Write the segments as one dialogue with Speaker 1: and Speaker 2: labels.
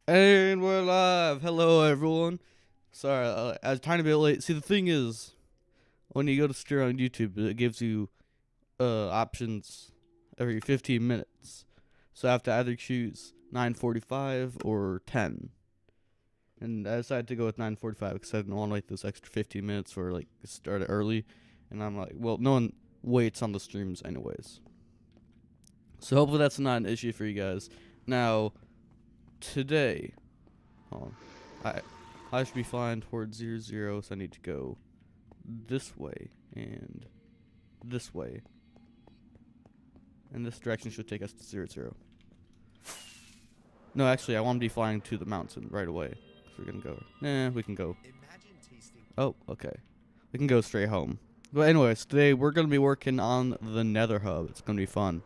Speaker 1: And we're live. Hello, everyone. Sorry, I was a tiny bit late. See, the thing is, when you go to steer on YouTube, it gives you options every 15 minutes. So I have to either choose 9:45 or 10. And I decided to go with 9:45 because I didn't want to wait those extra 15 minutes for like start it early. And I'm like, well, no one waits on the streams anyways. So hopefully that's not an issue for you guys. Now, today, hold on. I should be flying towards 0, so I need to go this way and this way. And this direction should take us to 0. No, actually, I want to be flying to the mountain right away. So we're going to go. We can go. Oh, okay. We can go straight home. But anyways, today we're going to be working on the Nether hub. It's going to be fun.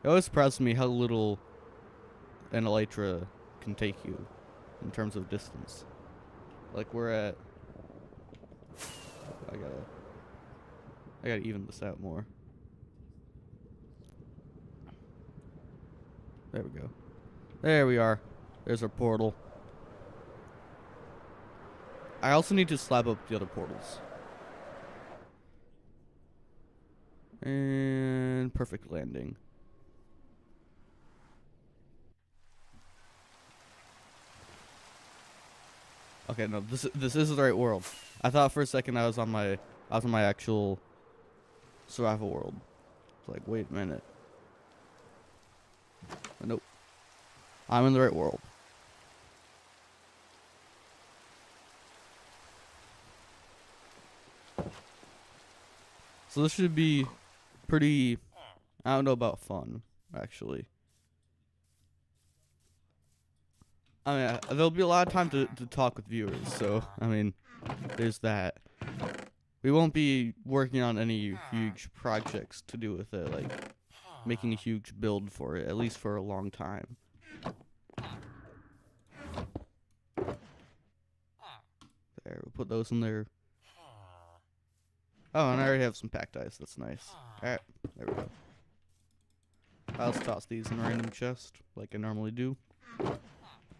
Speaker 1: It always surprises me how little an elytra can take you in terms of distance. Like we're at... I gotta even this out more. There we go. There we are. There's our portal. I also need to slab up the other portals. And perfect landing. Okay, no, this is the right world. I thought for a second I was on my actual survival world. It's like, wait a minute. Nope. I'm in the right world. So this should be pretty, I don't know about fun, actually. I mean, there'll be a lot of time to talk with viewers, so, I mean, there's that. We won't be working on any huge projects to do with it, like making a huge build for it, at least for a long time. There, we'll put those in there. Oh, and I already have some packed ice. That's nice. Alright, there we go. I'll just toss these in a random chest, like I normally do.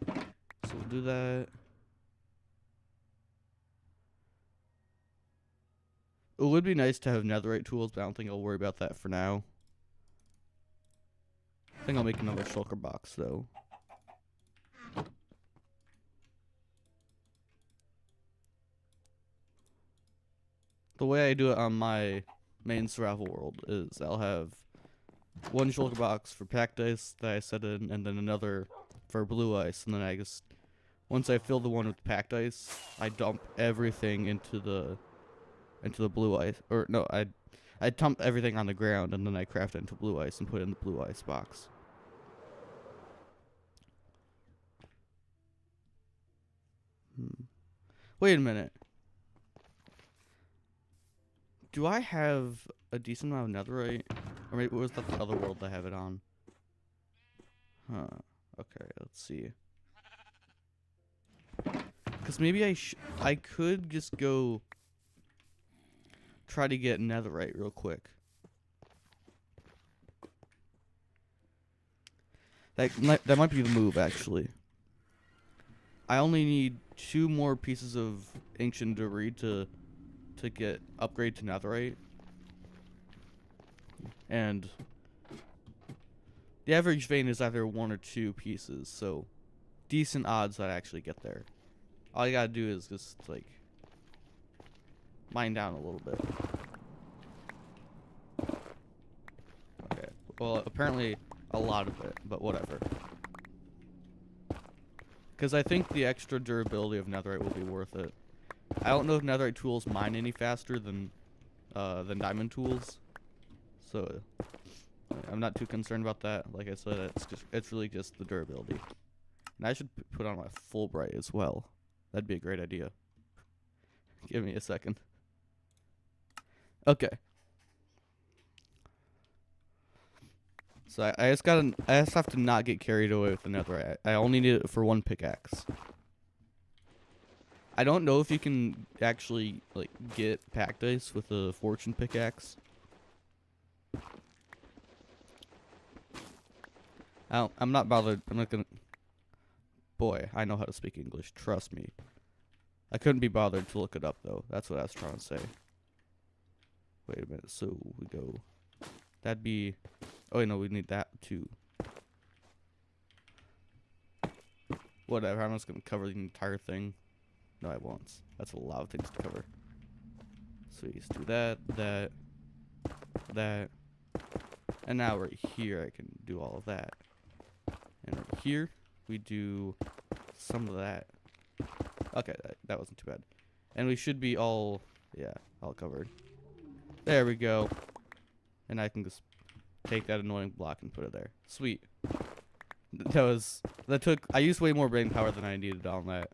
Speaker 1: So we'll do that. It would be nice to have netherite tools, but I don't think I'll worry about that for now. I think I'll make another shulker box, though. The way I do it on my main survival world is I'll have one shulker box for packed ice that I set in, and then another for blue ice, and then I just, once I fill the one with packed ice, I dump everything into the blue ice, or no, I dump everything on the ground, and then I craft it into blue ice and put it in the blue ice box. Wait a minute. Do I have a decent amount of netherite? Or maybe was that the other world I have it on? Huh. Okay, let's see. Because maybe I could just go try to get netherite real quick. That might be the move, actually. I only need 2 more pieces of ancient debris to get upgrade to netherite. And the average vein is either 1 or 2 pieces, so decent odds that I actually get there. All you gotta do is just, like, mine down a little bit. Okay, well, apparently a lot of it, but whatever. Because I think the extra durability of netherite will be worth it. I don't know if netherite tools mine any faster than diamond tools, so I'm not too concerned about that. Like I said, it's really just the durability. And I should put on my Fulbright as well. That'd be a great idea. Give me a second. Okay. So I just have to not get carried away with the netherite. I only need it for 1 pickaxe. I don't know if you can actually, like, get packed ice with a fortune pickaxe. I'm not bothered. I'm not gonna. Boy, I know how to speak English. Trust me. I couldn't be bothered to look it up though. That's what I was trying to say. Wait a minute. So we go. That'd be. Oh wait, no, we need that too. Whatever. I'm just gonna cover the entire thing. No, I won't. That's a lot of things to cover. So we just do that, that, and now right here I can do all of that. And right here we do some of that. Okay, that wasn't too bad. And we should be all covered. There we go. And I can just take that annoying block and put it there. Sweet. I used way more brain power than I needed on that.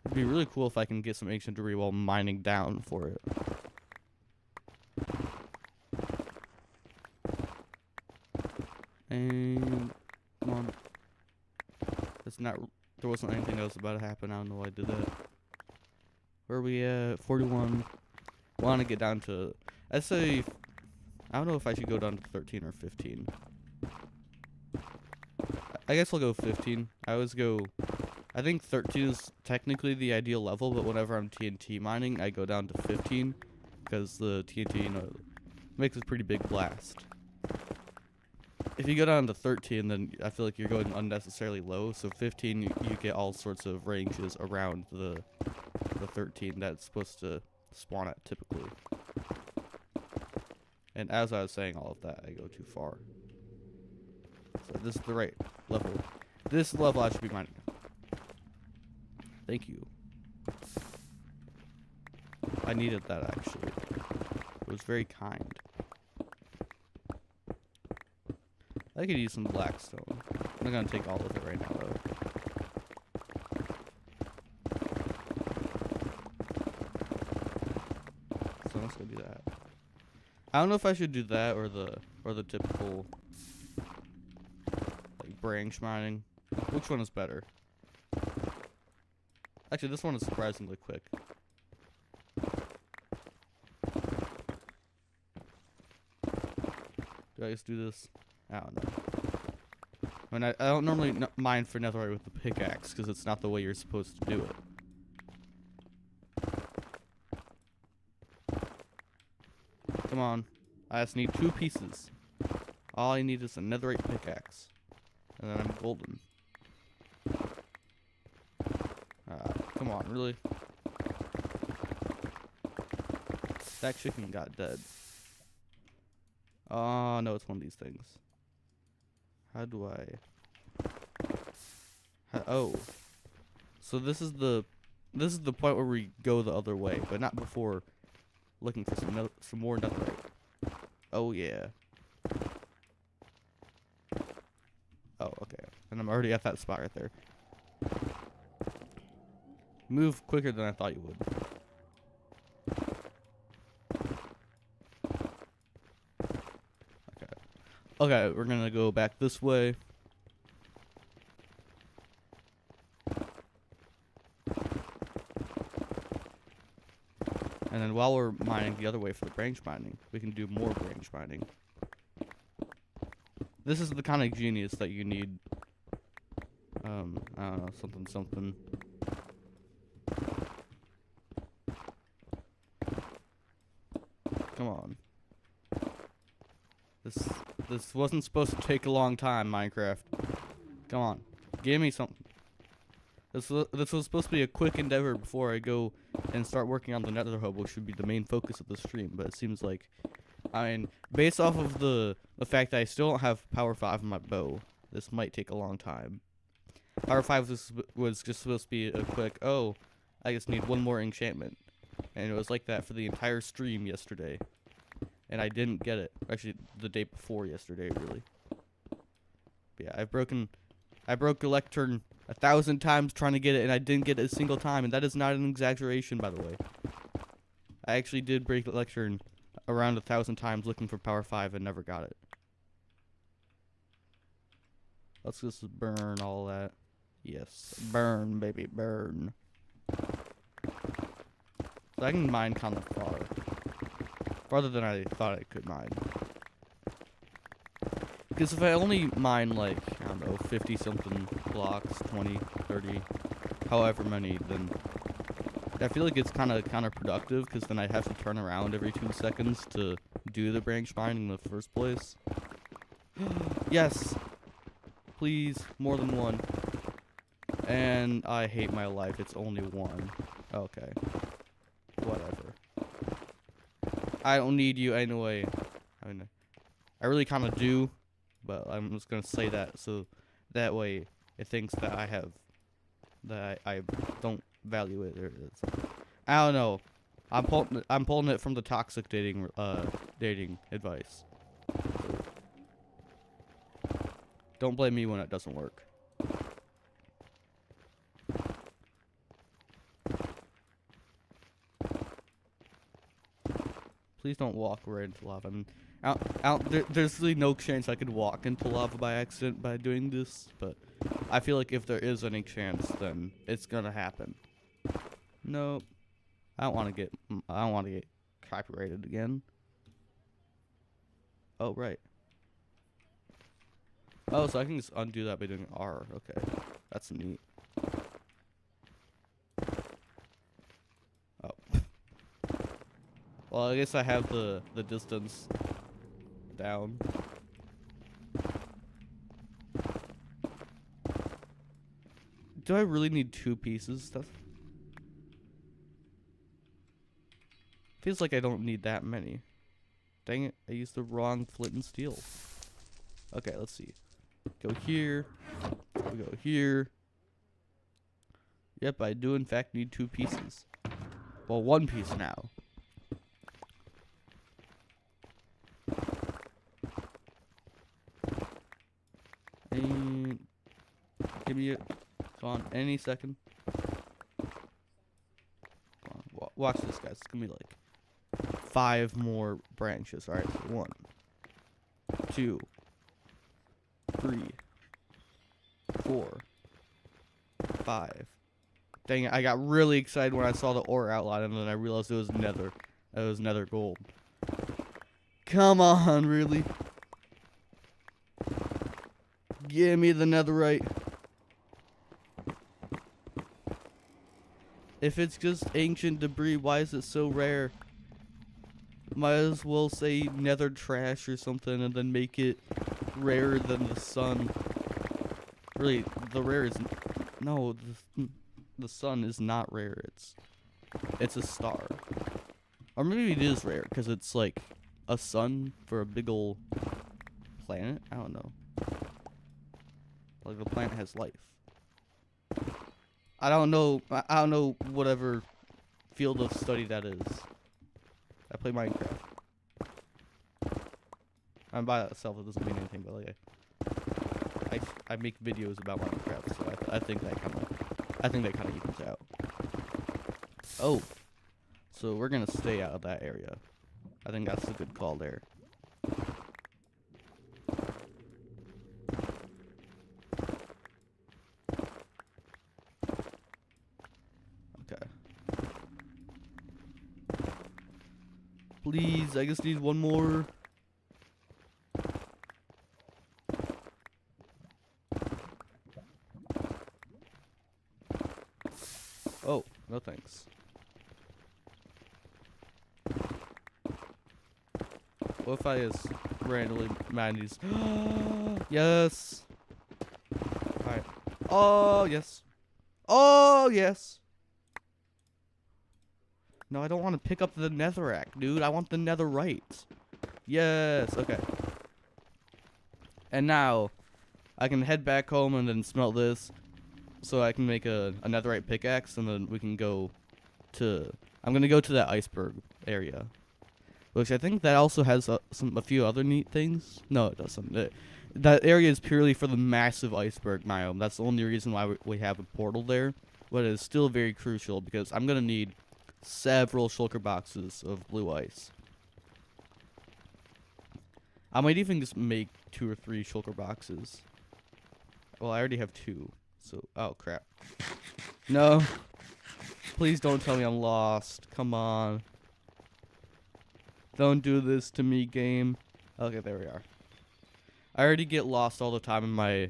Speaker 1: It'd be really cool if I can get some ancient debris while mining down for it. And come on. There wasn't anything else about to happen. I don't know why I did that. Where are we at? 41. I want to get down to, I'd say, I don't know if I should go down to 13 or 15. I guess I'll go 15. I think 13 is technically the ideal level, but whenever I'm TNT mining, I go down to 15 because the TNT, makes a pretty big blast. If you go down to 13, then I feel like you're going unnecessarily low. So 15, you get all sorts of ranges around the 13 that's supposed to spawn at typically. And as I was saying all of that, I go too far. So this is the right level. This level I should be mining. Thank you. I needed that actually. It was very kind. I could use some blackstone. I'm not gonna take all of it right now though. So let's go do that. I don't know if I should do that or the typical like branch mining. Which one is better? Actually, this one is surprisingly quick. Do I just do this? I don't know. I mean, I don't normally mine for netherite with the pickaxe because it's not the way you're supposed to do it. Come on. I just need 2 pieces. All I need is a netherite pickaxe. And then I'm golden. Come on, really? That chicken got dead. Oh, no, it's one of these things. How do I... oh. So this is the point where we go the other way, but not before looking for some more netherite. Oh, yeah. Oh, okay. And I'm already at that spot right there. Move quicker than I thought you would. Okay, we're gonna go back this way. And then while we're mining the other way for the branch mining, we can do more branch mining. This is the kind of genius that you need. I don't know, something. Come on. This wasn't supposed to take a long time, Minecraft. Come on. Give me something. This was supposed to be a quick endeavor before I go and start working on the Nether hub, which should be the main focus of the stream, but it seems like, I mean, based off of the fact that I still don't have Power 5 on my bow, this might take a long time. Power 5 was just supposed to be a quick, oh, I just need one more enchantment. And it was like that for the entire stream yesterday. And I didn't get it. Actually, the day before yesterday, really. But yeah, I broke a lectern 1,000 times trying to get it, and I didn't get it a single time, and that is not an exaggeration, by the way. I actually did break the lectern around 1,000 times looking for Power 5 and never got it. Let's just burn all that. Yes, burn, baby, burn. So I can mine kind of far. Farther than I thought I could mine. Because if I only mine, like, I don't know, 50 something blocks, 20, 30, however many, then I feel like it's kind of counterproductive, because then I'd have to turn around every 2 seconds to do the branch mining in the first place. Yes! Please, more than one. And I hate my life, it's only one. Okay. Whatever. I don't need you anyway. I mean, I really kind of do, but I'm just gonna say that so that way it thinks that I have, that I don't value it. Or I don't know. I'm pulling it from the toxic dating advice. Don't blame me when it doesn't work. Please don't walk right into lava. I mean, there's really no chance I could walk into lava by accident by doing this, but I feel like if there is any chance, then it's gonna happen. Nope. I don't want to get copyrighted again. Oh, right. Oh, so I can just undo that by doing R. Okay. That's neat. Oh. Well, I guess I have the distance down. Do I really need 2 pieces? That feels like I don't need that many. Dang it, I used the wrong flint and steel. Okay, let's see. Go here. We go here. Yep, I do in fact need 2 pieces. Well, 1 piece now. And give me it. Come on, any second. Come on, watch this, guys. It's gonna be like 5 more branches. All right, so 1, 2, 3, 4, 5. Dang it, I got really excited when I saw the ore outline and then I realized it was nether. It was nether gold. Come on, really? Give me the netherite. If it's just ancient debris, why is it so rare? Might as well say nether trash or something and then make it rarer than the sun. Really, the rare is... No, the sun is not rare. It's a star. Or maybe it is rare because it's like a sun for a big ol' planet. I don't know. Like the planet has life. I don't know whatever field of study that is. I play Minecraft. I'm by itself. It doesn't mean anything, but like I make videos about Minecraft, so I think that kind of evens out. Oh, so we're gonna stay out of that area. I think that's a good call there. Okay. Please, I just need 1 more. Oh, no thanks. What if I just randomly mine these? Yes! Alright. Oh, yes. Oh, yes! No, I don't want to pick up the netherrack, dude. I want the netherite. Yes, okay. And now, I can head back home and then smelt this. So I can make a netherite pickaxe, and then we can go to... I'm going to go to that iceberg area. Which I think that also has a few other neat things. No, it doesn't. That area is purely for the massive iceberg biome. That's the only reason why we have a portal there. But it is still very crucial, because I'm going to need several shulker boxes of blue ice. I might even just make 2 or 3 shulker boxes. Well, I already have 2. So, oh crap. No. Please don't tell me I'm lost. Come on. Don't do this to me, game. Okay, there we are. I already get lost all the time in my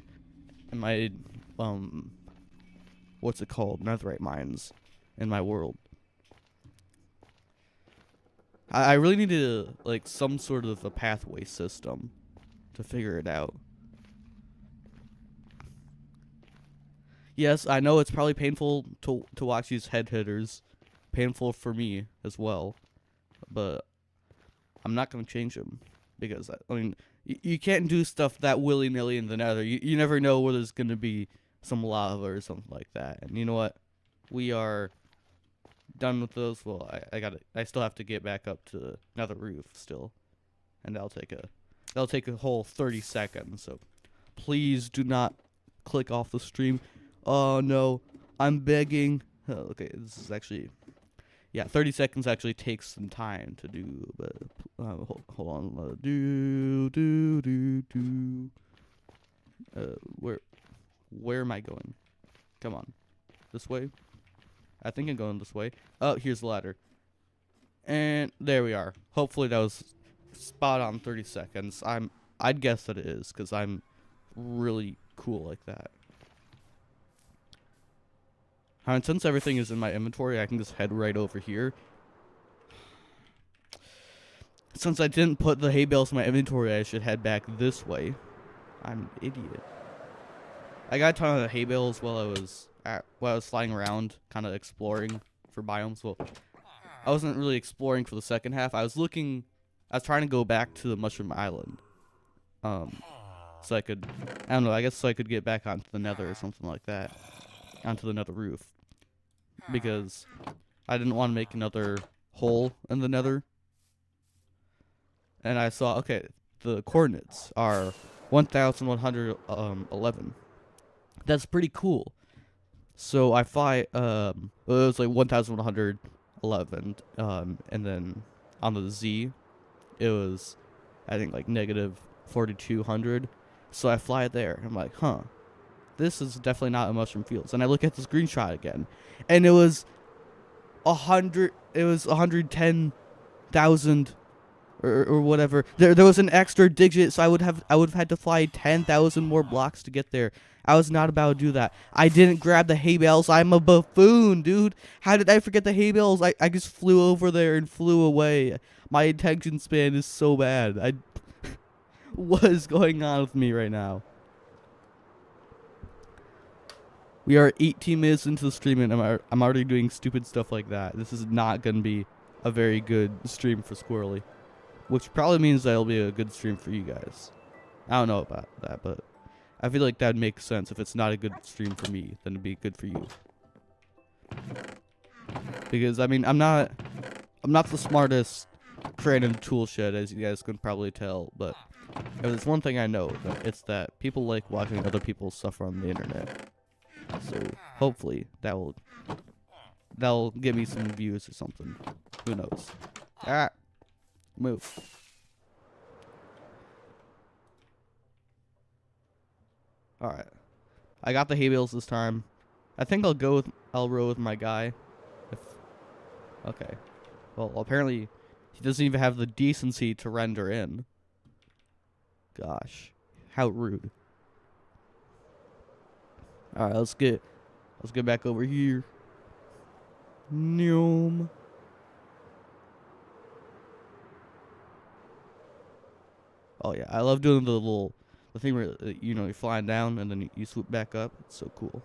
Speaker 1: what's it called? Netherite mines in my world. I really need to like some sort of a pathway system to figure it out. Yes, I know it's probably painful to watch these head hitters. Painful for me as well. But I'm not going to change them. Because, I mean, you can't do stuff that willy-nilly in the nether. You never know where there's going to be some lava or something like that. And you know what? We are done with those. Well, I still have to get back up to another roof still. And that'll take a whole 30 seconds. So please do not click off the stream. Oh no, I'm begging. Oh, okay, this is actually, yeah, 30 seconds actually takes some time to do, but hold on. Where am I going? Come on, this way. I think I'm going this way. Oh, here's the ladder, and there we are. Hopefully that was spot on 30 seconds. I'd guess that it is, because I'm really cool like that. And since everything is in my inventory, I can just head right over here. Since I didn't put the hay bales in my inventory, I should head back this way. I'm an idiot. I got a ton of hay bales while I was flying around, kind of exploring for biomes. Well, I wasn't really exploring for the second half. I was trying to go back to the Mushroom Island. So I could, I don't know, I guess so I could get back onto the Nether or something like that. Onto the Nether roof. Because I didn't want to make another hole in the Nether. And I saw, okay, the coordinates are 1111. That's pretty cool. So I fly, well, it was like 1111, and then on the Z, it was, I think, like negative 4200. So I fly there. I'm like, huh, this is definitely not a mushroom fields. And I look at the screenshot again, and it was 110,000 or whatever. There was an extra digit, so I would have had to fly 10,000 more blocks to get there. I was not about to do that. I didn't grab the hay bales. I'm a buffoon, dude. How did I forget the hay bales? I just flew over there and flew away. My attention span is so bad. What is going on with me right now? We are 18 minutes into the stream, and I'm already doing stupid stuff like that. This is not going to be a very good stream for Squirrely. Which probably means that it'll be a good stream for you guys. I don't know about that, but I feel like that makes sense. If it's not a good stream for me, then it'd be good for you. Because, I mean, I'm not the smartest creative tool shed, as you guys can probably tell, but if there's one thing I know, it's that people like watching other people suffer on the internet. So hopefully that'll give me some views or something. Who knows? Alright. Move. Alright. I got the hay bales this time. I think I'll row with my guy. Okay. Well, apparently he doesn't even have the decency to render in. Gosh. How rude. Alright, let's get back over here. Noom. Oh yeah, I love doing the thing where you're flying down and then you swoop back up. It's so cool.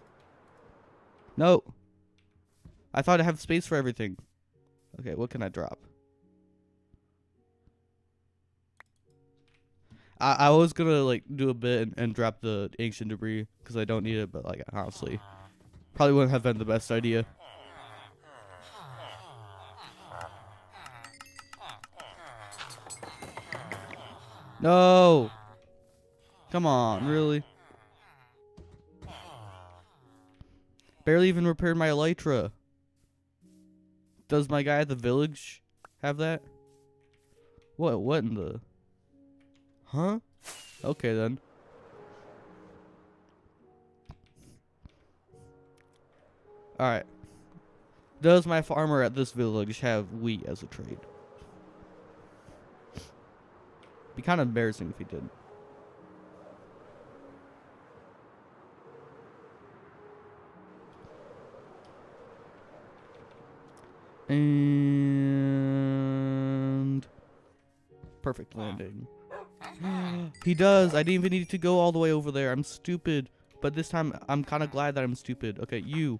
Speaker 1: No, I thought I have space for everything. Okay, what can I drop? I was gonna like do a bit and drop the ancient debris because I don't need it, but like honestly, probably wouldn't have been the best idea. No! Come on, really? Barely even repaired my elytra. Does my guy at the village have that? What in the... Huh? Okay, then. Alright. Does my farmer at this village have wheat as a trade? Be kind of embarrassing if he did. And perfect landing. He does. I didn't even need to go all the way over there. I'm stupid. But this time, I'm kind of glad that I'm stupid. Okay, you.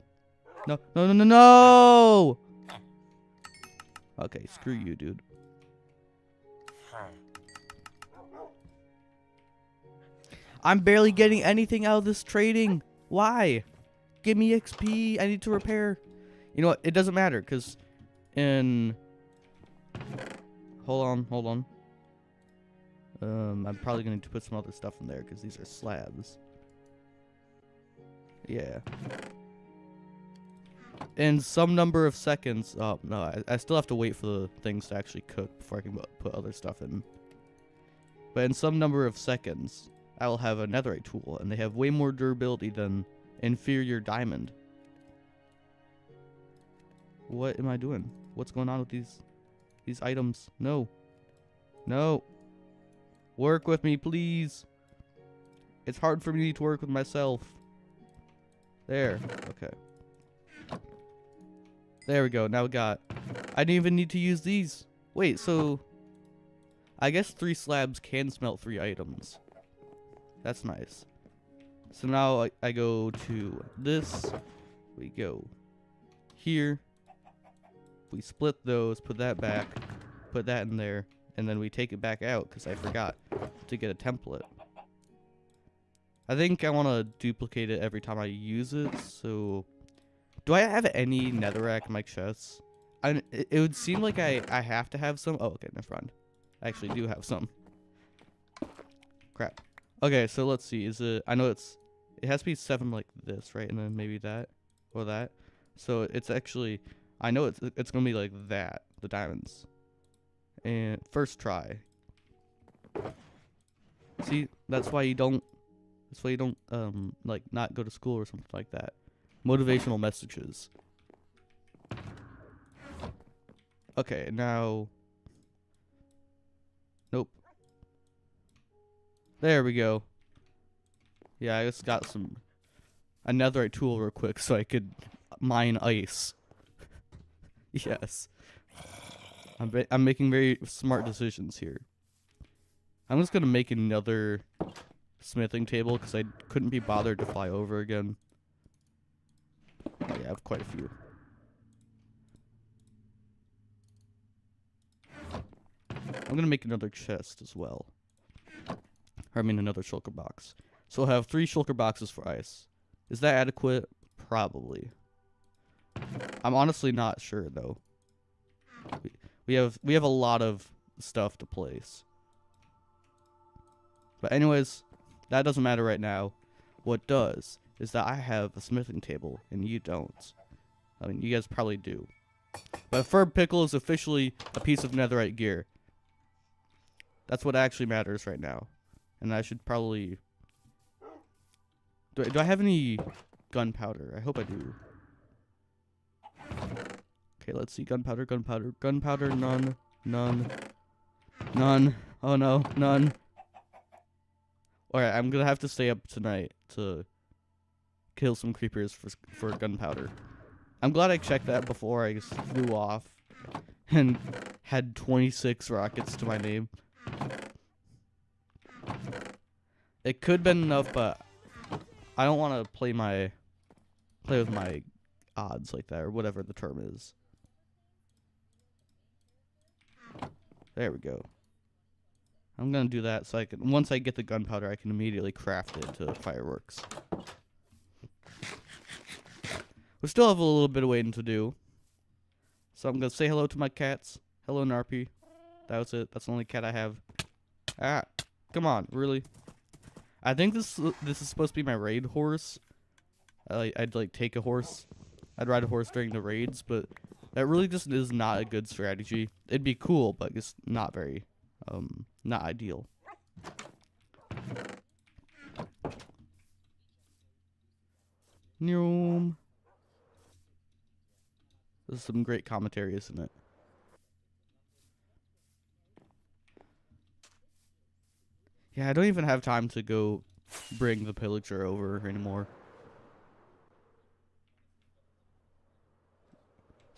Speaker 1: No, no, no, no, no! Okay, screw you, dude. I'm barely getting anything out of this trading. Why? Give me XP. I need to repair. You know what? It doesn't matter, because in... Hold on. I'm probably going to put some other stuff in there, because these are slabs. Yeah. In some number of seconds... Oh, no, I still have to wait for the things to actually cook before I can put other stuff in. But in some number of seconds, I will have a netherite tool, and they have way more durability than inferior diamond. What am I doing? What's going on with these items? No. No. Work with me, please. It's hard for me to work with myself. There. Okay. There we go. Now we got... I didn't even need to use these. Wait, so... I guess 3 slabs can smelt 3 items. That's nice. So now I go to this. We go here. We split those, put that back, put that in there, and then we take it back out because I forgot to get a template. I think I want to duplicate it every time I use it, so... Do I have any netherrack in my chests? It would seem like I have to have some. Oh, okay, never mind. I actually do have some. Crap. Okay, so let's see. Is it... I know it has to be 7 like this, right? And then maybe that or that. So it's actually... I know it's going to be like that, the diamonds. And first try. See, that's why you don't like not go to school or something like that. Motivational messages. Okay, now... Nope. There we go. Yeah, I just got a netherite tool real quick so I could mine ice. Yes. I'm making very smart decisions here. I'm just gonna make another smithing table because I couldn't be bothered to fly over again. Oh yeah, I have quite a few. I'm gonna make another chest as well. Or I mean another shulker box. So I'll have 3 shulker boxes for ice. Is that adequate? Probably. I'm honestly not sure though. We have a lot of stuff to place. But anyways, that doesn't matter right now. What does is that I have a smithing table and you don't. I mean, you guys probably do. But Ferb Pickle is officially a piece of netherite gear. That's what actually matters right now. And I should probably... Do I have any gunpowder? I hope I do. Okay, let's see. Gunpowder. None. Oh no, none. Alright, I'm gonna have to stay up tonight to kill some creepers for gunpowder. I'm glad I checked that before I just flew off and had 26 rockets to my name. It could have been enough, but I don't want to play with my odds like that, or whatever the term is. There we go. I'm gonna do that so I can, once I get the gunpowder, I can immediately craft it to fireworks. We still have a little bit of waiting to do. So I'm gonna say hello to my cats. Hello, Narpy. That was it. That's the only cat I have. Ah, come on, really? I think this is supposed to be my raid horse. I'd like take a horse. I'd ride a horse during the raids, but that really just is not a good strategy. It'd be cool, but it's not very, not ideal. Noom. This is some great commentary, isn't it? Yeah, I don't even have time to go bring the pillager over anymore.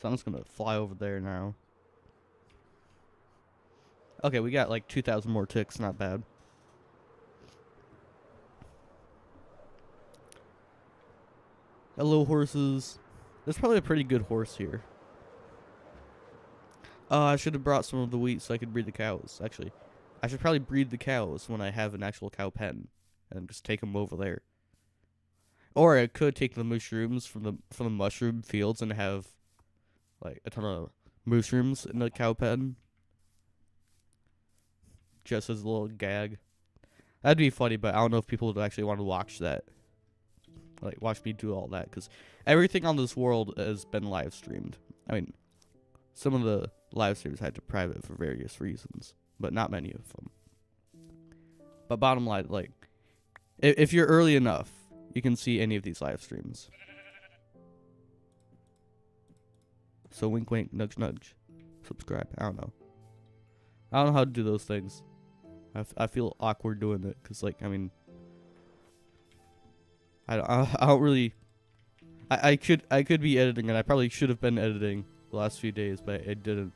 Speaker 1: So I'm just gonna fly over there now. Okay, we got like 2,000 more ticks. Not bad. Hello, horses. There's probably a pretty good horse here. I should have brought some of the wheat so I could breed the cows. Actually, I should probably breed the cows when I have an actual cow pen, and just take them over there. Or I could take the mushrooms from the mushroom fields and have like a ton of mushrooms in the cow pen, just as a little gag. That'd be funny, but I don't know if people would actually want to watch that. Like, watch me do all that, because everything on this world has been live streamed. I mean, some of the live streams had to private for various reasons, but not many of them. But bottom line, like, if you're early enough, you can see any of these live streams. So wink wink, nudge nudge, subscribe. I don't know how to do those things. I feel awkward doing it, because, like, I mean, I don't really. I could be editing, and I probably should have been editing the last few days, but I didn't.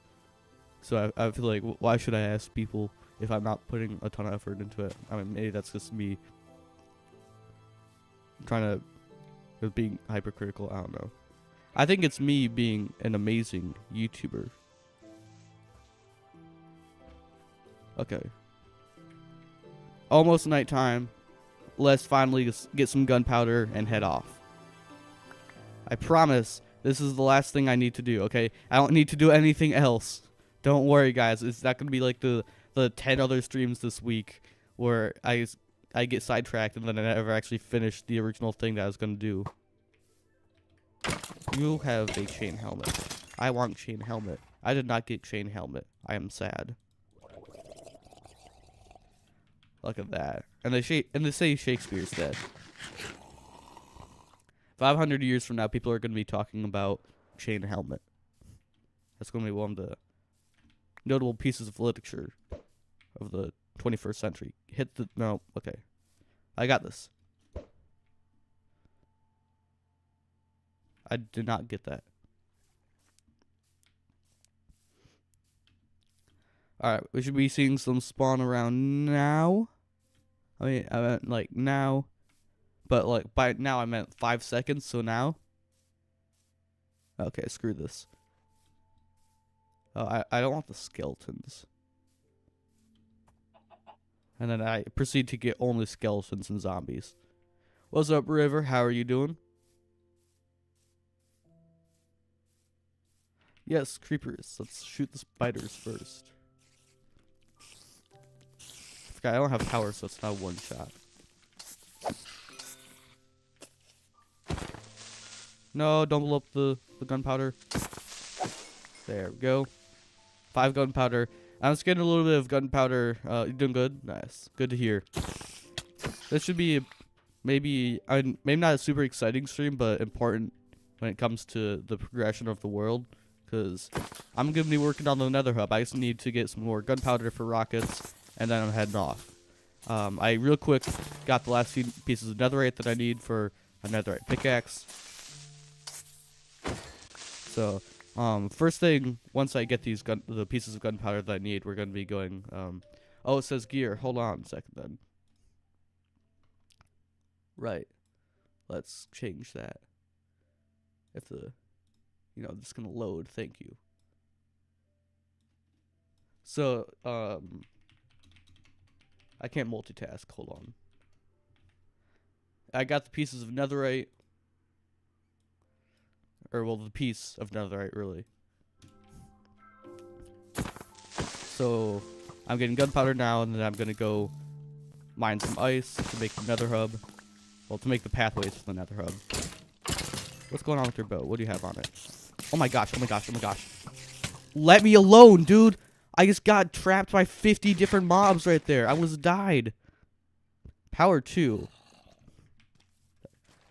Speaker 1: So I feel like, why should I ask people if I'm not putting a ton of effort into it? I mean, maybe that's just me trying to being hypercritical. I don't know. I think it's me being an amazing YouTuber. Okay. Almost nighttime. Let's finally get some gunpowder and head off. I promise this is the last thing I need to do, okay? I don't need to do anything else. Don't worry, guys. It's not going to be like the 10 other streams this week where I get sidetracked and then I never actually finish the original thing that I was going to do. You have a chain helmet. I want chain helmet. I did not get chain helmet. I am sad. Look at that. And they say Shakespeare's dead. 500 years from now, people are going to be talking about chain helmet. That's going to be one of the notable pieces of literature of the 21st century. No, okay. I got this. I did not get that. Alright, we should be seeing some spawn around now. I mean, I meant like now. But like by now I meant 5 seconds, so now. Okay, screw this. Oh, I don't want the skeletons. And then I proceed to get only skeletons and zombies. What's up, River? How are you doing? Yes, creepers. Let's shoot the spiders first. I don't have power, so it's not one shot. No, don't blow up the gunpowder. There we go. 5 gunpowder. I'm just getting a little bit of gunpowder. You doing good? Nice. Good to hear. This should be maybe not a super exciting stream, but important when it comes to the progression of the world. Because I'm going to be working on the Nether hub. I just need to get some more gunpowder for rockets, and then I'm heading off. I real quick got the last few pieces of netherite that I need for a netherite pickaxe. So, first thing, once I get the pieces of gunpowder that I need, we're going to be going, oh, it says gear. Hold on a second then. Right. Let's change that. If this is going to load. Thank you. So, I can't multitask. Hold on. I got the pieces of netherite. Or, well, the piece of netherite, really. So, I'm getting gunpowder now, and then I'm going to go mine some ice to make the nether hub. Well, to make the pathways for the nether hub. What's going on with your bow? What do you have on it? Oh my gosh, oh my gosh, oh my gosh. Let me alone, dude! I just got trapped by 50 different mobs right there. I almost died. Power 2.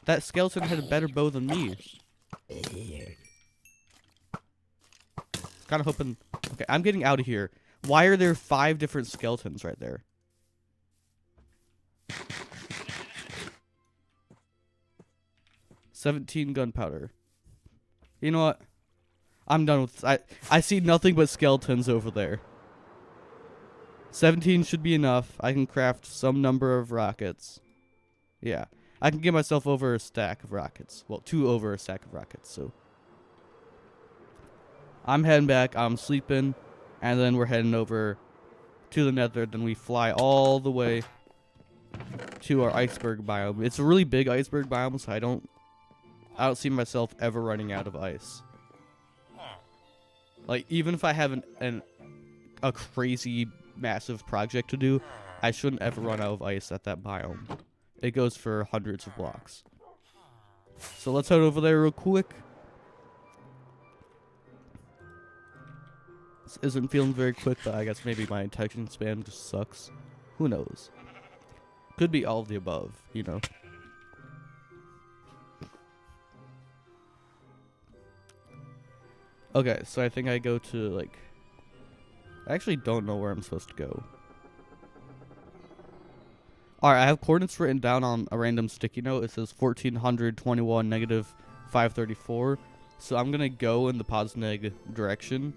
Speaker 1: That skeleton had a better bow than me. Kind of hoping... Okay, I'm getting out of here. Why are there 5 different skeletons right there? $17 gunpowder. You know what? I'm done with this. I see nothing but skeletons over there. 17 should be enough. I can craft some number of rockets. Yeah. I can get myself over a stack of rockets. Well, 2 over a stack of rockets, so. I'm heading back. I'm sleeping. And then we're heading over to the Nether. Then we fly all the way to our iceberg biome. It's a really big iceberg biome, so I don't see myself ever running out of ice. Like, even if I have a crazy massive project to do, I shouldn't ever run out of ice at that biome. It goes for hundreds of blocks. So let's head over there real quick. This isn't feeling very quick, but I guess maybe my attention span just sucks. Who knows? Could be all of the above, you know. Okay, so I think I go to, like... I actually don't know where I'm supposed to go. Alright, I have coordinates written down on a random sticky note. It says 1421 negative 534. So I'm going to go in the positive direction.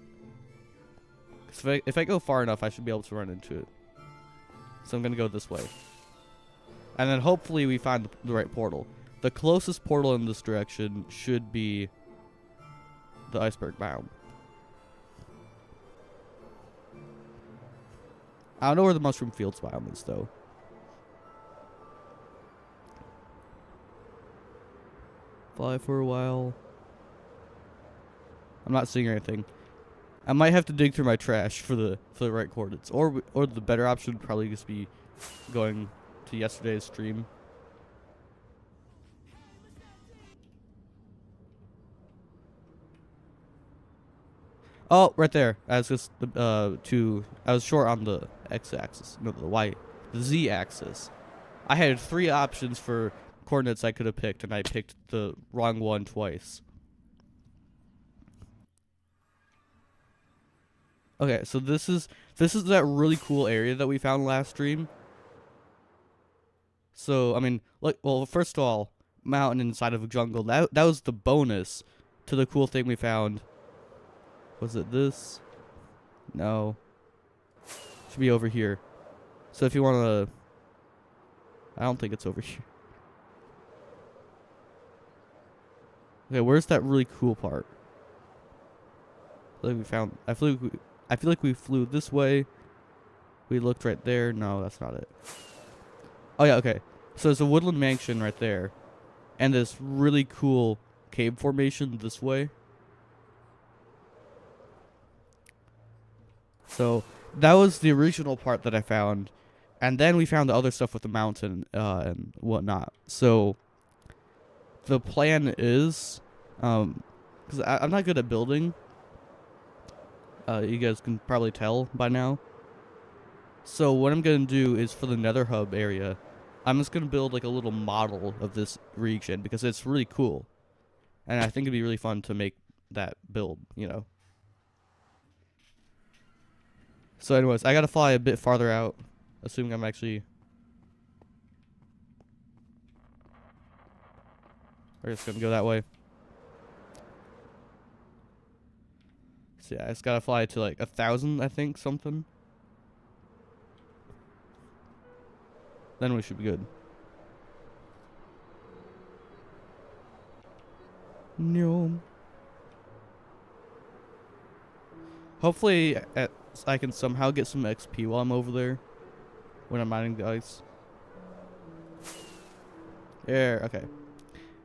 Speaker 1: So if I go far enough, I should be able to run into it. So I'm going to go this way. And then hopefully we find the right portal. The closest portal in this direction should be the iceberg biome. I don't know where the mushroom fields biome is, though. Fly for a while. I'm not seeing anything. I might have to dig through my trash for the right coordinates, or the better option would probably just be going to yesterday's stream. Oh, right there. I was just I was short on the x-axis, no, the z-axis. I had 3 options for coordinates I could have picked, and I picked the wrong one twice. Okay, so this is that really cool area that we found last stream. So, I mean, like, well, first of all, mountain inside of a jungle. That was the bonus to the cool thing we found. Was it this? No. Should be over here. So if you want to... I don't think it's over here. Okay, where's that really cool part? I feel like we flew this way. We looked right there. No, that's not it. Oh yeah, okay. So there's a woodland mansion right there. And this really cool cave formation this way. So that was the original part that I found. And then we found the other stuff with the mountain and whatnot. So the plan is, because I'm not good at building. You guys can probably tell by now. So what I'm going to do is for the Nether Hub area, I'm just going to build like a little model of this region because it's really cool. And I think it'd be really fun to make that build, you know. So anyways, I got to fly a bit farther out, assuming I'm actually... We're just going to go that way. So yeah, I just got to fly to like 1,000, I think, something. Then we should be good. No. Hopefully, I can somehow get some XP while I'm over there. When I'm mining the ice. There, okay.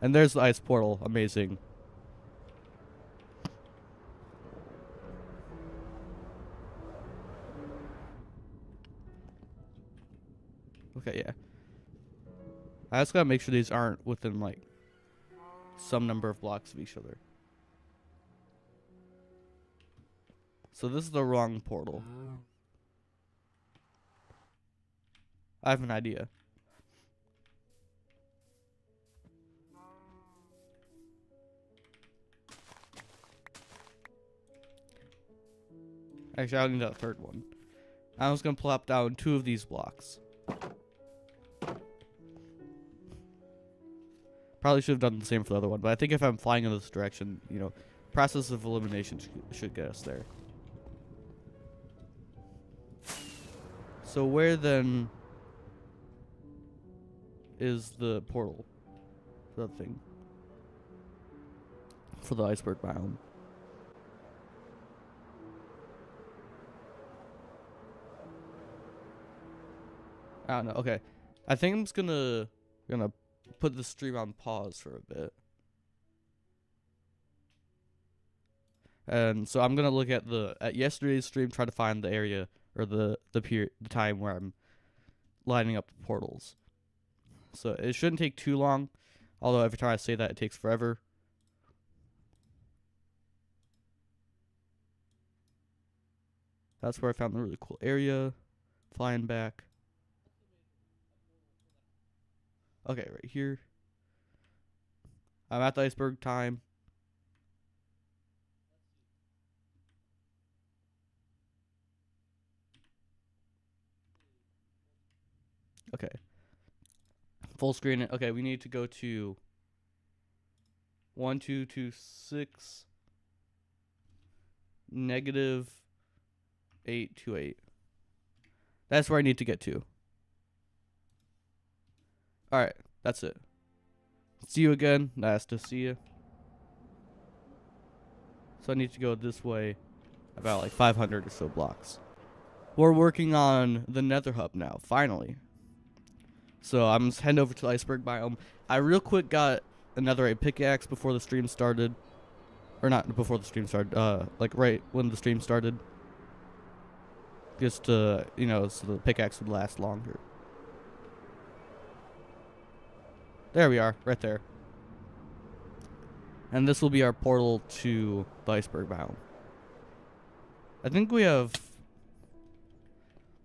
Speaker 1: And there's the ice portal. Amazing. Okay, yeah. I just gotta make sure these aren't within, like, some number of blocks of each other. So this is the wrong portal. I have an idea. Actually, I don't need that third one. I'm just gonna plop down 2 of these blocks. Probably should have done the same for the other one, but I think if I'm flying in this direction, you know, process of elimination should get us there. So where then is the portal for that thing? For the iceberg biome. I don't know. Okay. I think I'm just gonna put the stream on pause for a bit. And so I'm gonna look at yesterday's stream, try to find the area or the time where I'm lining up the portals. So it shouldn't take too long, although every time I say that it takes forever. That's where I found the really cool area. Flying back. Okay, right here. I'm at the iceberg time. Okay. Full screen it. Okay, we need to go to 1226 negative 828. That's where I need to get to. Alright, that's it. See you again. Nice to see you. So I need to go this way about like 500 or so blocks. We're working on the Nether hub now, finally. So I'm just heading over to the iceberg biome. I real quick got another pickaxe before the stream started. Or not before the stream started, like right when the stream started. Just so the pickaxe would last longer. There we are, right there. And this will be our portal to the iceberg biome. I think we have...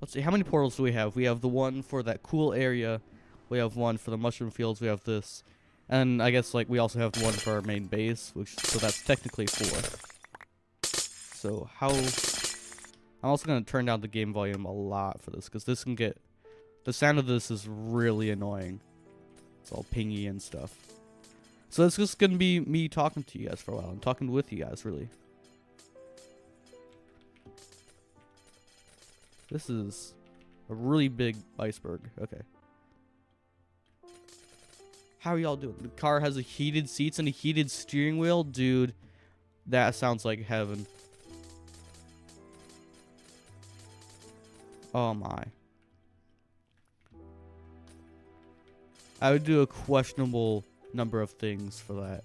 Speaker 1: Let's see, how many portals do we have? We have the one for that cool area. We have one for the mushroom fields. We have this. And I guess like we also have one for our main base, so that's technically 4. So how... I'm also going to turn down the game volume a lot for this, because this can get... The sound of this is really annoying. It's all pingy and stuff. So it's just going to be me talking to you guys for a while. I'm talking with you guys, really. This is a really big iceberg. Okay. How are y'all doing? The car has a heated seats and a heated steering wheel? Dude, that sounds like heaven. Oh my. I would do a questionable number of things for that.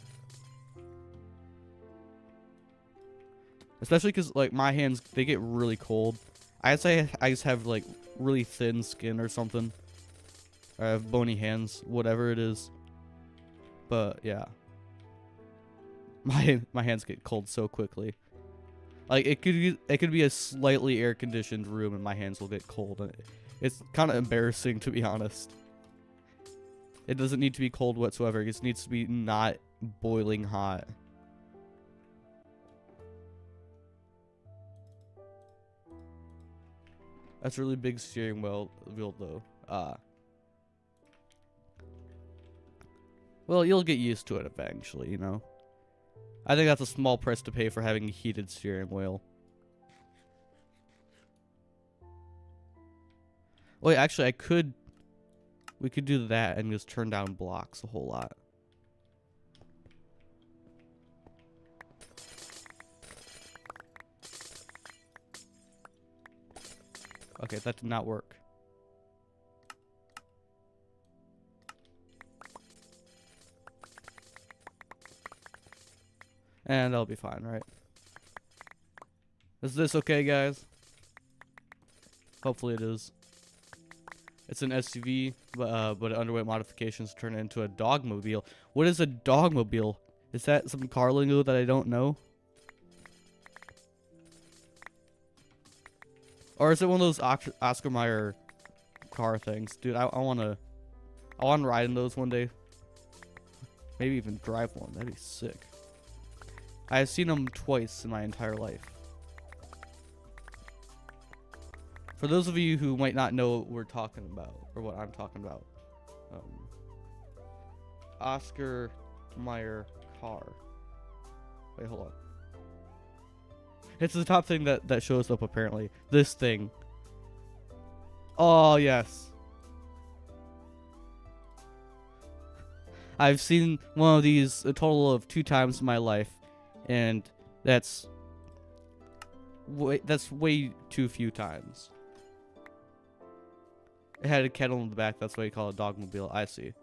Speaker 1: Especially because, like, my hands, they get really cold. I'd say I just have, like, really thin skin or something. Or I have bony hands, whatever it is. But, yeah. My hands get cold so quickly. Like, it could be a slightly air-conditioned room and my hands will get cold. It's kind of embarrassing, to be honest. It doesn't need to be cold whatsoever. It just needs to be not boiling hot. That's a really big steering wheel though. Well, you'll get used to it eventually, you know. I think that's a small price to pay for having a heated steering wheel. Wait, actually, we could do that and just turn down blocks a whole lot. Okay, that did not work. And that'll be fine, right? Is this okay, guys? Hopefully it is. It's an SUV, but it underwent modifications to turn it into a dogmobile. What is a dogmobile? Is that some car lingo that I don't know? Or is it one of those Oscar Mayer car things? Dude, I wanna ride in those one day. Maybe even drive one. That'd be sick. I've seen them twice in my entire life. For those of you who might not know what we're talking about, or what I'm talking about, Oscar Mayer car. Wait, hold on. It's the top thing that shows up apparently. This thing. Oh yes. I've seen one of these a total of 2 times in my life, and that's way too few times. It had a kettle in the back. That's why you call it a dogmobile. I see.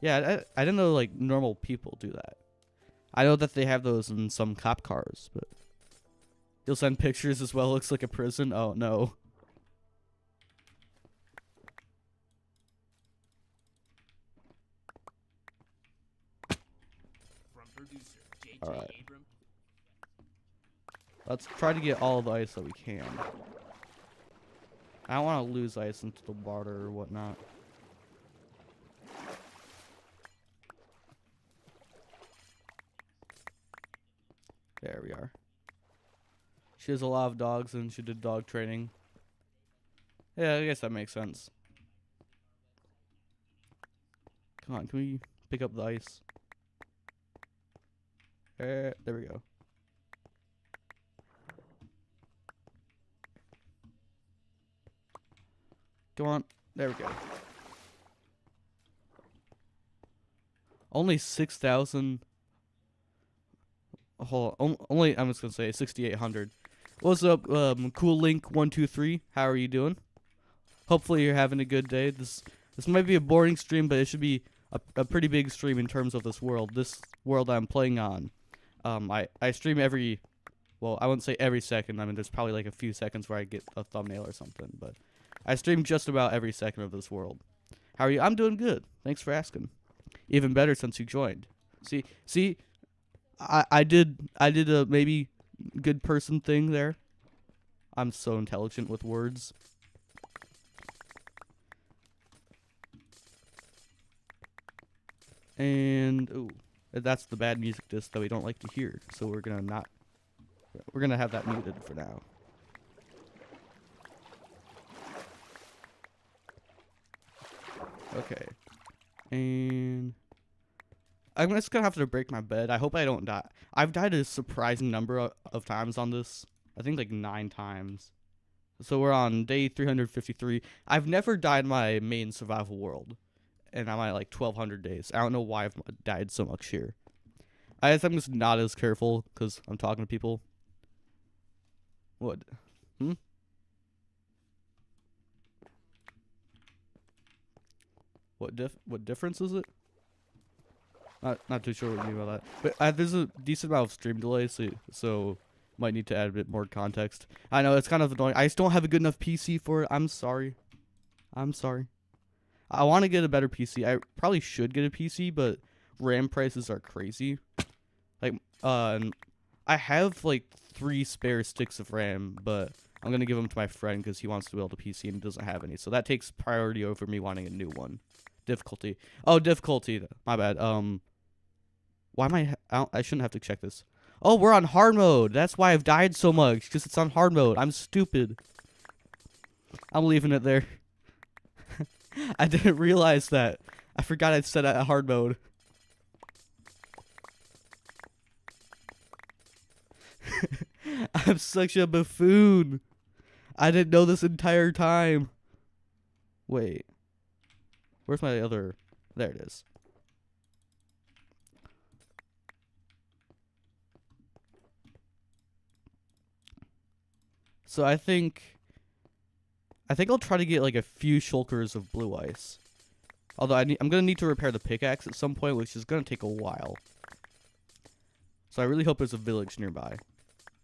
Speaker 1: Yeah, I didn't know like normal people do that. I know that they have those in some cop cars, but you'll send pictures as well. Looks like a prison. Oh no. All right. Let's try to get all the ice that we can. I don't want to lose ice into the water or whatnot. There we are. She has a lot of dogs and she did dog training. Yeah, I guess that makes sense. Come on, can we pick up the ice? There we go. Come on. There we go. Only 6,000. Hold on. Only, I'm just going to say 6,800. What's up, Cool Link 123? How are you doing? Hopefully you're having a good day. This might be a boring stream, but it should be a pretty big stream in terms of this world. This world I'm playing on. I stream every, well, I wouldn't say every second. I mean, there's probably like a few seconds where I get a thumbnail or something, but I stream just about every second of this world. How are you? I'm doing good. Thanks for asking. Even better since you joined. See, I did a maybe good person thing there. I'm so intelligent with words. And ooh, that's the bad music disc that we don't like to hear. So we're gonna have that muted for now. Okay. And I'm just gonna have to break my bed. I hope I don't die. I've died a surprising number of times on this. I think like 9 times. So we're on day 353. I've never died in my main survival world. And I'm at like 1,200 days. I don't know why I've died so much here. I guess I'm just not as careful because I'm talking to people. What? What difference is it? Not too sure what you mean by that. But there's a decent amount of stream delay, so might need to add a bit more context. I know it's kind of annoying. I just don't have a good enough PC for it. I'm sorry. I want to get a better PC. I probably should get a PC, but RAM prices are crazy. Like, and I have like 3 spare sticks of RAM, but I'm gonna give them to my friend because he wants to build a PC and doesn't have any. So that takes priority over me wanting a new one. Difficulty. Oh, difficulty. My bad. Why am I shouldn't have to check this. Oh, we're on hard mode. That's why I've died so much, because it's on hard mode. I'm stupid. I'm leaving it there. I didn't realize that. I forgot I'd set it at hard mode. I'm such a buffoon. I didn't know this entire time. Wait. Where's my other... There it is. So I think I'll try to get like a few shulkers of blue ice. Although I'm gonna need to repair the pickaxe at some point, which is gonna take a while. So I really hope there's a village nearby.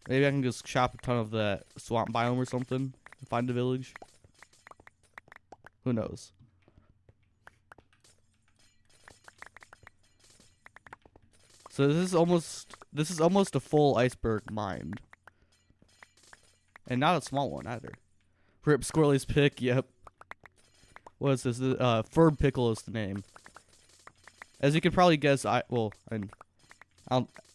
Speaker 1: Maybe I can just chop a ton of that swamp biome or something and find a village. Who knows? So this is almost a full iceberg mine. And not a small one either. Rip Squirrely's pick, yep. What is this? Ferb Pickle is the name. As you can probably guess, I don't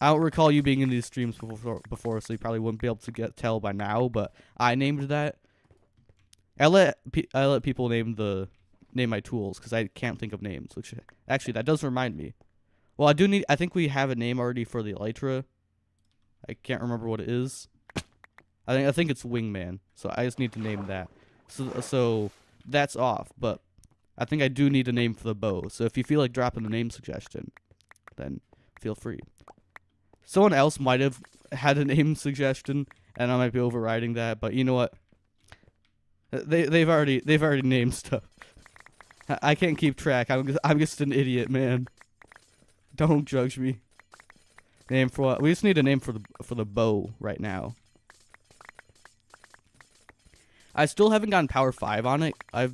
Speaker 1: recall you being in these streams before, so you probably wouldn't be able to tell by now. But I named that. I let people name my tools because I can't think of names. Which actually that does remind me. Well, I do need. I think we have a name already for the elytra. I can't remember what it is. I think it's Wingman. So I just need to name that. So that's off. But I think I do need a name for the bow. So if you feel like dropping a name suggestion, then feel free. Someone else might have had a name suggestion, and I might be overriding that. But you know what? They've already named stuff. I can't keep track. I'm just an idiot, man. Don't judge me. Name for what? We just need a name for the bow right now. I still haven't gotten power 5 on it. I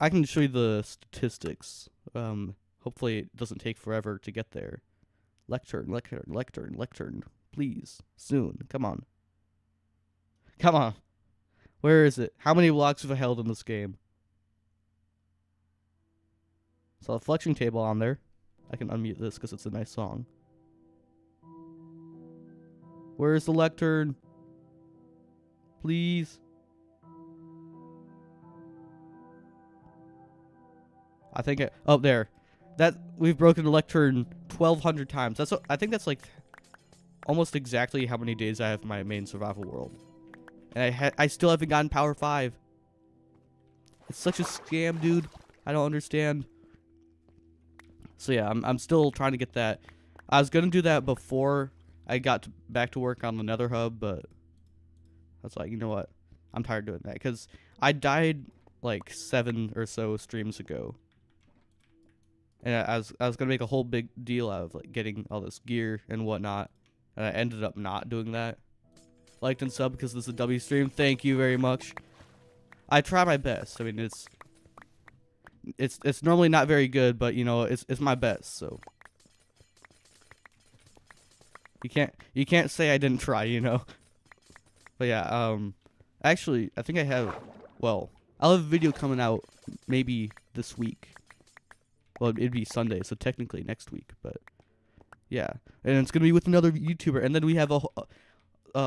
Speaker 1: can show you the statistics. Hopefully it doesn't take forever to get there. Lectern. Please, soon. Come on. Come on. Where is it? How many blocks have I held in this game? So a flexion table on there. I can unmute this because it's a nice song. Where's the lectern? Please. I think oh, there. That we've broken the lectern 1,200 times. I think that's like almost exactly how many days I have my main survival world. And I still haven't gotten power 5. It's such a scam, dude. I don't understand. So yeah, I'm still trying to get that. I was gonna do that before I got back to work on the Nether hub, but I was like, you know what? I'm tired of doing that because I died like 7 or so streams ago, and I was gonna make a whole big deal out of like getting all this gear and whatnot, and I ended up not doing that. Liked and sub because this is a W stream. Thank you very much. I try my best. I mean, it's normally not very good, but you know, it's my best. So you can't say I didn't try, you know. But yeah, actually, I think I have. Well, I'll have a video coming out maybe this week. Well, it'd be Sunday, so technically next week. But yeah, and it's gonna be with another YouTuber, and then we have a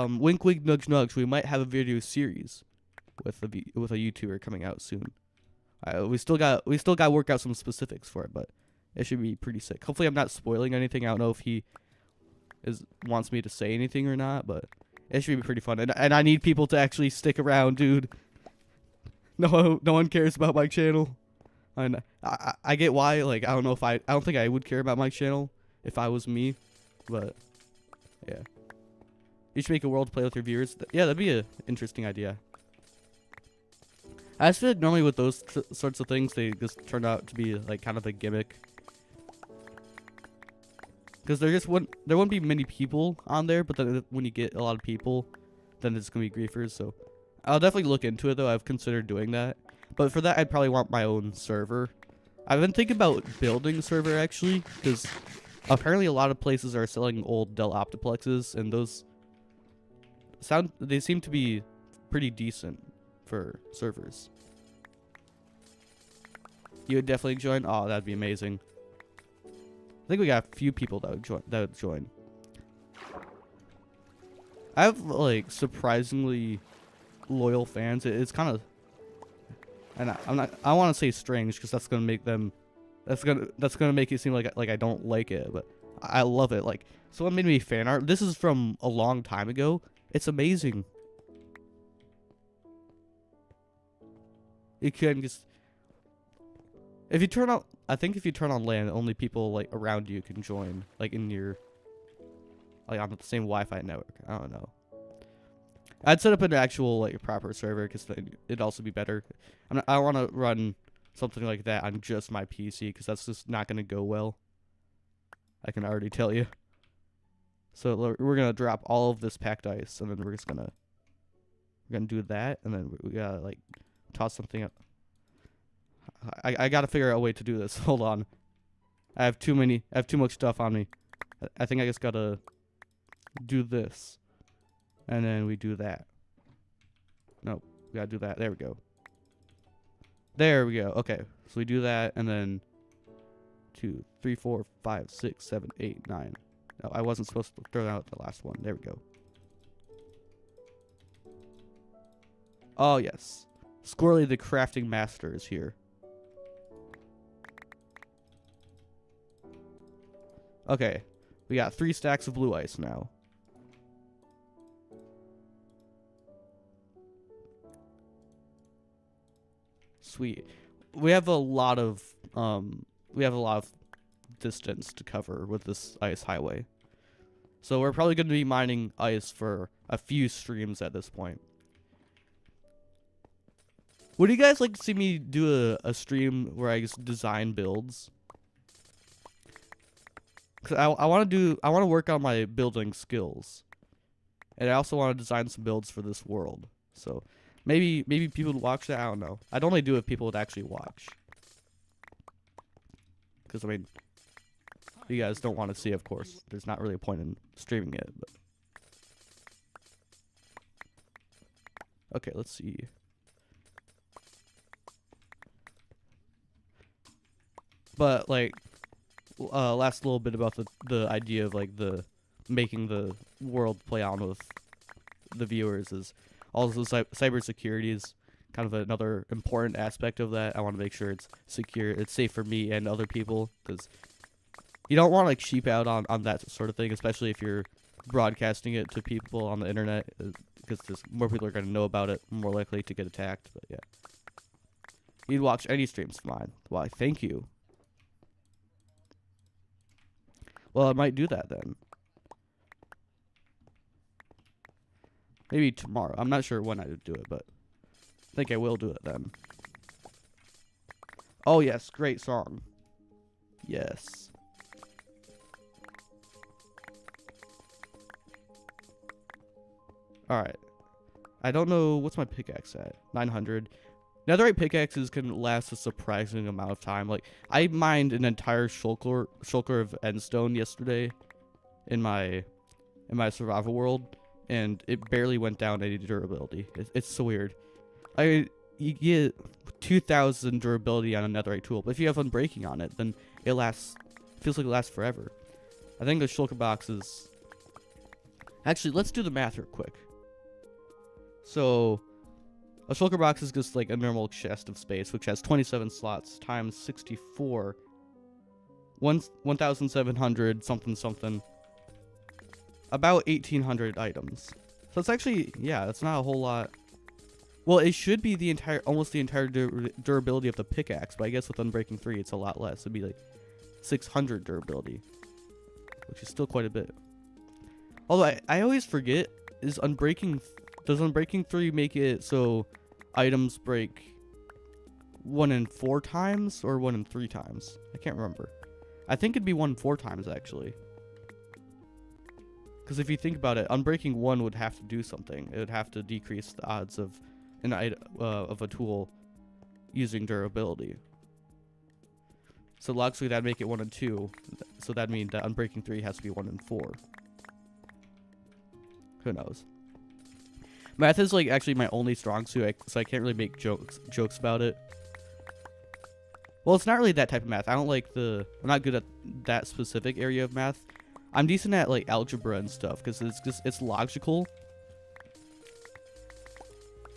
Speaker 1: wink wink nudge nudge. We might have a video series with a YouTuber coming out soon. We still got to work out some specifics for it, but it should be pretty sick. Hopefully, I'm not spoiling anything. I don't know if he wants me to say anything or not, but it should be pretty fun. And I need people to actually stick around, dude. No one cares about my channel. And I get why. Like, I don't think I would care about my channel if I was me, but yeah. You should make a world to play with your viewers. Yeah, that'd be an interesting idea. I just feel like normally with those sorts of things, they just turn out to be like kind of a gimmick. Because there wouldn't be many people on there, but then when you get a lot of people, then it's going to be griefers. So I'll definitely look into it, though. I've considered doing that. But for that, I'd probably want my own server. I've been thinking about building a server, actually, because apparently a lot of places are selling old Dell Optiplexes, and those they seem to be pretty decent for servers. You would definitely join? Oh, that'd be amazing. I think we got a few people that would join. I have like surprisingly loyal fans. It's kind of, and I want to say strange because that's gonna make them, that's gonna make it seem like I don't like it, but I love it. Like, someone made me fan art. This is from a long time ago. It's amazing. You can just, if you turn on, I think if you turn on LAN, only people like around you can join, like in your, like on the same Wi-Fi network. I don't know. I'd set up an actual like proper server because it'd also be better. I want to run something like that on just my PC because that's just not gonna go well. I can already tell you. So we're gonna drop all of this packed ice, and then we're gonna do that, and then we gotta like toss something up. I gotta figure out a way to do this. Hold on. I have too much stuff on me. I think I just gotta do this. And then we do that. Nope. We gotta do that. There we go. There we go. Okay. So we do that, and then 2, 3, 4, 5, 6, 7, 8, 9. No, I wasn't supposed to throw out the last one. There we go. Oh, yes. Squirrely the crafting master is here. Okay, we got 3 stacks of blue ice now. Sweet. We have a lot of distance to cover with this ice highway. So we're probably going to be mining ice for a few streams at this point. Would you guys like to see me do a stream where I just design builds? Cause I want to work on my building skills, and I also want to design some builds for this world. So maybe people would watch that. I don't know. I'd only do it if people would actually watch. Because I mean, if you guys don't want to see, of course, there's not really a point in streaming it. But okay, let's see. But like, last little bit about the idea of like making the world play on with the viewers is also cybersecurity is kind of another important aspect of that. I want to make sure it's secure, it's safe for me and other people, because you don't want to like sheep out on that sort of thing, especially if you're broadcasting it to people on the internet, because more people are going to know about it, more likely to get attacked. But yeah, you'd watch any streams of mine. Why? Thank you. Well, I might do that then. Maybe tomorrow. I'm not sure when I would do it, but I think I will do it then. Oh, yes. Great song. Yes. Alright. I don't know. What's my pickaxe at? 900. Netherite pickaxes can last a surprising amount of time. Like, I mined an entire shulker of endstone yesterday in my survival world, and it barely went down any durability. It's so weird. You get 2,000 durability on a netherite tool, but if you have unbreaking on it, then it feels like it lasts forever. I think the shulker box is... Actually, let's do the math real quick. So... a shulker box is just like a normal chest of space, which has 27 slots times 64. 1,700 something. About 1,800 items. So it's actually, yeah, that's not a whole lot. Well, it should be almost the entire durability of the pickaxe, but I guess with Unbreaking 3, it's a lot less. It'd be like 600 durability, which is still quite a bit. Although I always forget, does Unbreaking 3 make it so items break 1 in 4 times or 1 in 3 times? I can't remember. I think it'd be 1 in 4 times, actually. Because if you think about it, Unbreaking 1 would have to do something. It would have to decrease the odds of of a tool using durability. So logically, that'd make it 1 in 2. So that'd mean that Unbreaking 3 has to be 1 in 4. Who knows? Math is like actually my only strong suit, so I can't really make jokes about it. Well, it's not really that type of math. I'm not good at that specific area of math. I'm decent at like algebra and stuff because it's logical.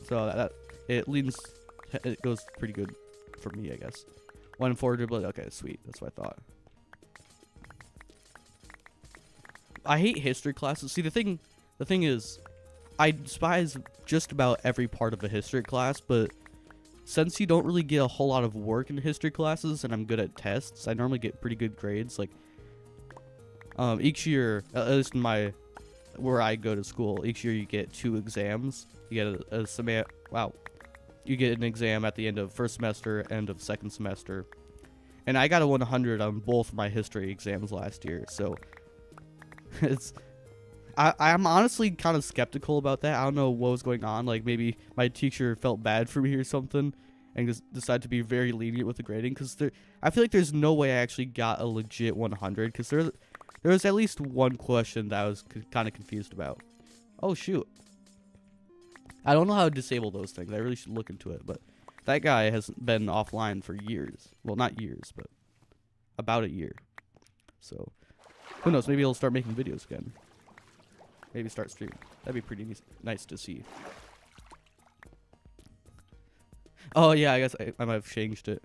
Speaker 1: So it goes pretty good for me, I guess. 1 in 4 durability. Okay, sweet. That's what I thought. I hate history classes. See, the thing is, I despise just about every part of a history class, but since you don't really get a whole lot of work in history classes, and I'm good at tests, I normally get pretty good grades. Like, each year, at least in where I go to school, each year you get 2 exams. You get you get an exam at the end of first semester, end of second semester, and I got a 100 on both my history exams last year. So I'm honestly kind of skeptical about that. I don't know what was going on. Like, maybe my teacher felt bad for me or something and just decided to be very lenient with the grading, because I feel like there's no way I actually got a legit 100, because there was at least one question that I was kind of confused about. Oh, shoot. I don't know how to disable those things. I really should look into it, but that guy has been offline for years. Well, not years, but about a year. So, who knows? Maybe he'll start making videos again. Maybe start streaming. That'd be pretty nice to see. Oh, yeah, I guess I might have changed it.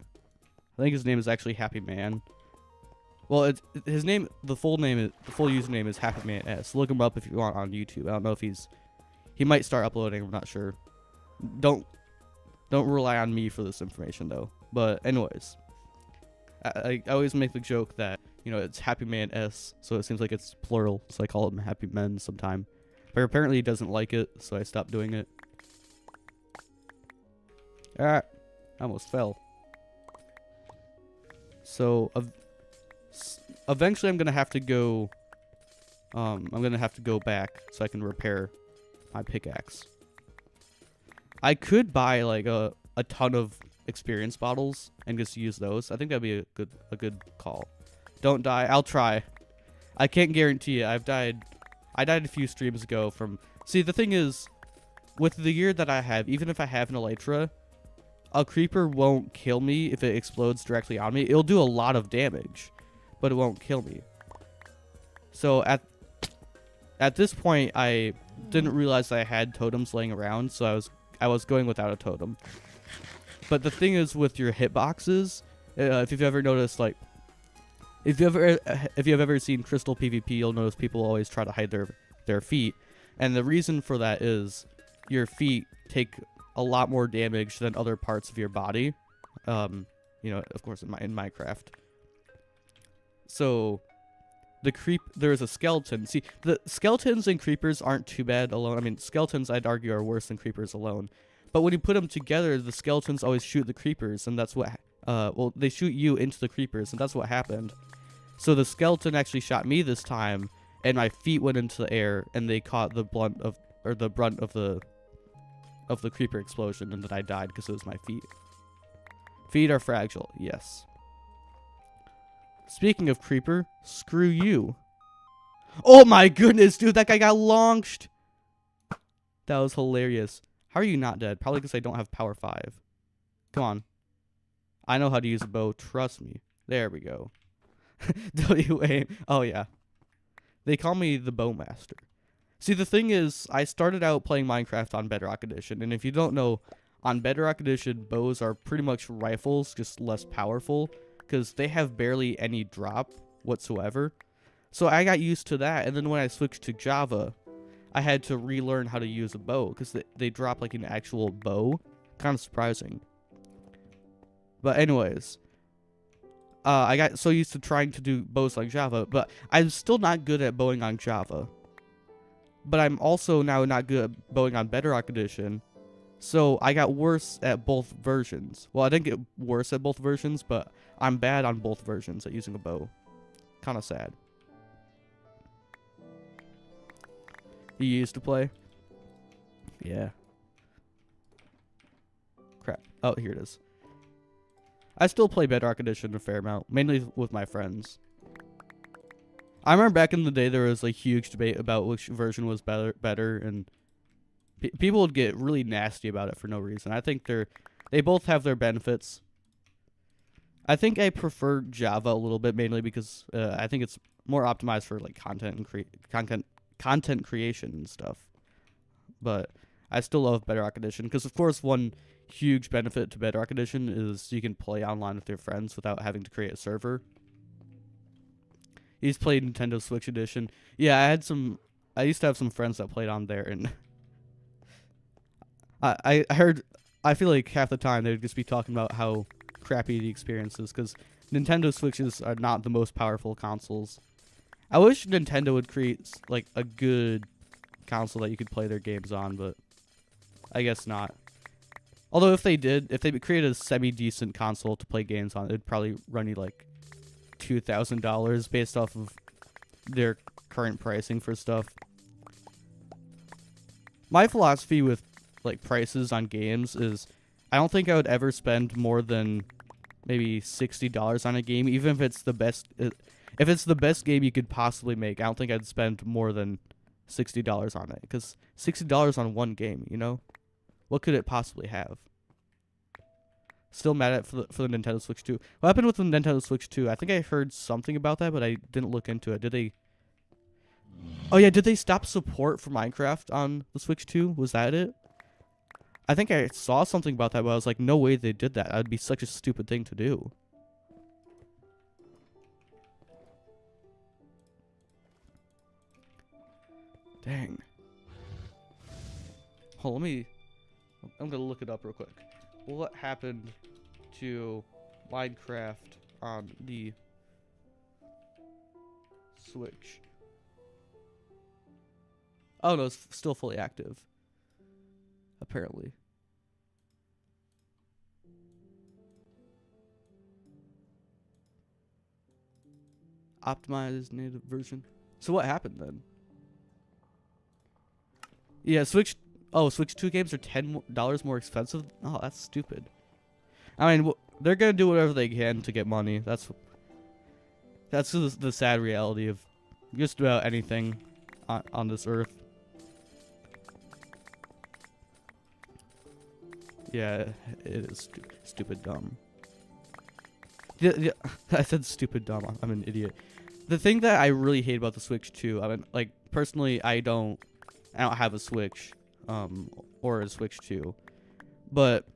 Speaker 1: I think his name is actually Happy Man. Well, his name, the full username is HappyManS. Look him up if you want on YouTube. I don't know if he might start uploading. I'm not sure. Don't rely on me for this information though. But anyways, I always make the joke that, you know, it's HappyManS, so it seems like it's plural, so I call him Happy Men sometime. But apparently he doesn't like it, so I stopped doing it. Ah, I almost fell. So eventually I'm gonna have to go. I'm gonna have to go back so I can repair my pickaxe. I could buy like a ton of experience bottles and just use those. I think that'd be a good call. Don't die. I'll try. I can't guarantee it. I died a few streams ago from. See, the thing is, with the gear that I have, even if I have an elytra, a creeper won't kill me if it explodes directly on me. It'll do a lot of damage, but it won't kill me. So at this point, I didn't realize that I had totems laying around, so I was going without a totem. But the thing is, with your hitboxes, if you've ever noticed, like, if you've ever seen Crystal PvP, you'll notice people always try to hide their feet, and the reason for that is your feet take a lot more damage than other parts of your body. You know, of course, in Minecraft. So there is a skeleton. See, the skeletons and creepers aren't too bad alone. I mean, skeletons, I'd argue, are worse than creepers alone. But when you put them together, the skeletons always shoot the creepers, and that's what, well, they shoot you into the creepers, and that's what happened. So the skeleton actually shot me this time, and my feet went into the air, and they caught the brunt of the creeper explosion, and then I died because it was my feet. Feet are fragile, yes. Speaking of creeper, screw you. Oh my goodness, dude, that guy got launched. That was hilarious. How are you not dead? Probably because I don't have power 5. Come on. I know how to use a bow, trust me. There we go. W-A. Oh yeah. They call me the Bowmaster. See, the thing is, I started out playing Minecraft on Bedrock Edition, and if you don't know, on Bedrock Edition, bows are pretty much rifles, just less powerful, because they have barely any drop whatsoever. So I got used to that, and then when I switched to Java, I had to relearn how to use a bow, because they drop like an actual bow. Kind of surprising. But anyways, I got so used to trying to do bows like Java, but I'm still not good at bowing on Java. But I'm also now not good at bowing on Bedrock Edition, so I got worse at both versions. Well, I didn't get worse at both versions, but I'm bad on both versions at using a bow. Kind of sad. You used to play? Yeah. Crap. Oh, here it is. I still play Bedrock Edition a fair amount, mainly with my friends. I remember back in the day there was a huge debate about which version was better, and people would get really nasty about it for no reason. I think they both have their benefits. I think I prefer Java a little bit, mainly because I think it's more optimized for like content creation and stuff. But I still love Bedrock Edition because, of course, one huge benefit to Bedrock Edition is you can play online with your friends without having to create a server. He's played Nintendo Switch Edition. Yeah, I used to have some friends that played on there, and I feel like half the time they'd just be talking about how crappy the experience is, because Nintendo Switches are not the most powerful consoles. I wish Nintendo would create like a good console that you could play their games on, but I guess not. Although if they created a semi-decent console to play games on, it'd probably run you like $2,000 based off of their current pricing for stuff. My philosophy with like prices on games is I don't think I would ever spend more than maybe $60 on a game, even if it's the best. If it's the best game you could possibly make, I don't think I'd spend more than $60 on it, because $60 on one game, you know, what could it possibly have? Still mad at for the Nintendo Switch 2. What happened with the Nintendo Switch 2? I think I heard something about that, but I didn't look into it. Did they? Oh yeah, did they stop support for Minecraft on the Switch 2? Was that it? I think I saw something about that, but I was like, no way they did that. That would be such a stupid thing to do. Dang. Hold on, I'm gonna look it up real quick. What happened to Minecraft on the Switch? Oh no, it's still fully active. Apparently. Optimized native version. So what happened then? Yeah, Switch 2 games are $10 more expensive. Oh, that's stupid. I mean, they're gonna do whatever they can to get money. That's the sad reality of just about anything on this earth. Yeah, it is stupid dumb. Yeah, I said stupid dumb. I'm an idiot. The thing that I really hate about the Switch 2, I mean, like personally, I don't have a Switch, or a Switch 2, but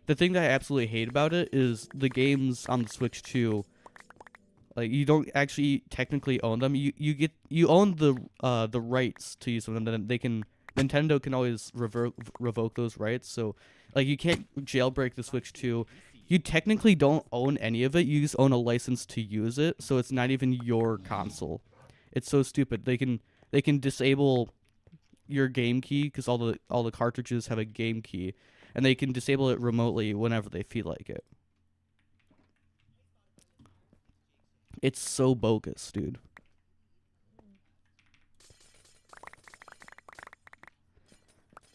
Speaker 1: the thing that I absolutely hate about it is the games on the Switch 2. Like, you don't actually technically own them. You own the rights to use them, and then Nintendo can always revoke those rights. So, like, you can't jailbreak the Switch 2. You technically don't own any of it. You just own a license to use it, so it's not even your console. It's so stupid. They can disable your game key because all the cartridges have a game key, and they can disable it remotely whenever they feel like it. It's so bogus, dude.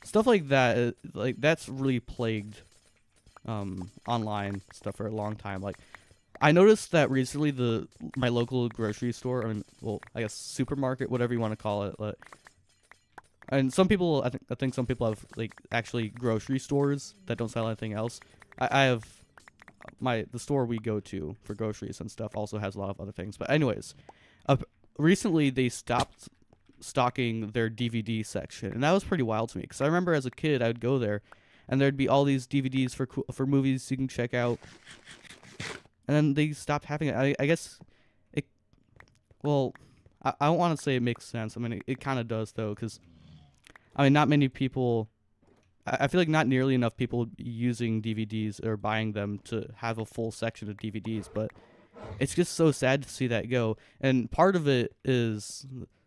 Speaker 1: Stuff like that, like that's really plagued online stuff for a long time. Like, I noticed that recently my local grocery store, I mean, well, I guess supermarket, whatever you want to call it, and some people, I think some people have like actually grocery stores that don't sell anything else. I have the store we go to for groceries and stuff also has a lot of other things. But anyways, recently they stopped stocking their DVD section, and that was pretty wild to me because I remember as a kid I would go there, and there'd be all these DVDs for movies you can check out, and then they stopped having it. I guess it. Well, I don't want to say it makes sense. I mean, it kind of does though, because I mean, not many people. I feel like not nearly enough people using DVDs or buying them to have a full section of DVDs, but it's just so sad to see that go. And part of it is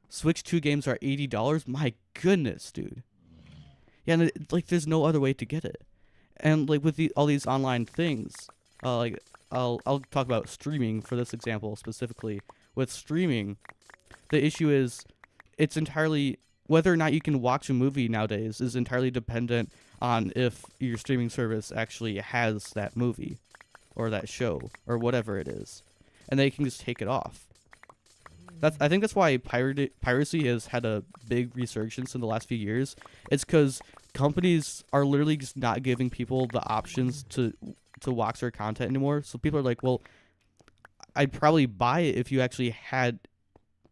Speaker 1: Switch 2 games are $80. My goodness, dude. Yeah, and it's like there's no other way to get it. And like with all these online things, like I'll talk about streaming for this example specifically. With streaming, the issue is it's entirely whether or not you can watch a movie nowadays is entirely dependent on if your streaming service actually has that movie or that show or whatever it is, and they can just take it off. I think that's why piracy has had a big resurgence in the last few years. It's because companies are literally just not giving people the options to watch their content anymore. So people are like, well, I'd probably buy it if you actually had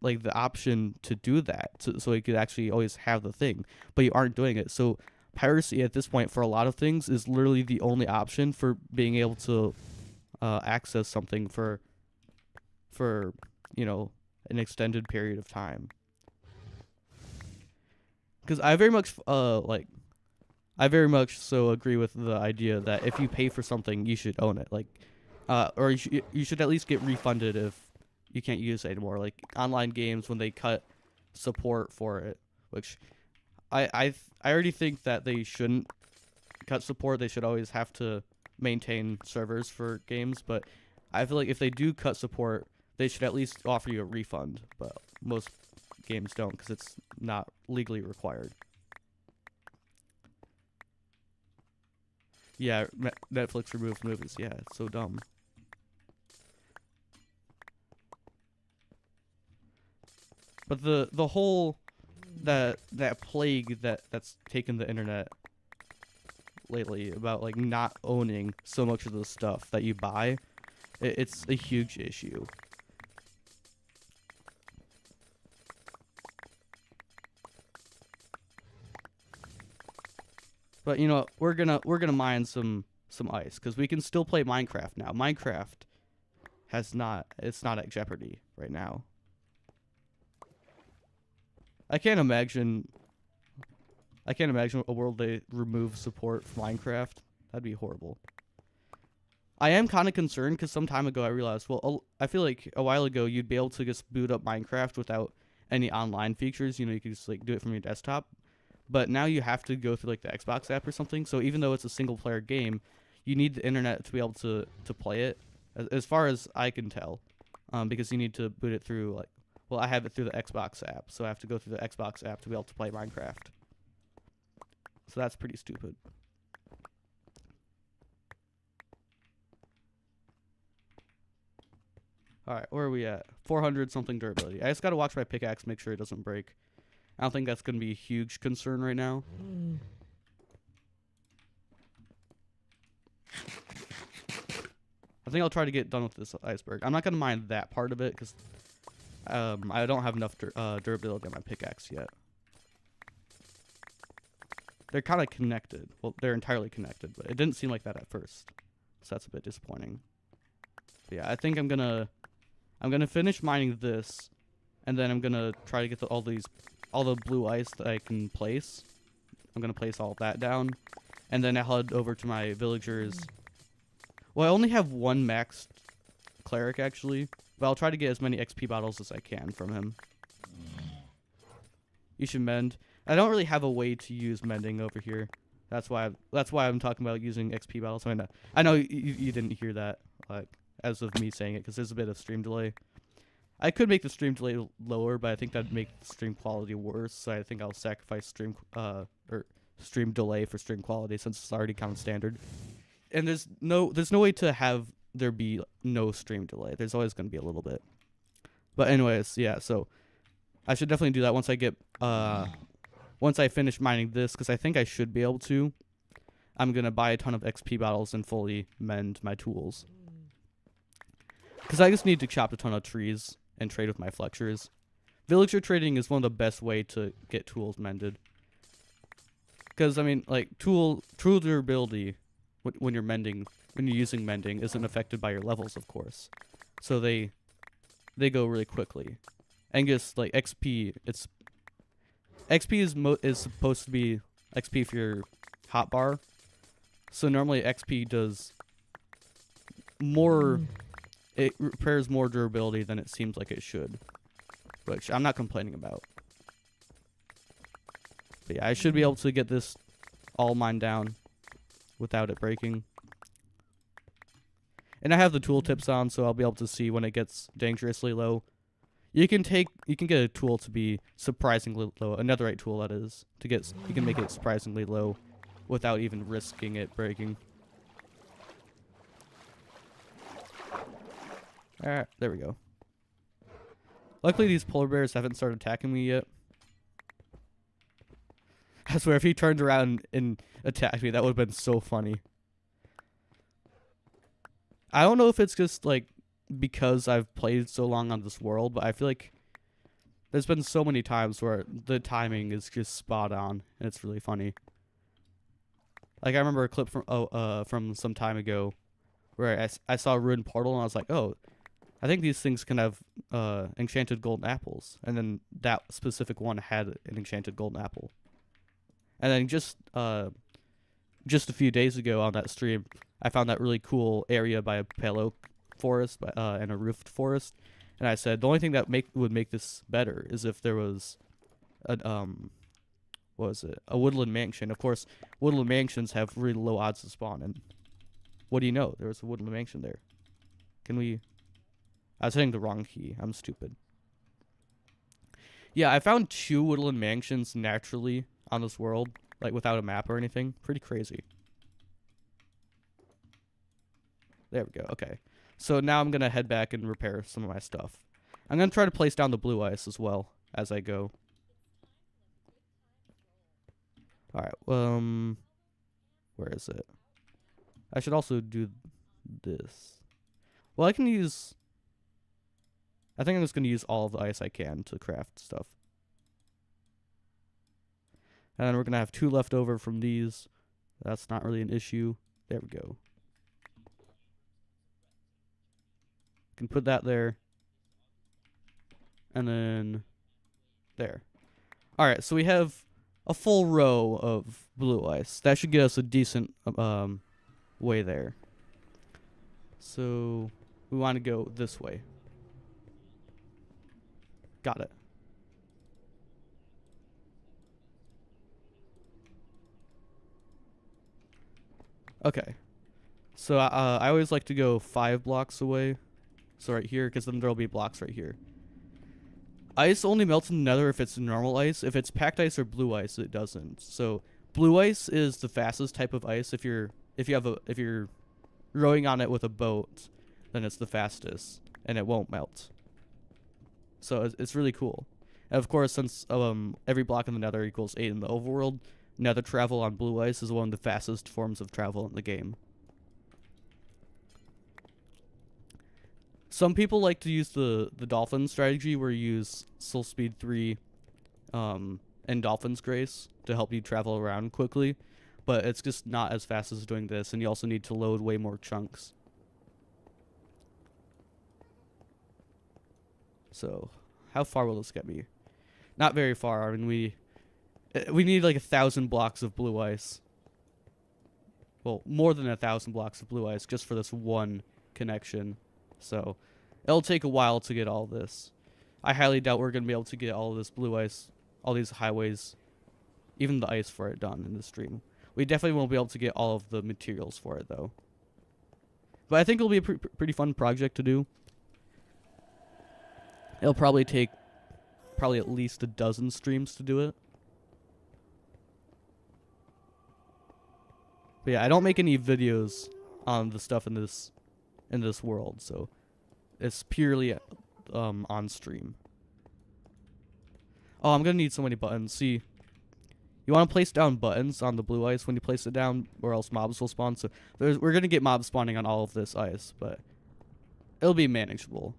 Speaker 1: like the option to do that, so you could actually always have the thing, but you aren't doing it. So piracy at this point for a lot of things is literally the only option for being able to access something for an extended period of time. Because I very much so agree with the idea that if you pay for something, you should own it. Like, or you should at least get refunded if you can't use it anymore. Like online games when they cut support for it, which I already think that they shouldn't cut support. They should always have to maintain servers for games. But I feel like if they do cut support, they should at least offer you a refund. But most games don't because it's not legally required. Yeah, Netflix removes movies. Yeah, it's so dumb. But the whole that plague that's taken the internet lately about like not owning so much of the stuff that you buy, it's a huge issue. But we're gonna mine some ice because we can still play Minecraft now. Minecraft it's not at jeopardy right now. I can't imagine. I can't imagine a world they remove support for Minecraft. That'd be horrible. I am kind of concerned because some time ago I realized, well, I feel like a while ago you'd be able to just boot up Minecraft without any online features. You know, you could just like do it from your desktop. But now you have to go through like the Xbox app or something. So even though it's a single player game, you need the internet to be able to play it, as far as I can tell, because you need to boot it through like, well, I have it through the Xbox app, so I have to go through the Xbox app to be able to play Minecraft. So that's pretty stupid. All right, where are we at? 400 something durability. I just gotta watch my pickaxe, make sure it doesn't break. I don't think that's gonna be a huge concern right now. I think I'll try to get done with this iceberg. I'm not gonna mine that part of it because I don't have enough durability on my pickaxe yet. They're kind of connected. Well, they're entirely connected, but it didn't seem like that at first, so that's a bit disappointing. But yeah, I think I'm gonna finish mining this, and then I'm gonna try to get all the blue ice that I can place. I'm gonna place all of that down, and then I'll head over to my villagers. Well, I only have one maxed cleric actually, but I'll try to get as many XP bottles as I can from him. You should mend. I don't really have a way to use mending over here. That's why I'm talking about using XP bottles. I know you didn't hear that, like, as of me saying it, because there's a bit of stream delay. I could make the stream delay lower, but I think that'd make the stream quality worse. So I think I'll sacrifice stream delay for stream quality since it's already kind of standard. And there's no way to have there be no stream delay. There's always going to be a little bit. But anyways, yeah. So I should definitely do that once I get once I finish mining this, because I think I should be able to. I'm gonna buy a ton of XP bottles and fully mend my tools. Because I just need to chop a ton of trees and trade with my flexures. Villager trading is one of the best way to get tools mended. Because I mean, like tool durability when you're using mending isn't affected by your levels, of course. So they go really quickly. And just like XP, XP is supposed to be XP for your hotbar. So normally XP does more. It repairs more durability than it seems like it should, which I'm not complaining about. But yeah, I should be able to get this all mined down without it breaking. And I have the tooltips on, so I'll be able to see when it gets dangerously low. You can get a tool to be surprisingly low, a netherite tool that is, you can make it surprisingly low without even risking it breaking. Alright, there we go. Luckily these polar bears haven't started attacking me yet. I swear if he turned around and attacked me, that would have been so funny. I don't know if it's just like because I've played so long on this world, but I feel like there's been so many times where the timing is just spot on, and it's really funny. Like I remember a clip from some time ago where I saw a ruined portal and I was like, oh, I think these things can have enchanted golden apples, and then that specific one had an enchanted golden apple. And then just a few days ago on that stream, I found that really cool area by a pale oak forest and a roofed forest, and I said the only thing that would make this better is if there was a woodland mansion. Of course, woodland mansions have really low odds to spawn, and what do you know? There was a woodland mansion there. I was hitting the wrong key. I'm stupid. Yeah, I found 2 woodland mansions naturally on this world, like without a map or anything. Pretty crazy. There we go. Okay. So now I'm going to head back and repair some of my stuff. I'm going to try to place down the blue ice as well as I go. Alright, where is it? I should also do this. Well, I think I'm just going to use all of the ice I can to craft stuff. And then we're going to have 2 left over from these. That's not really an issue. There we go. Can put that there. And then there. Alright, so we have a full row of blue ice. That should get us a decent way there. So we want to go this way. Got it. Okay. So I always like to go 5 blocks away. So right here, because then there'll be blocks right here. Ice only melts in the Nether if it's normal ice. If it's packed ice or blue ice, it doesn't. So blue ice is the fastest type of ice. If you're rowing on it with a boat, then it's the fastest and it won't melt. So it's really cool. And of course, since every block in the Nether equals 8 in the overworld, Nether travel on blue ice is one of the fastest forms of travel in the game. Some people like to use the dolphin strategy where you use Soul Speed 3 and Dolphin's Grace to help you travel around quickly, but it's just not as fast as doing this, and you also need to load way more chunks. So, how far will this get me? Not very far. I mean, we need like 1,000 blocks of blue ice. Well, more than 1,000 blocks of blue ice just for this one connection. So, it'll take a while to get all this. I highly doubt we're going to be able to get all this blue ice, all these highways, even the ice for it done in this stream. We definitely won't be able to get all of the materials for it, though. But I think it'll be a pretty fun project to do. It'll probably take at least a dozen streams to do it. But yeah, I don't make any videos on the stuff in this world, so it's purely on stream. Oh, I'm gonna need so many buttons. See, you want to place down buttons on the blue ice when you place it down, or else mobs will spawn. So we're gonna get mobs spawning on all of this ice, but it'll be manageable.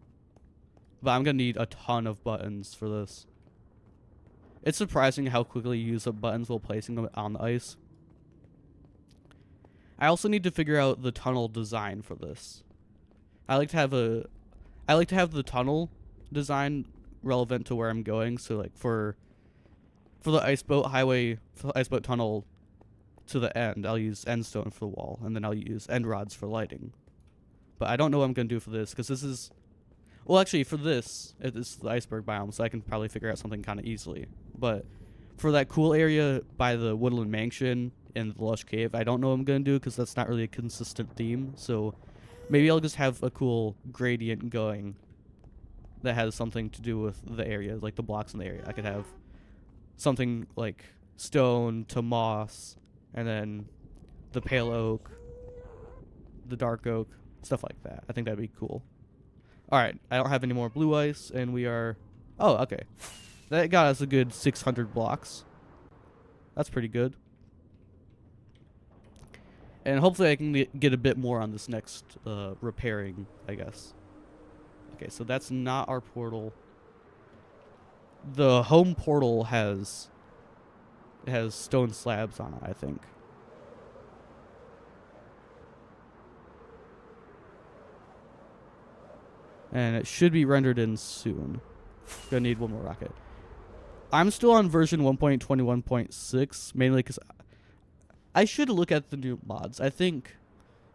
Speaker 1: But I'm gonna need a ton of buttons for this. It's surprising how quickly you use up buttons while placing them on the ice. I also need to figure out the tunnel design for this. I like to have the tunnel design relevant to where I'm going. So like for the ice boat highway, for the ice boat tunnel to the end, I'll use endstone for the wall, and then I'll use end rods for lighting. But I don't know what I'm gonna do for this, because this is, well, actually for this, it's the iceberg biome, so I can probably figure out something kind of easily. But for that cool area by the woodland mansion and the lush cave, I don't know what I'm gonna do, because that's not really a consistent theme. So maybe I'll just have a cool gradient going that has something to do with the area, like the blocks in the area. I could have something like stone to moss, and then the pale oak, the dark oak, stuff like that. I think that'd be cool. Alright, I don't have any more blue ice, and we are... Oh, okay. That got us a good 600 blocks. That's pretty good. And hopefully I can get a bit more on this next repairing, I guess. Okay, so that's not our portal. The home portal has stone slabs on it, I think. And it should be rendered in soon. Gonna need one more rocket. I'm still on version 1.21.6, mainly because I should look at the new mods. I think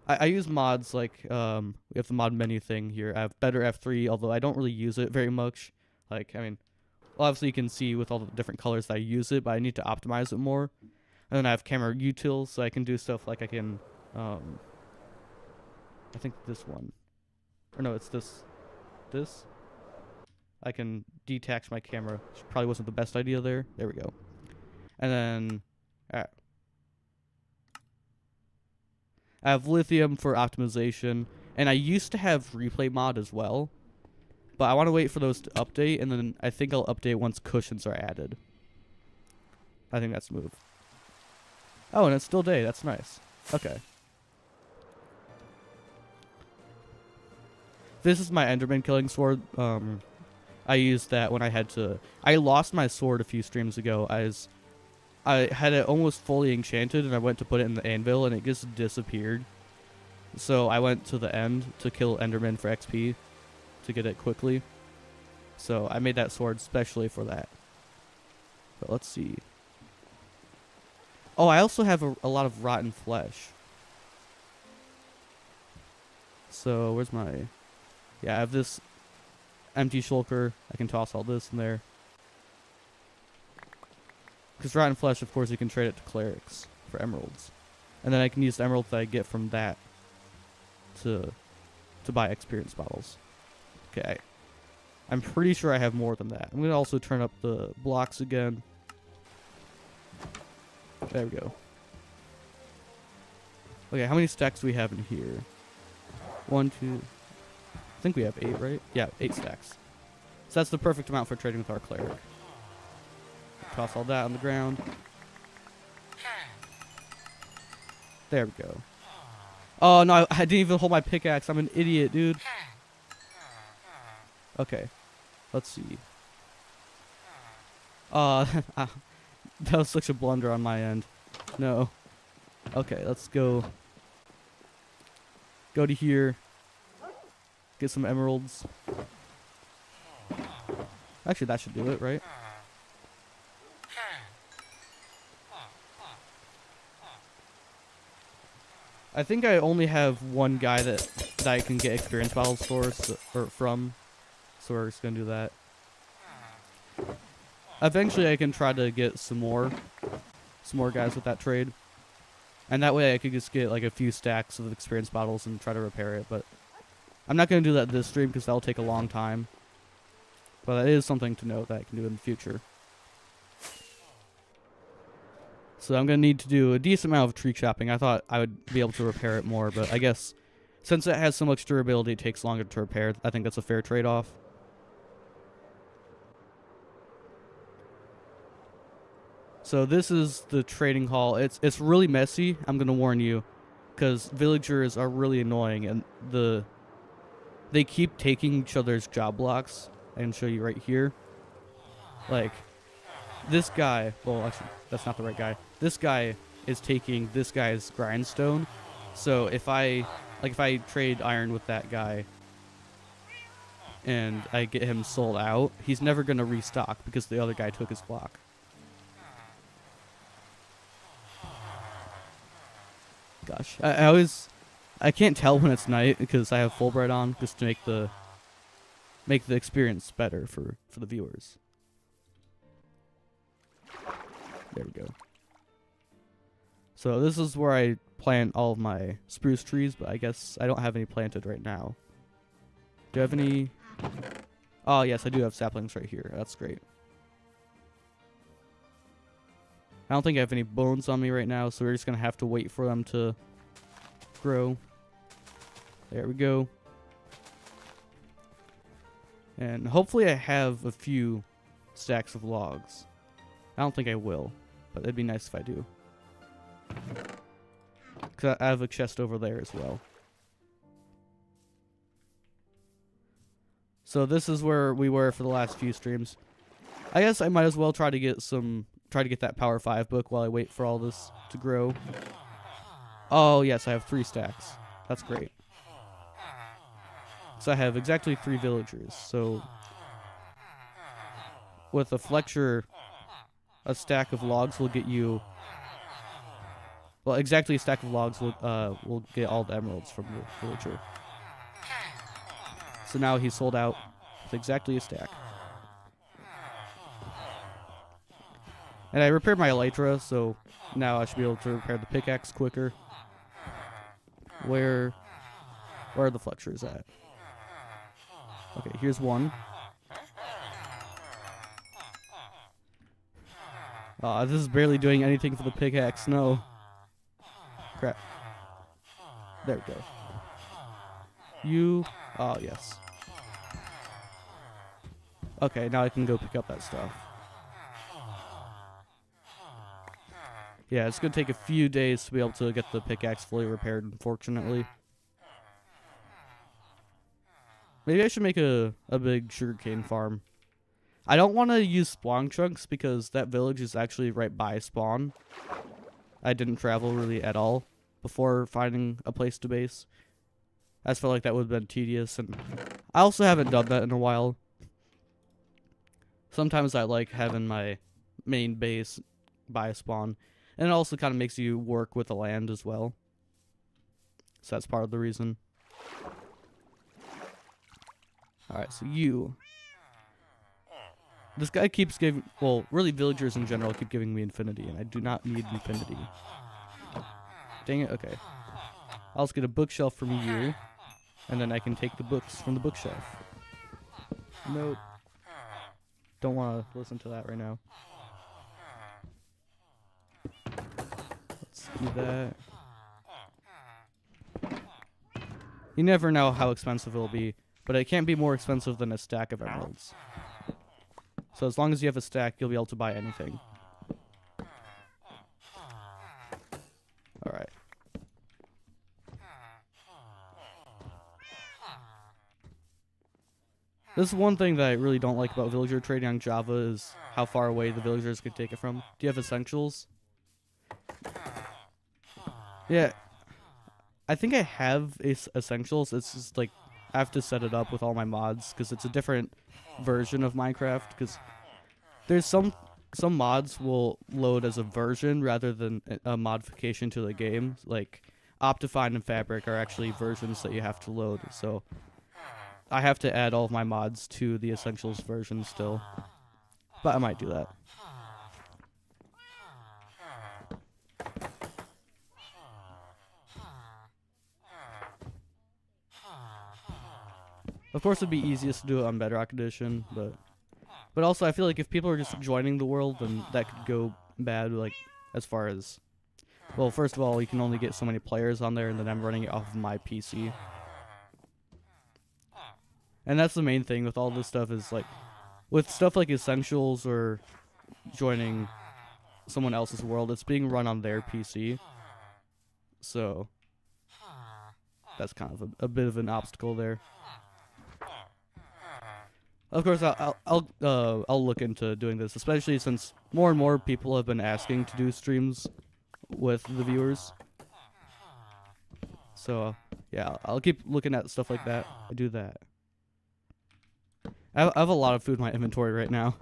Speaker 1: I use mods like we have the mod menu thing here. I have better F3, although I don't really use it very much. Like, I mean, obviously you can see with all the different colors that I use it, but I need to optimize it more. And then I have camera utils, so I can do stuff like I can, I think this one, or no, it's this. I can detach my camera, which probably wasn't the best idea there. There we go. And then I have lithium for optimization, and I used to have replay mod as well, but I want to wait for those to update, and then I think I'll update once cushions are added. I think that's the move. Oh, and it's still day. That's nice. Okay. This is my Enderman killing sword. I used that when I had to... I lost my sword a few streams ago. I had it almost fully enchanted, and I went to put it in the anvil, and it just disappeared. So I went to the end to kill Enderman for XP to get it quickly. So I made that sword specially for that. But let's see. Oh, I also have a lot of rotten flesh. So, where's my... Yeah, I have this empty shulker. I can toss all this in there. Because rotten flesh, of course, you can trade it to clerics for emeralds. And then I can use the emeralds that I get from that to buy experience bottles. Okay. I'm pretty sure I have more than that. I'm going to also turn up the blocks again. There we go. Okay, how many stacks do we have in here? 1, 2... I think we have 8, right? Yeah, 8 stacks. So that's the perfect amount for trading with our cleric. Toss all that on the ground. There we go. Oh, no, I didn't even hold my pickaxe. I'm an idiot, dude. Okay. Let's see. That was such a blunder on my end. No. Okay, let's go. Go to here. Get some emeralds. Actually, that should do it, right? I think I only have one guy that I can get experience bottles for, or from. So we're just gonna do that. Eventually I can try to get some more guys with that trade. And that way I could just get like a few stacks of experience bottles and try to repair it, but I'm not gonna do that this stream because that'll take a long time. But that is something to note that I can do in the future. So I'm going to need to do a decent amount of tree chopping. I thought I would be able to repair it more, but I guess since it has so much durability, it takes longer to repair. I think that's a fair trade-off. So this is the trading hall. It's really messy, I'm going to warn you, because villagers are really annoying, and they keep taking each other's job blocks. I can show you right here. Like, this guy, well, actually, that's not the right guy. This guy is taking this guy's grindstone. So if I trade iron with that guy and I get him sold out, he's never going to restock because the other guy took his block. Gosh, I can't tell when it's night because I have full bright on just to make the experience better for the viewers. There we go. So this is where I plant all of my spruce trees, but I guess I don't have any planted right now. Do I have any? Oh, yes, I do have saplings right here. That's great. I don't think I have any bones on me right now, so we're just going to have to wait for them to grow. There we go. And hopefully I have a few stacks of logs. I don't think I will, but it'd be nice if I do. Because I have a chest over there as well. So this is where we were for the last few streams. I guess I might as well try to get that Power 5 book while I wait for all this to grow. Oh, yes, I have 3 stacks. That's great. So I have exactly 3 villagers. So with a flexure, a stack of logs will get you... Well, exactly a stack of logs will get all the emeralds from the villager. So now he's sold out with exactly a stack. And I repaired my elytra, so now I should be able to repair the pickaxe quicker. Where are the flexures at? Okay, here's one. This is barely doing anything for the pickaxe, no. Crap. There we go. Oh, yes. Okay, now I can go pick up that stuff. Yeah, it's going to take a few days to be able to get the pickaxe fully repaired, unfortunately. Maybe I should make a big sugarcane farm. I don't want to use spawn chunks because that village is actually right by spawn. I didn't travel really at all before finding a place to base. I just felt like that would have been tedious, and I also haven't done that in a while. Sometimes I like having my main base by a spawn. And it also kind of makes you work with the land as well. So that's part of the reason. Alright, so you. This guy keeps giving, well, really villagers in general keep giving me infinity, and I do not need infinity. Dang it, okay. I'll just get a bookshelf from you, and then I can take the books from the bookshelf. Nope. Don't want to listen to that right now. Let's do that. You never know how expensive it'll be, but it can't be more expensive than a stack of emeralds. So as long as you have a stack, you'll be able to buy anything. Alright. This is one thing that I really don't like about villager trading on Java is how far away the villagers could take it from. Do you have essentials? Yeah. I think I have essentials. It's just like I have to set it up with all my mods because it's a different version of Minecraft. Because there's some mods will load as a version rather than a modification to the game. Like Optifine and Fabric are actually versions that you have to load. So I have to add all of my mods to the essentials version still. But I might do that. Of course, it'd be easiest to do it on Bedrock Edition, but also I feel like if people are just joining the world, then that could go bad. Like as far as, well, first of all, you can only get so many players on there, and then I'm running it off of my PC. And that's the main thing with all this stuff is like, with stuff like Essentials or joining someone else's world, it's being run on their PC. So that's kind of a bit of an obstacle there. Of course, I'll look into doing this, especially since more and more people have been asking to do streams with the viewers. So yeah, I'll keep looking at stuff like that. I do that. I have a lot of food in my inventory right now.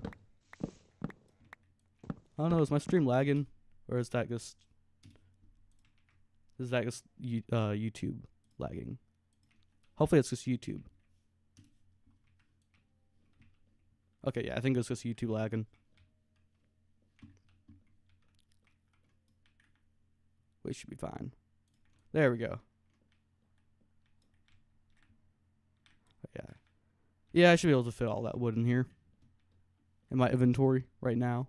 Speaker 1: I don't know, is my stream lagging, or is that just YouTube lagging? Hopefully, it's just YouTube. Okay, yeah, I think it's just YouTube lagging. We should be fine. There we go. Yeah. Yeah, I should be able to fit all that wood in here. In my inventory right now.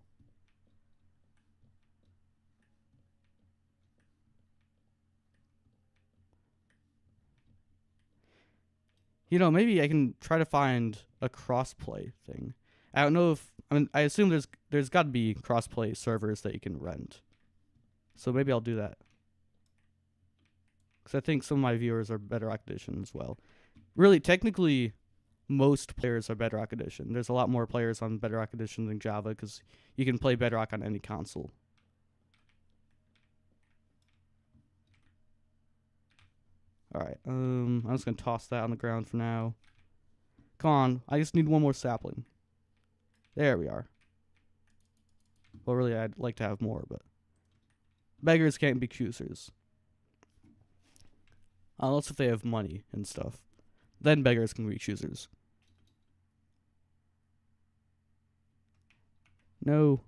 Speaker 1: You know, maybe I can try to find a crossplay thing. I don't know if, I mean, I assume there's got to be crossplay servers that you can rent. So maybe I'll do that. Because I think some of my viewers are Bedrock Edition as well. Really, technically, most players are Bedrock Edition. There's a lot more players on Bedrock Edition than Java because you can play Bedrock on any console. Alright, I'm just going to toss that on the ground for now. Come on, I just need one more sapling. There we are. Well, really, I'd like to have more, but beggars can't be choosers. Unless if they have money and stuff. Then beggars can be choosers. No.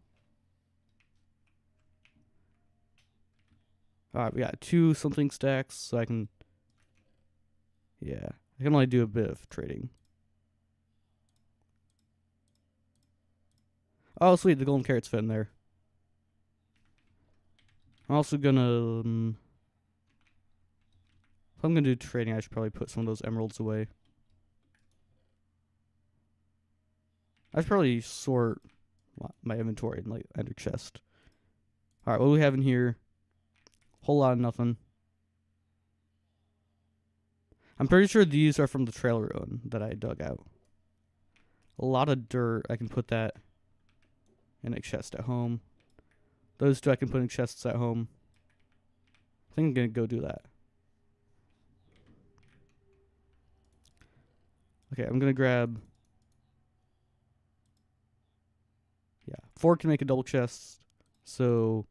Speaker 1: Alright, we got 2 something stacks, so I can... Yeah, I can only do a bit of trading. Oh, sweet, the golden carrots fit in there. I'm also gonna... if I'm gonna do trading, I should probably put some of those emeralds away. I should probably sort my inventory in like ender chest. Alright, what do we have in here? Whole lot of nothing. I'm pretty sure these are from the trail ruin that I dug out. A lot of dirt. I can put that in a chest at home. Those 2 I can put in chests at home. I think I'm going to go do that. Okay, I'm going to grab... yeah, 4 can make a double chest. So,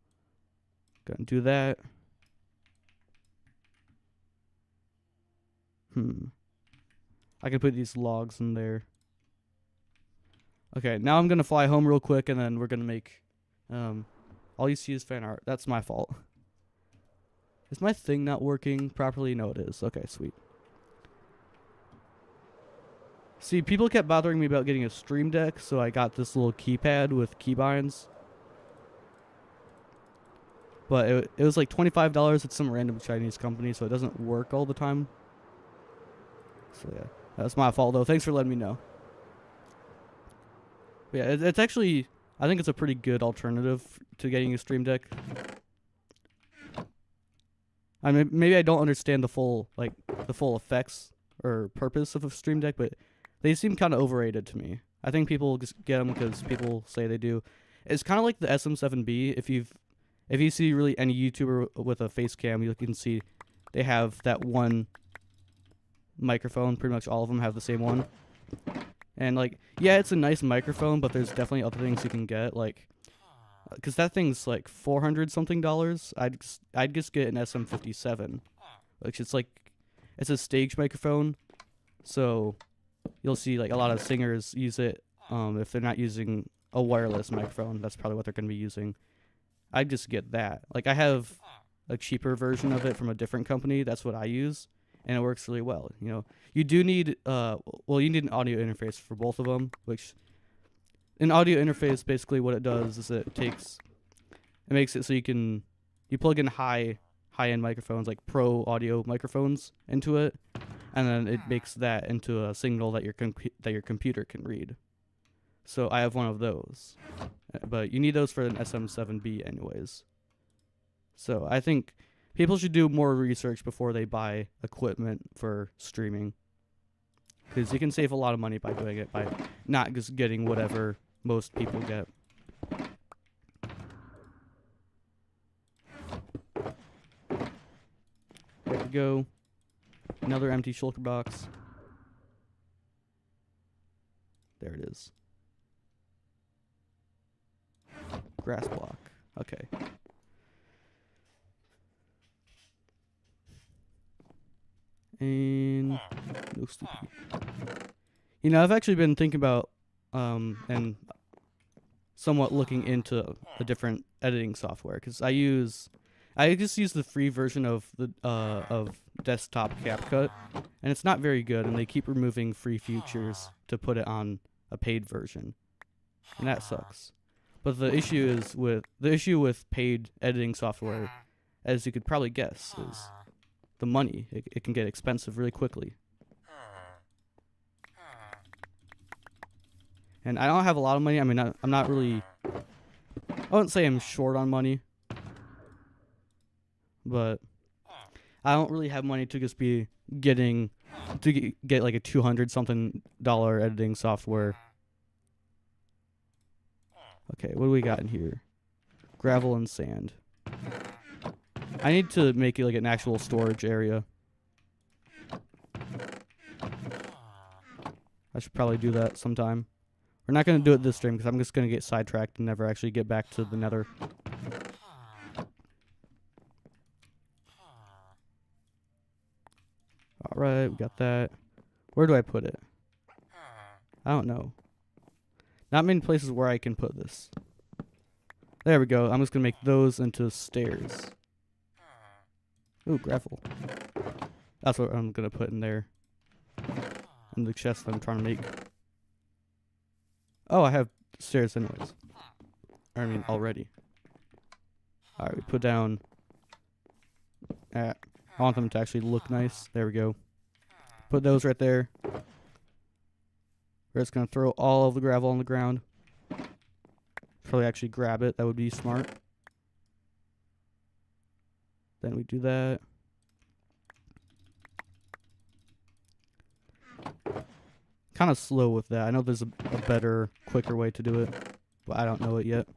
Speaker 1: gonna do that. I can put these logs in there. Okay, now I'm gonna fly home real quick, and then we're gonna make. All you see is fan art. That's my fault. Is my thing not working properly? No, it is. Okay, sweet. See, people kept bothering me about getting a stream deck, so I got this little keypad with keybinds. But it was like $25 at some random Chinese company, so it doesn't work all the time. So yeah, that's my fault though. Thanks for letting me know. But yeah, it's actually, I think it's a pretty good alternative to getting a stream deck. I mean, maybe I don't understand the full effects or purpose of a stream deck, but they seem kind of overrated to me. I think people just get them because people say they do. It's kind of like the SM7B. If you see really any YouTuber with a face cam, you can see they have that one microphone. Pretty much all of them have the same one. And like, yeah, it's a nice microphone, but there's definitely other things you can get, like, because that thing's like $400 something. I'd just get an SM57, which it's a stage microphone, so you'll see like a lot of singers use it. If they're not using a wireless microphone, that's probably what they're gonna be using. I'd just get that. Like, I have a cheaper version of it from a different company. That's what I use, and it works really well. You know, you do need you need an audio interface for both of them, which an audio interface, basically what it does is it makes it so you plug in high-end microphones, like pro audio microphones, into it, and then it makes that into a signal that your computer can read. So I have one of those, but you need those for an SM7B anyways. So I think people should do more research before they buy equipment for streaming, because you can save a lot of money by doing it by not just getting whatever most people get. There we go. Another empty shulker box. There it is. Grass block. Okay. And no stupid. You know, I've actually been thinking about and somewhat looking into a different editing software, because I just use the free version of the of desktop CapCut, and it's not very good, and they keep removing free features to put it on a paid version, and that sucks. But the issue with paid editing software, as you could probably guess, is the money. It can get expensive really quickly. And I don't have a lot of money. I mean, I'm not really, I wouldn't say I'm short on money, but I don't really have money to just be get like a $200 something editing software. Okay, what do we got in here? Gravel and sand. I need to make it like an actual storage area. I should probably do that sometime. We're not going to do it this stream because I'm just going to get sidetracked and never actually get back to the Nether. Alright, we got that. Where do I put it? I don't know. Not many places where I can put this. There we go. I'm just going to make those into stairs. Ooh, gravel. That's what I'm going to put in there. In the chest that I'm trying to make. Oh, I have stairs anyways. I mean, already. Alright, we put down... I want them to actually look nice. There we go. Put those right there. We're just going to throw all of the gravel on the ground. Probably actually grab it. That would be smart. Then we do that. Kind of slow with that. I know there's a better, quicker way to do it, but I don't know it yet.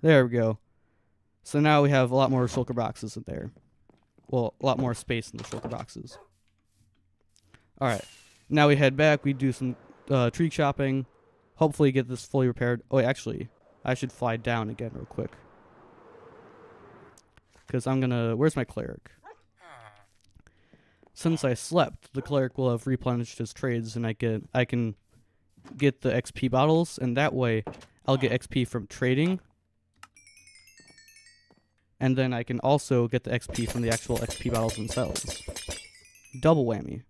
Speaker 1: There we go. So now we have a lot more shulker boxes in there. Well, a lot more space in the shulker boxes. Alright. Now we head back. We do some tree chopping. Hopefully get this fully repaired. Oh, wait, actually, I should fly down again real quick. Because I'm gonna... Where's my cleric? Since I slept, the cleric will have replenished his trades, and I can get the XP bottles, and that way I'll get XP from trading. And then I can also get the XP from the actual XP bottles themselves. Double whammy.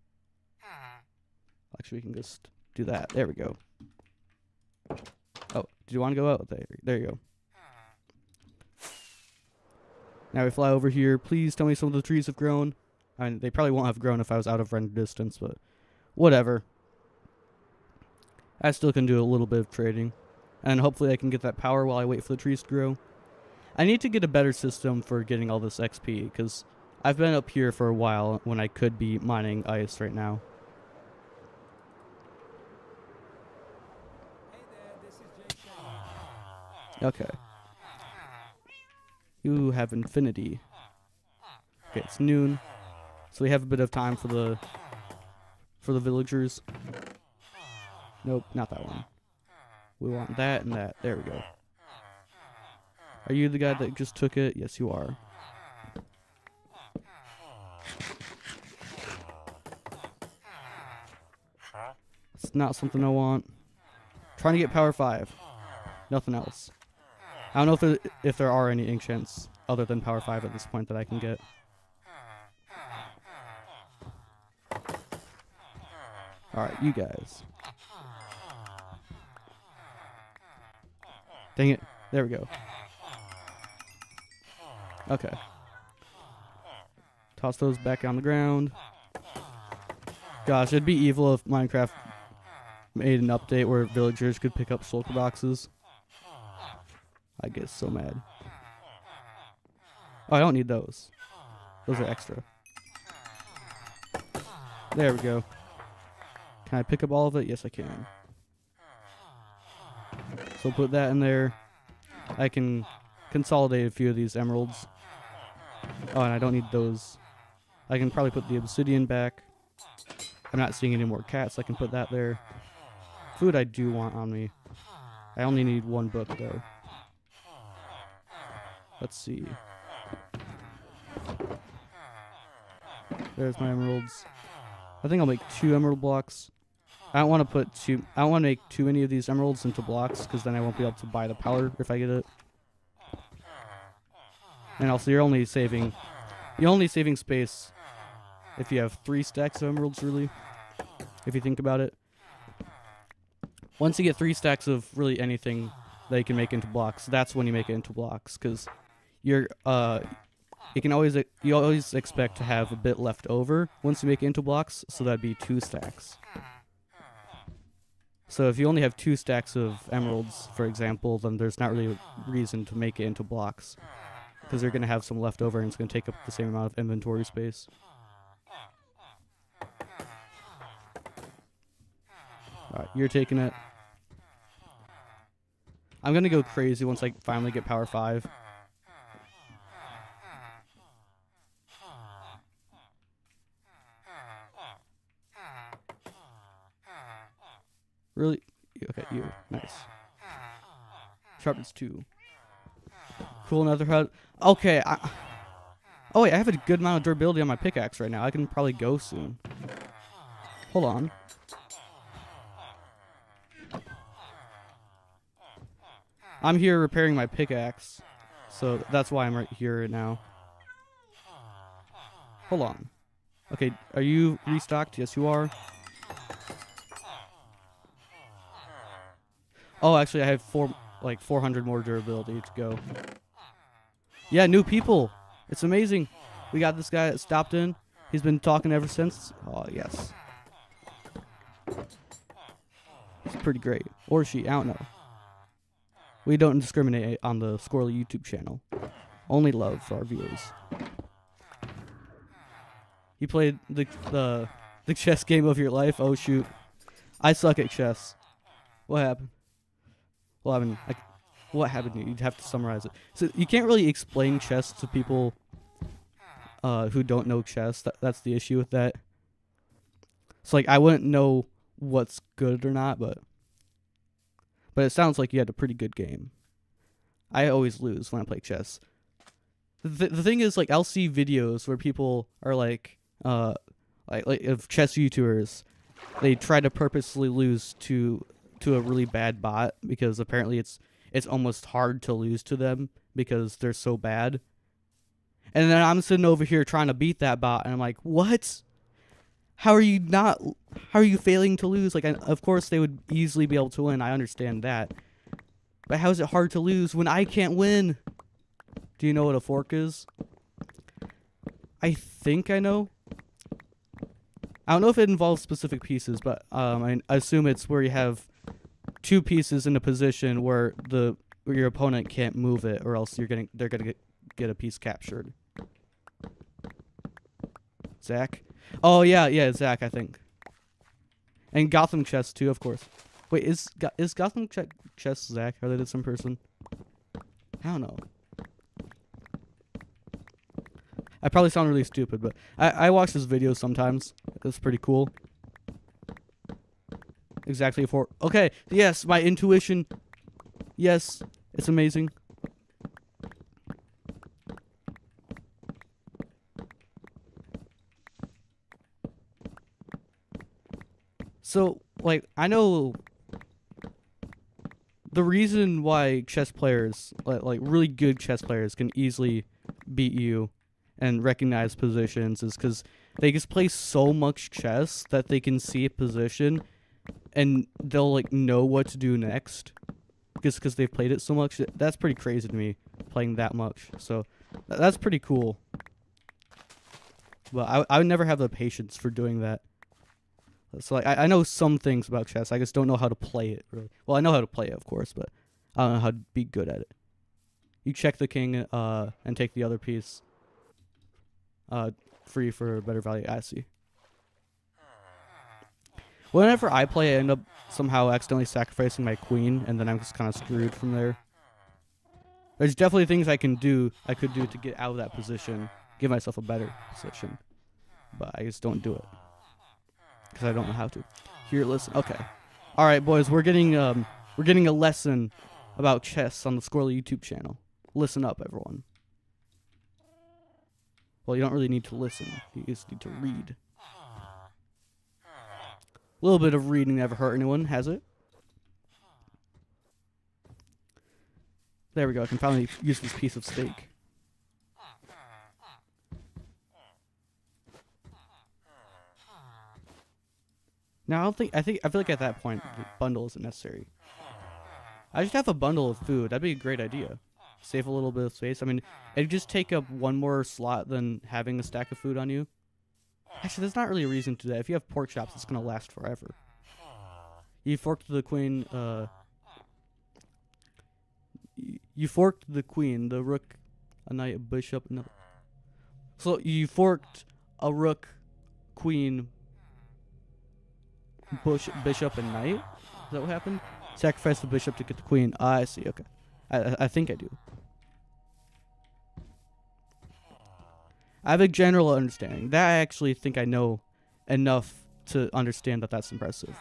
Speaker 1: Actually, we can just do that. There we go. Oh, did you want to go out? There you go. Now we fly over here. Please tell me some of the trees have grown. I mean, they probably won't have grown if I was out of render distance, but whatever. I still can do a little bit of trading. And hopefully I can get that power while I wait for the trees to grow. I need to get a better system for getting all this XP, because I've been up here for a while when I could be mining ice right now. Okay. You have infinity. Okay, it's noon. So we have a bit of time for the villagers. Nope, not that one. We want that and that. There we go. Are you the guy that just took it? Yes, you are. It's not something I want. Trying to get power 5. Nothing else. I don't know if there are any enchants other than power 5 at this point that I can get. Alright, you guys. Dang it. There we go. Okay. Toss those back on the ground. Gosh, it'd be evil if Minecraft made an update where villagers could pick up shulker boxes. I get so mad. Oh, I don't need those. Those are extra. There we go. Can I pick up all of it? Yes, I can. So put that in there. I can consolidate a few of these emeralds. Oh, and I don't need those. I can probably put the obsidian back. I'm not seeing any more cats. I can put that there. Food I do want on me. I only need one book, though. Let's see. There's my emeralds. I think I'll make 2 emerald blocks. I don't want to make too many of these emeralds into blocks, because then I won't be able to buy the power if I get it. And also, you're only saving space if you have 3 stacks of emeralds, really. If you think about it. Once you get 3 stacks of really anything that you can make into blocks, that's when you make it into blocks, because you always expect to have a bit left over once you make it into blocks, so that'd be 2 stacks. So if you only have 2 stacks of emeralds, for example, then there's not really a reason to make it into blocks, because you're going to have some left over and it's going to take up the same amount of inventory space. Alright, you're taking it. I'm going to go crazy once I finally get power 5. Really? Okay, you. Nice. Sharpness 2. Cool, Nether hut. Okay, oh wait, I have a good amount of durability on my pickaxe right now. I can probably go soon. Hold on. I'm here repairing my pickaxe, so that's why I'm right here right now. Hold on. Okay, are you restocked? Yes, you are. Oh, actually, I have 400 more durability to go. Yeah, new people. It's amazing. We got this guy that stopped in. He's been talking ever since. Oh, yes. It's pretty great. Or she, I don't know. We don't discriminate on the Squirrely YouTube channel. Only love for our viewers. You played the chess game of your life? Oh, shoot. I suck at chess. What happened? Well, I mean, what happened? You'd have to summarize it. So you can't really explain chess to people who don't know chess. That's the issue with that. So, like, I wouldn't know what's good or not, but it sounds like you had a pretty good game. I always lose when I play chess. The thing is, like, I'll see videos where people are like of chess YouTubers, they try to purposely lose to a really bad bot because apparently it's almost hard to lose to them because they're so bad. And then I'm sitting over here trying to beat that bot, and I'm like, what? How are you not? How are you failing to lose? Like, of course they would easily be able to win. I understand that, but how is it hard to lose when I can't win? Do you know what a fork is? I think I know. I don't know if it involves specific pieces, but I assume it's where you have two pieces in a position where your opponent can't move it, or else they're gonna get a piece captured. Zach? Oh yeah, Zach, I think. And Gotham Chess too, of course. Wait, is Gotham Chess Zach? Are they the same person? I don't know. I probably sound really stupid, but I watch his videos sometimes. It's pretty cool. Exactly for okay. Yes, my intuition. Yes, it's amazing. So, like, I know the reason why chess players, like really good chess players, can easily beat you and recognize positions is because they just play so much chess that they can see a position and they'll like know what to do next just because they've played it so much. That's pretty crazy to me, playing that much. So that's pretty cool. But I would never have the patience for doing that. So like I know some things about chess. I just don't know how to play it really. Well, I know how to play it, of course, but I don't know how to be good at it. You check the king and take the other piece. Free for a better value. I see. Whenever I play, I end up somehow accidentally sacrificing my queen, and then I'm just kind of screwed from there. There's definitely things I could do to get out of that position, give myself a better position, but I just don't do it because I don't know how to. Here, listen. Okay, all right, boys. We're getting a lesson about chess on the Squirrely YouTube channel. Listen up, everyone. Well, you don't really need to listen. You just need to read. A little bit of reading never hurt anyone, has it? There we go. I can finally use this piece of steak. Now, I feel like at that point, the bundle isn't necessary. I just have a bundle of food. That'd be a great idea. Save a little bit of space. I mean, it'd just take up one more slot than having a stack of food on you. Actually, there's not really a reason to do that. If you have pork chops, it's going to last forever. You forked the queen, you forked the queen, the rook, a knight, a bishop, another. So you forked a rook, queen, bishop, and knight? Is that what happened? Sacrifice the bishop to get the queen. I see, okay. I think I do. I have a general understanding. That I actually think I know enough to understand that that's impressive.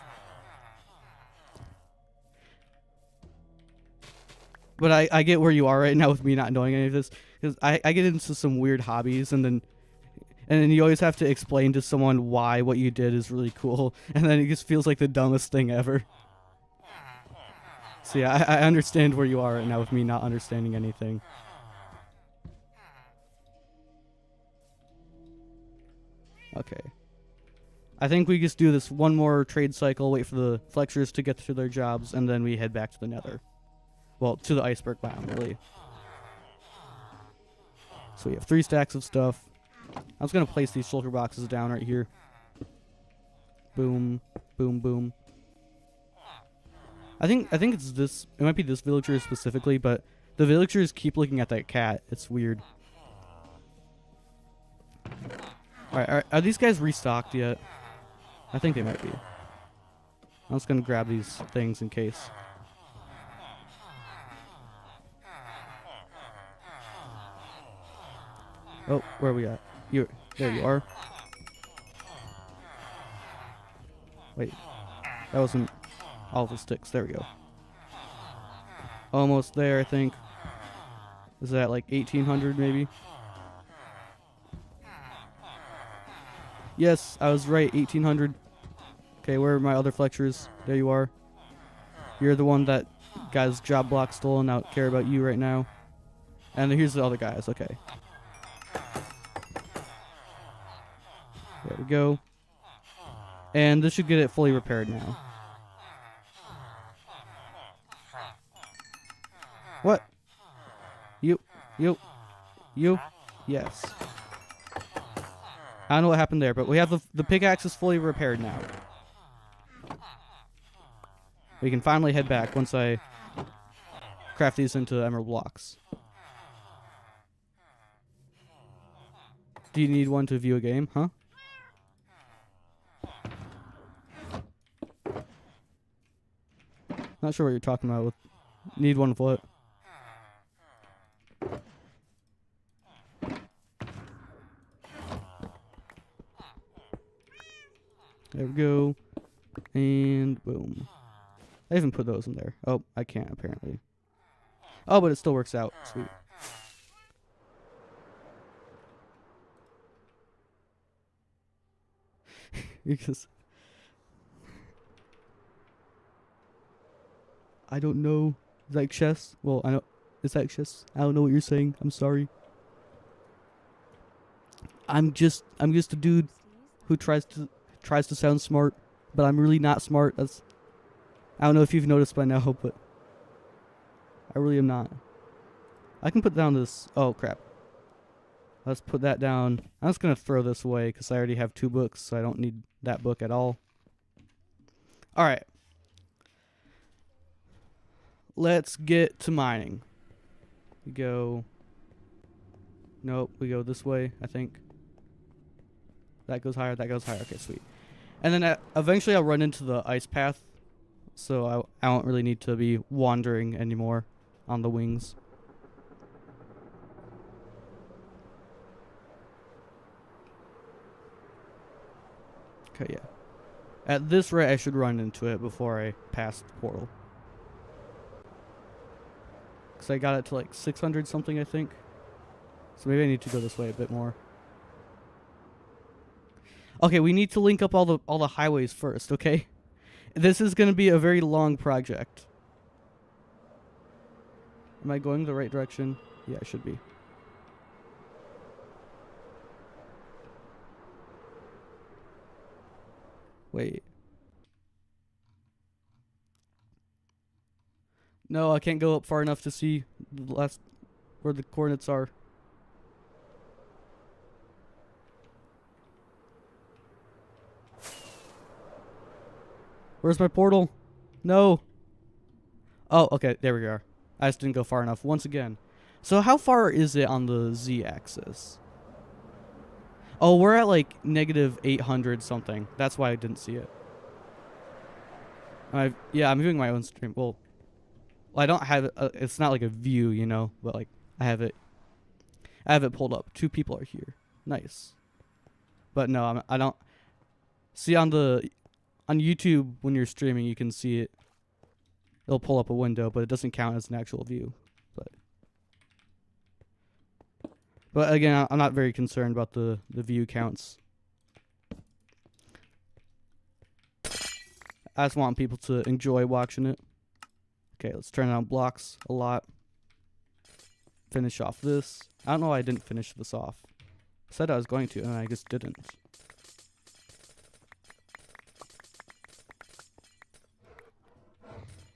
Speaker 1: But I get where you are right now with me not knowing any of this. Because I get into some weird hobbies and then you always have to explain to someone why what you did is really cool. And then it just feels like the dumbest thing ever. So yeah, I understand where you are right now with me not understanding anything. Okay. I think we just do this one more trade cycle, wait for the flexors to get through their jobs, and then we head back to the Nether. Well, to the iceberg biome, really. So we have 3 stacks of stuff. I was going to place these shulker boxes down right here. Boom, boom, boom. I think it's this. It might be this villager specifically, but the villagers keep looking at that cat. It's weird. All right, are these guys restocked yet? I think they might be. I'm just gonna grab these things in case. Oh, where are we at? There you are. Wait, that wasn't all the sticks. There we go. Almost there, I think. Is that like 1800 maybe? Yes, I was right, 1800. Okay, where are my other flexures? There you are. You're the one that got his job block stolen. I don't care about you right now. And here's the other guys. Okay. There we go. And this should get it fully repaired now. What? You. Yes. I don't know what happened there, but we have the pickaxe is fully repaired now. We can finally head back once I craft these into emerald blocks. Do you need one to view a game, huh? Not sure what you're talking about with need one of what? There we go. And boom. I even put those in there. Oh, I can't apparently. Oh, but it still works out. Sweet. Because I don't know. Is that chess? Well, I know. Is that chess? I don't know what you're saying. I'm sorry. I'm just a dude who tries to sound smart, but I'm really not smart. I don't know if you've noticed by now, but I really am not. I can put down this. Oh crap. Let's put that down. I'm just gonna throw this away because I already have 2 books, so I don't need that book at all. All right. Let's get to mining. We go. Nope, we go this way, I think. That goes higher, that goes higher. Okay, sweet. And then eventually I'll run into the ice path, so I don't really need to be wandering anymore on the wings. Okay, yeah. At this rate, I should run into it before I pass the portal. Because I got it to like 600 something, I think. So maybe I need to go this way a bit more. Okay, we need to link up all the highways first, okay? This is going to be a very long project. Am I going the right direction? Yeah, I should be. Wait. No, I can't go up far enough to see the last where the coordinates are. Where's my portal? No. Oh, okay, there we are. I just didn't go far enough once again. So how far is it on the z-axis? Oh, we're at like negative 800 something. That's why I didn't see it. Yeah, I'm viewing my own stream. Well, I don't have it. It's not like a view, you know, but like I have it pulled up. 2 people are here. Nice. But no, I don't see on YouTube when you're streaming. You can see it. It'll pull up a window, but it doesn't count as an actual view. But again, I'm not very concerned about the view counts. I just want people to enjoy watching it. Okay, let's turn on blocks a lot. Finish off this. I don't know why I didn't finish this off. I said I was going to, and I just didn't.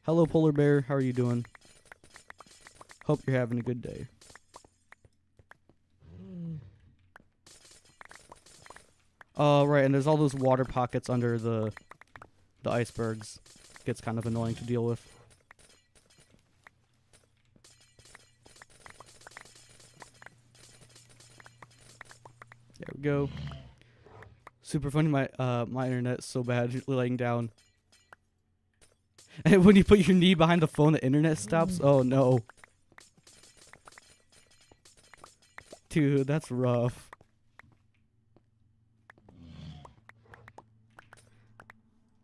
Speaker 1: Hello, polar bear. How are you doing? Hope you're having a good day. Right, and there's all those water pockets under the icebergs. Gets kind of annoying to deal with. There we go. Super funny. My internet's so bad, laying down. And when you put your knee behind the phone, the internet stops. Oh no, dude, that's rough.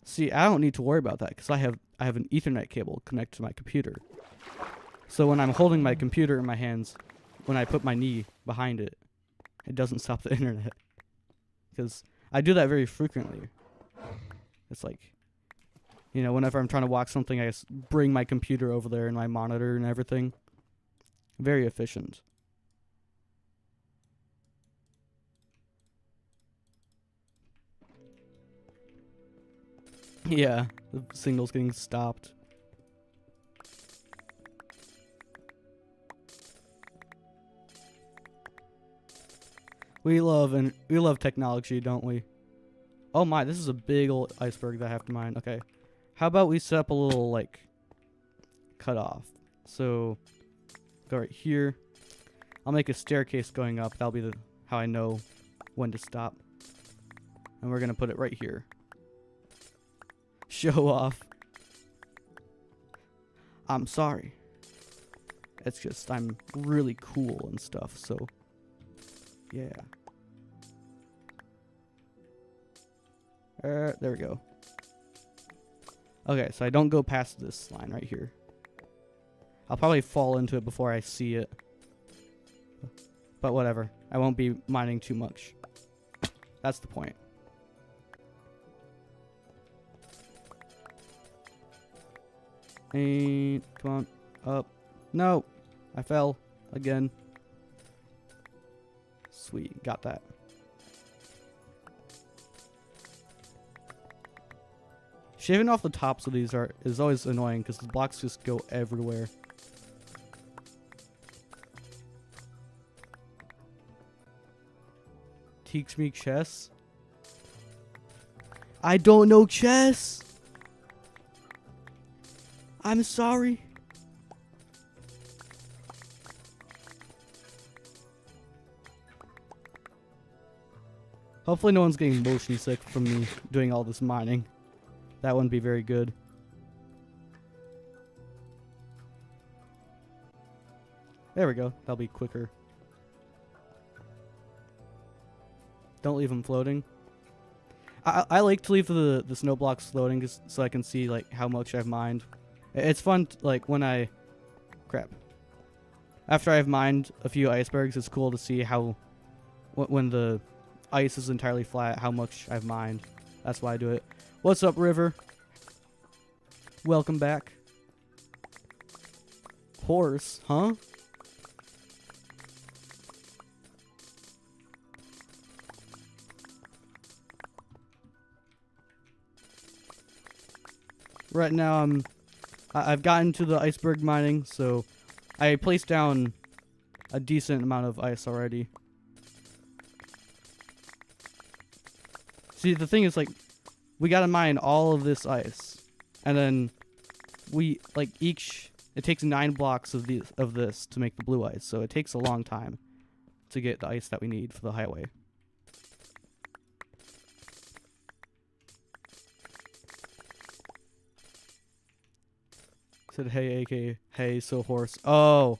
Speaker 1: See, I don't need to worry about that because I have an Ethernet cable connected to my computer. So when I'm holding my computer in my hands, when I put my knee behind it, it doesn't stop the internet. Because I do that very frequently. It's like, you know, whenever I'm trying to watch something, I just bring my computer over there and my monitor and everything. Very efficient. Yeah, the signal's getting stopped. We love technology, don't we? Oh my, this is a big old iceberg that I have to mine. Okay. How about we set up a little, like, cut off? So, go right here. I'll make a staircase going up. That'll be how I know when to stop. And we're going to put it right here. Show off. I'm sorry. It's just I'm really cool and stuff, so yeah. There we go. Okay, so I don't go past this line right here. I'll probably fall into it before I see it. But whatever. I won't be mining too much. That's the point. And come on. Up. No. I fell. Again. Sweet. Got that. Shaving off the tops of these is always annoying because the blocks just go everywhere. Teach me chess? I don't know chess! I'm sorry. Hopefully no one's getting motion sick from me doing all this mining. That wouldn't be very good. There we go. That'll be quicker. Don't leave them floating. I like to leave the snow blocks floating just so I can see like how much I've mined. It's fun like when I... Crap. After I've mined a few icebergs, it's cool to see how... When the ice is entirely flat, how much I've mined. That's why I do it. What's up, River? Welcome back. Horse, huh? Right now, I've gotten to the iceberg mining, so I placed down a decent amount of ice already. See, the thing is, like, we gotta mine all of this ice, and then we like it takes 9 blocks of this to make the blue ice, so it takes a long time to get the ice that we need for the highway. Said hey, AK, hey, so horse. Oh,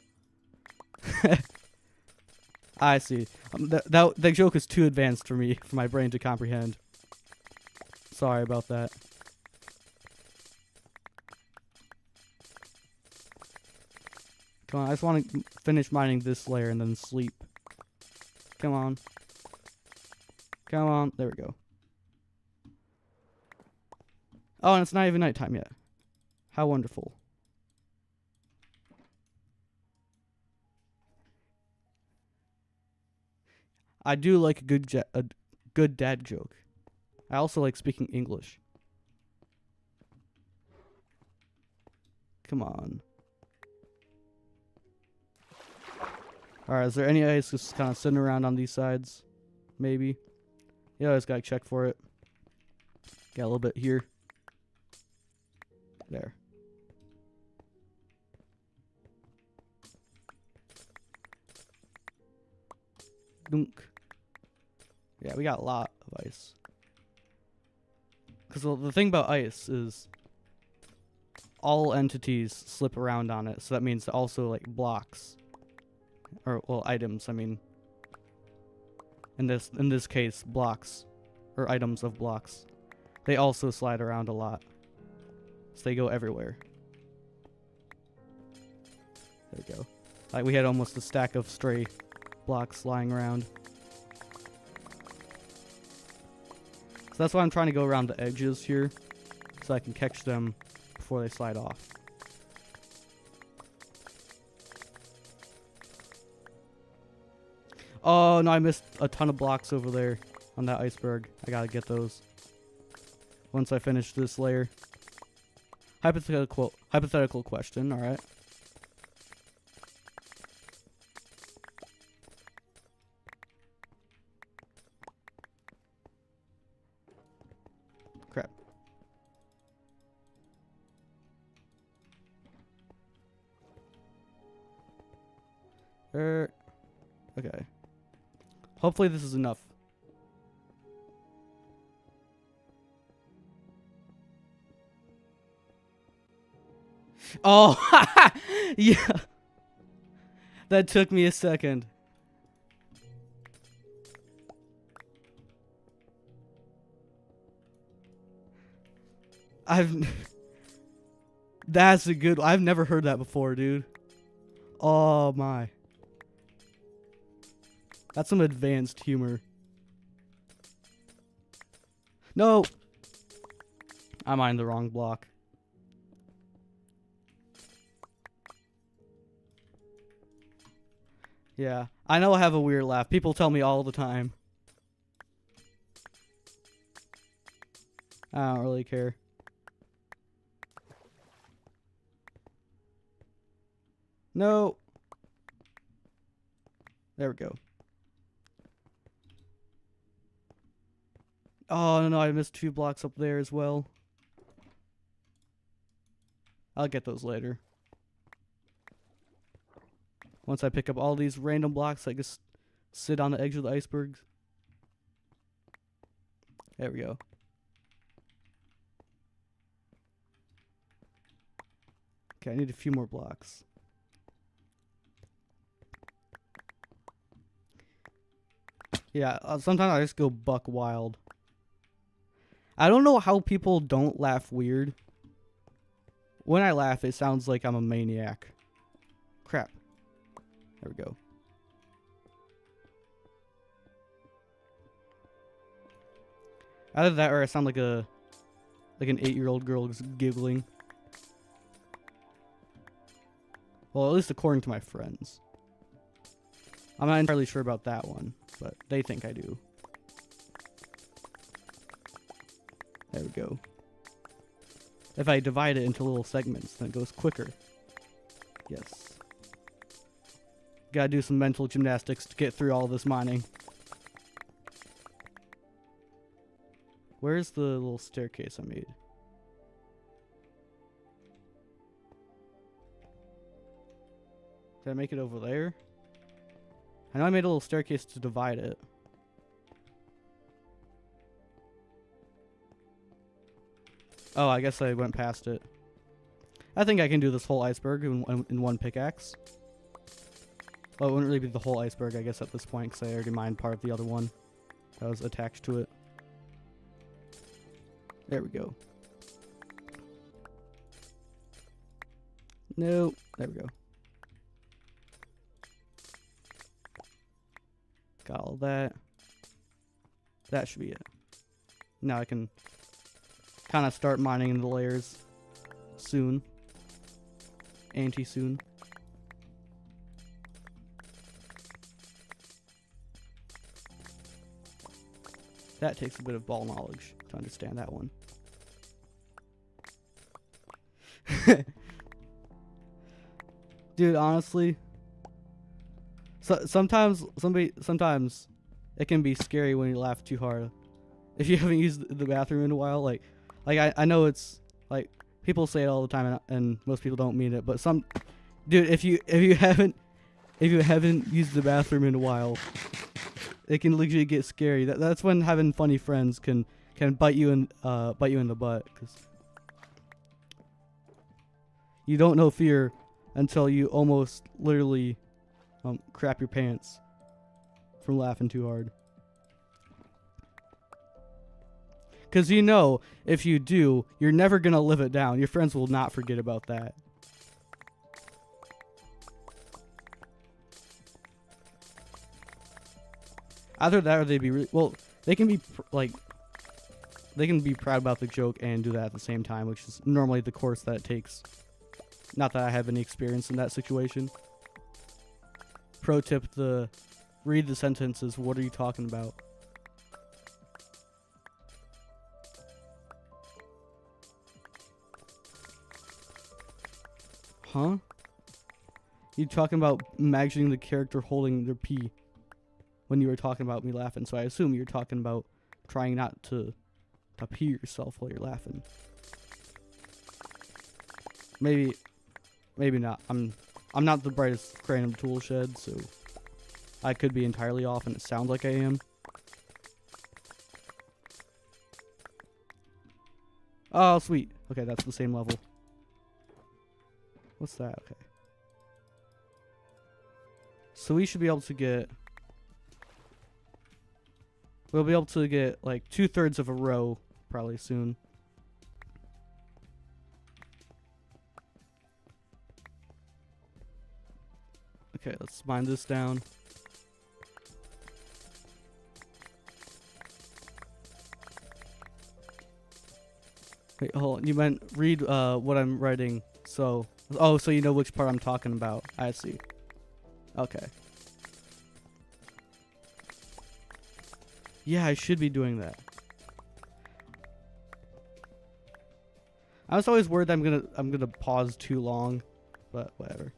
Speaker 1: I see. That joke is too advanced for me, for my brain to comprehend. Sorry about that. Come on, I just want to finish mining this layer and then sleep. Come on. Come on. There we go. Oh, and it's not even nighttime yet. How wonderful. I do like a good dad joke. I also like speaking English. Come on. Alright, is there any ice just kind of sitting around on these sides? Maybe. Yeah, I just gotta check for it. Got a little bit here. There. Dunk. Yeah, we got a lot of ice. Because the thing about ice is all entities slip around on it, so that means also like blocks, or well, items. I mean, in this case, blocks or items of blocks, they also slide around a lot, so they go everywhere. There we go. Like we had almost a stack of stray blocks lying around. So that's why I'm trying to go around the edges here, so I can catch them before they slide off. Oh no, I missed a ton of blocks over there on that iceberg. I gotta get those once I finish this layer. Hypothetical question, alright. Crap. Okay. Hopefully this is enough. Oh, yeah. That took me a second. That's a good. I've never heard that before, dude. Oh my. That's some advanced humor. No. I'm on the wrong block. Yeah, I know I have a weird laugh. People tell me all the time. I don't really care. No. There we go. Oh, no, I missed 2 blocks up there as well. I'll get those later. Once I pick up all these random blocks that just sit on the edge of the icebergs. There we go. Okay, I need a few more blocks. Yeah, sometimes I just go buck wild. I don't know how people don't laugh weird. When I laugh, it sounds like I'm a maniac. Crap. There we go. Either that or I sound like an 8-year-old girl just giggling. Well, at least according to my friends. I'm not entirely sure about that one, but they think I do. There we go. If I divide it into little segments, then it goes quicker. Yes. Gotta do some mental gymnastics to get through all this mining. Where's the little staircase I made? Did I make it over there? I know I made a little staircase to divide it. Oh, I guess I went past it. I think I can do this whole iceberg in one pickaxe. Well, it wouldn't really be the whole iceberg, I guess, at this point, because I already mined part of the other one that was attached to it. There we go. No, there we go. Got all that. That should be it. Now I can kind of start mining in the layers soon. Anti-soon. That takes a bit of ball knowledge to understand that one. Dude, honestly, sometimes it can be scary when you laugh too hard. If you haven't used the bathroom in a while, like I know it's like people say it all the time, and most people don't mean it, but dude, if you haven't used the bathroom in a while, it can literally get scary. That's when having funny friends can bite you in the butt, because you don't know fear until you almost literally crap your pants from laughing too hard. Because you know, if you do, you're never going to live it down. Your friends will not forget about that. Either that or they'd be well. They can be like they can be proud about the joke and do that at the same time, which is normally the course that it takes. Not that I have any experience in that situation. Pro tip: read the sentences. What are you talking about? Huh? You talking about imagining the character holding their pee when you were talking about me laughing, so I assume you're talking about trying not to pee yourself while you're laughing. Maybe not. I'm not the brightest crane in the tool shed, so I could be entirely off and it sounds like I am. Oh, sweet. Okay, that's the same level. What's that? Okay. So we should be able to get... We'll be able to get like 2/3 of a row probably soon. Okay, let's mine this down. Wait, hold on. You meant read what I'm writing. So, oh, so you know which part I'm talking about. I see. Okay. Yeah, I should be doing that. I was always worried I'm gonna pause too long, but whatever.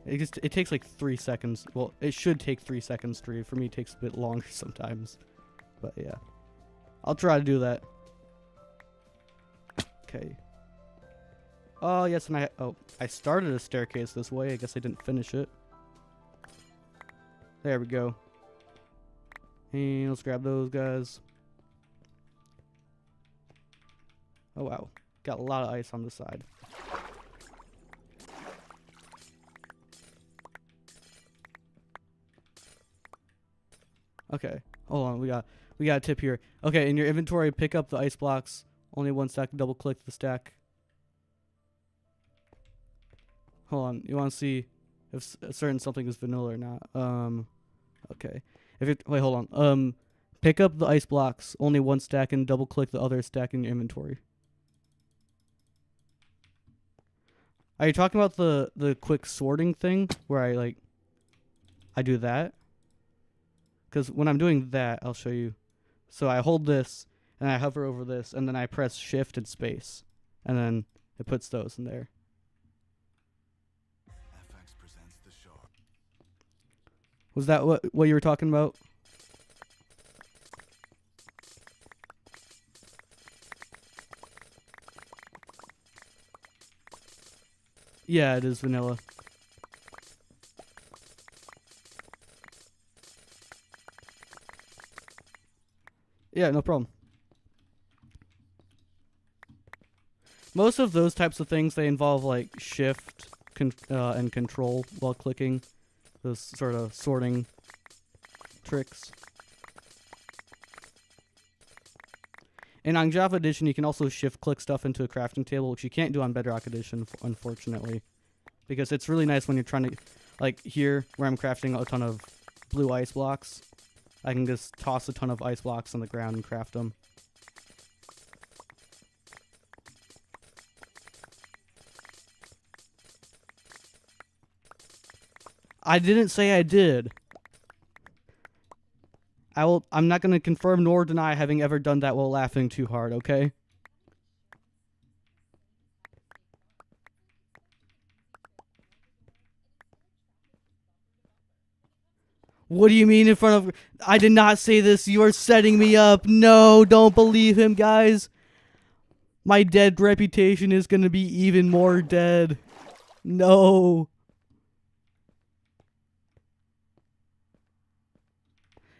Speaker 1: It takes like 3 seconds. Well, it should take 3 seconds to read. For me, it takes a bit longer sometimes. But yeah, I'll try to do that. Okay. Oh yes, and I started a staircase this way. I guess I didn't finish it. There we go. And let's grab those guys. Oh wow, got a lot of ice on the side. Okay, hold on. We got a tip here. Okay, in your inventory, pick up the ice blocks. Only one stack. Double click the stack. Hold on. You want to see if certain something is vanilla or not? Okay. If it wait, hold on. Pick up the ice blocks. Only one stack, and double click the other stack in your inventory. Are you talking about the quick sorting thing where I do that? Because when I'm doing that, I'll show you. So I hold this, and I hover over this, and then I press Shift and Space, and then it puts those in there. Was that what you were talking about? Yeah, it is vanilla. Yeah, no problem. Most of those types of things, they involve like shift and control while clicking. Those sort of sorting tricks. And on Java Edition, you can also shift click stuff into a crafting table, which you can't do on Bedrock Edition, unfortunately. Because it's really nice when you're trying to, like here, where I'm crafting a ton of blue ice blocks. I can just toss a ton of ice blocks on the ground and craft them. I didn't say I did. I'm not going to confirm nor deny having ever done that while laughing too hard, okay? What do you mean in front of... I did not say this. You are setting me up. No, don't believe him, guys. My dead reputation is going to be even more dead. No.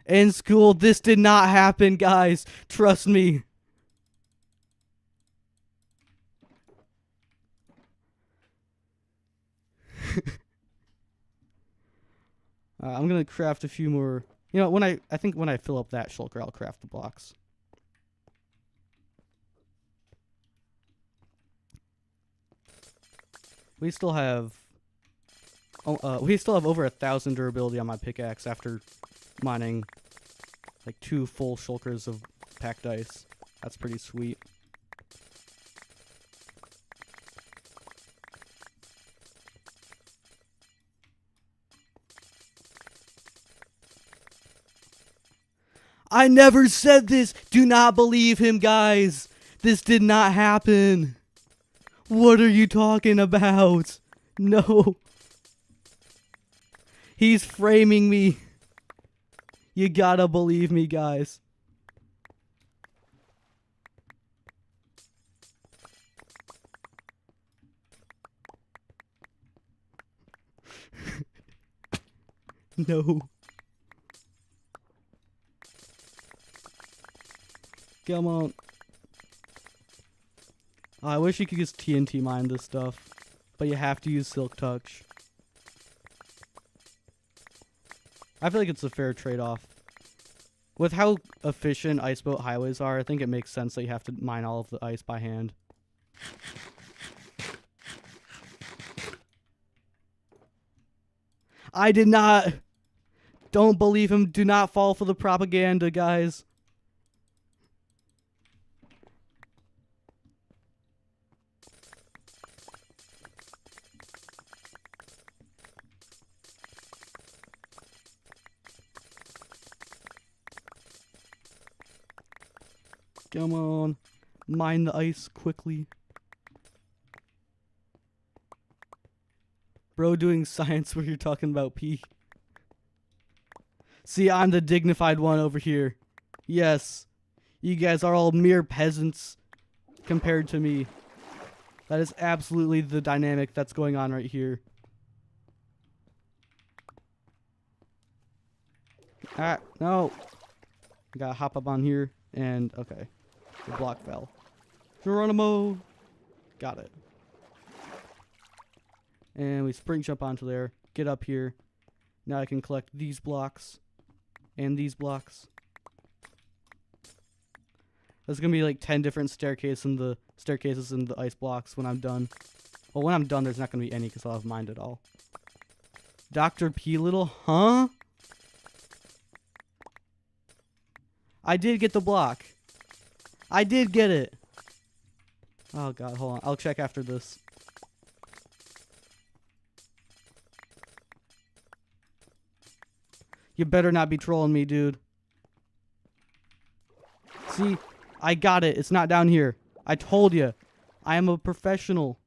Speaker 1: In school, this did not happen, guys. Trust me. I'm gonna craft a few more. You know, I think when I fill up that shulker, I'll craft the blocks. We still have we still have over 1,000 durability on my pickaxe after mining like 2 full shulkers of packed ice. That's pretty sweet. I never said this. Do not believe him, guys. This did not happen. What are you talking about? No. He's framing me. You gotta believe me, guys. No. Come on. Oh, I wish you could just TNT mine this stuff, but you have to use Silk Touch. I feel like it's a fair trade-off. With how efficient iceboat highways are, I think it makes sense that you have to mine all of the ice by hand. I did not. Don't believe him. Do not fall for the propaganda, guys. Come on. Mine the ice quickly. Bro doing science where you're talking about pee. See, I'm the dignified one over here. Yes. You guys are all mere peasants compared to me. That is absolutely the dynamic that's going on right here. Ah, no. I gotta hop up on here and, okay. The block fell. Geronimo! Got it. And we spring jump onto there. Get up here. Now I can collect these blocks. And these blocks. There's gonna be like 10 different staircases in the ice blocks when I'm done. Well, when I'm done, there's not gonna be any because I'll have mined it all. Dr. P. Little, huh? I did get the block. I did get it. Oh god, hold on. I'll check after this. You better not be trolling me, dude. See? I got it. It's not down here. I told you. I am a professional.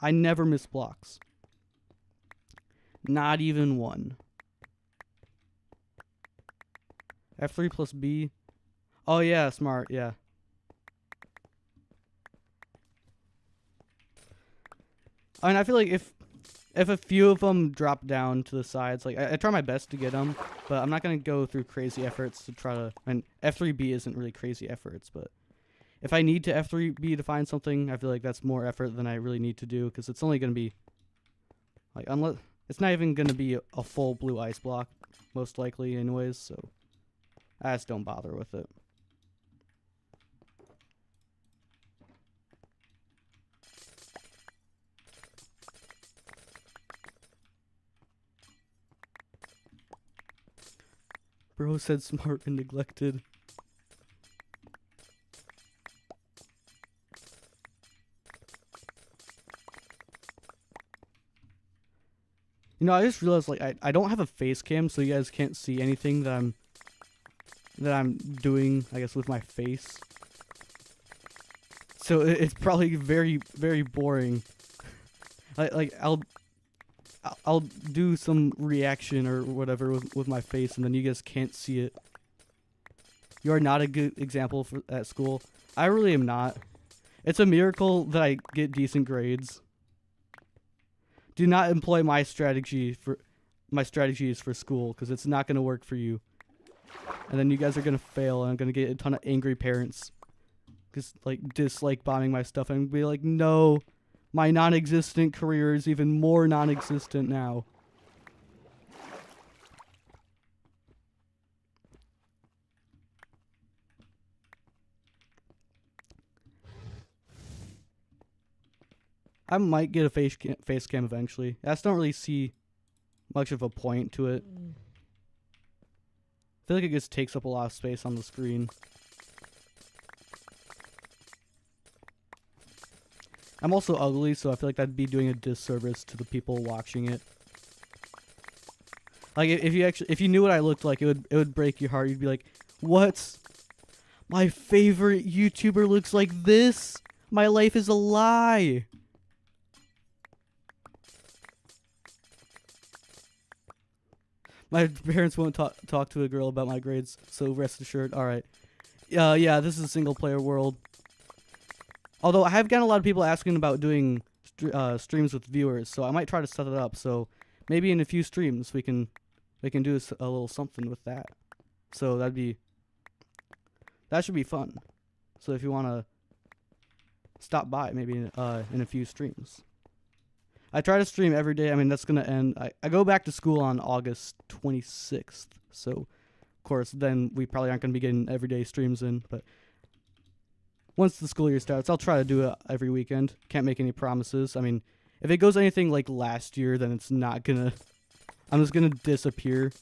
Speaker 1: I never miss blocks. Not even one. F3 plus B. Oh, yeah. Smart. Yeah. I mean, I feel like if a few of them drop down to the sides, like I try my best to get them, but I'm not gonna go through crazy efforts to try to. And F3B isn't really crazy efforts, but if I need to F3B to find something, I feel like that's more effort than I really need to do because it's only gonna be like unless it's not even gonna be a full blue ice block, most likely, anyways. So I just don't bother with it. Bro said smart and neglected. You know, I just realized like I don't have a face cam, so you guys can't see anything that I'm doing, I guess, with my face. So it's probably very, very boring. Like I'll do some reaction or whatever with my face, and then you guys can't see it. You are not a good example at school. I really am not. It's a miracle that I get decent grades. Do not employ my strategies for school, because it's not going to work for you. And then you guys are going to fail, and I'm going to get a ton of angry parents. Because, like, dislike bombing my stuff, and be like, no, my non-existent career is even more non-existent now. I might get a face cam eventually. I just don't really see much of a point to it. I feel like it just takes up a lot of space on the screen. I'm also ugly, so I feel like that'd be doing a disservice to the people watching it. Like if you knew what I looked like, it would break your heart. You'd be like, "What? My favorite YouTuber looks like this? My life is a lie." My parents won't talk to a girl about my grades, so rest assured. All right. Yeah, this is a single player world. Although I have gotten a lot of people asking about doing streams with viewers, so I might try to set it up. So maybe in a few streams we can do a little something with that. So that should be fun. So if you want to stop by, maybe in a few streams. I try to stream every day. I mean, that's gonna end. I go back to school on August 26th, so of course then we probably aren't gonna be getting everyday streams in. But once the school year starts, I'll try to do it every weekend. Can't make any promises. I mean, if it goes anything like last year, then it's not gonna. I'm just gonna disappear.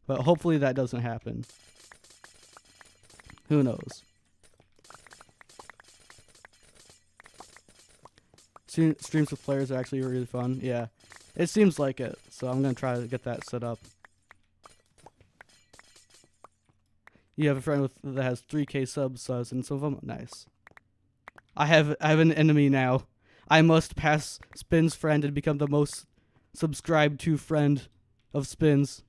Speaker 1: But hopefully that doesn't happen. Who knows? Streams with players are actually really fun. Yeah, it seems like it. So I'm gonna try to get that set up. You have a friend that has 3K subs, and some of them nice. I have an enemy now. I must pass Spin's friend and become the most subscribed to friend of Spin's.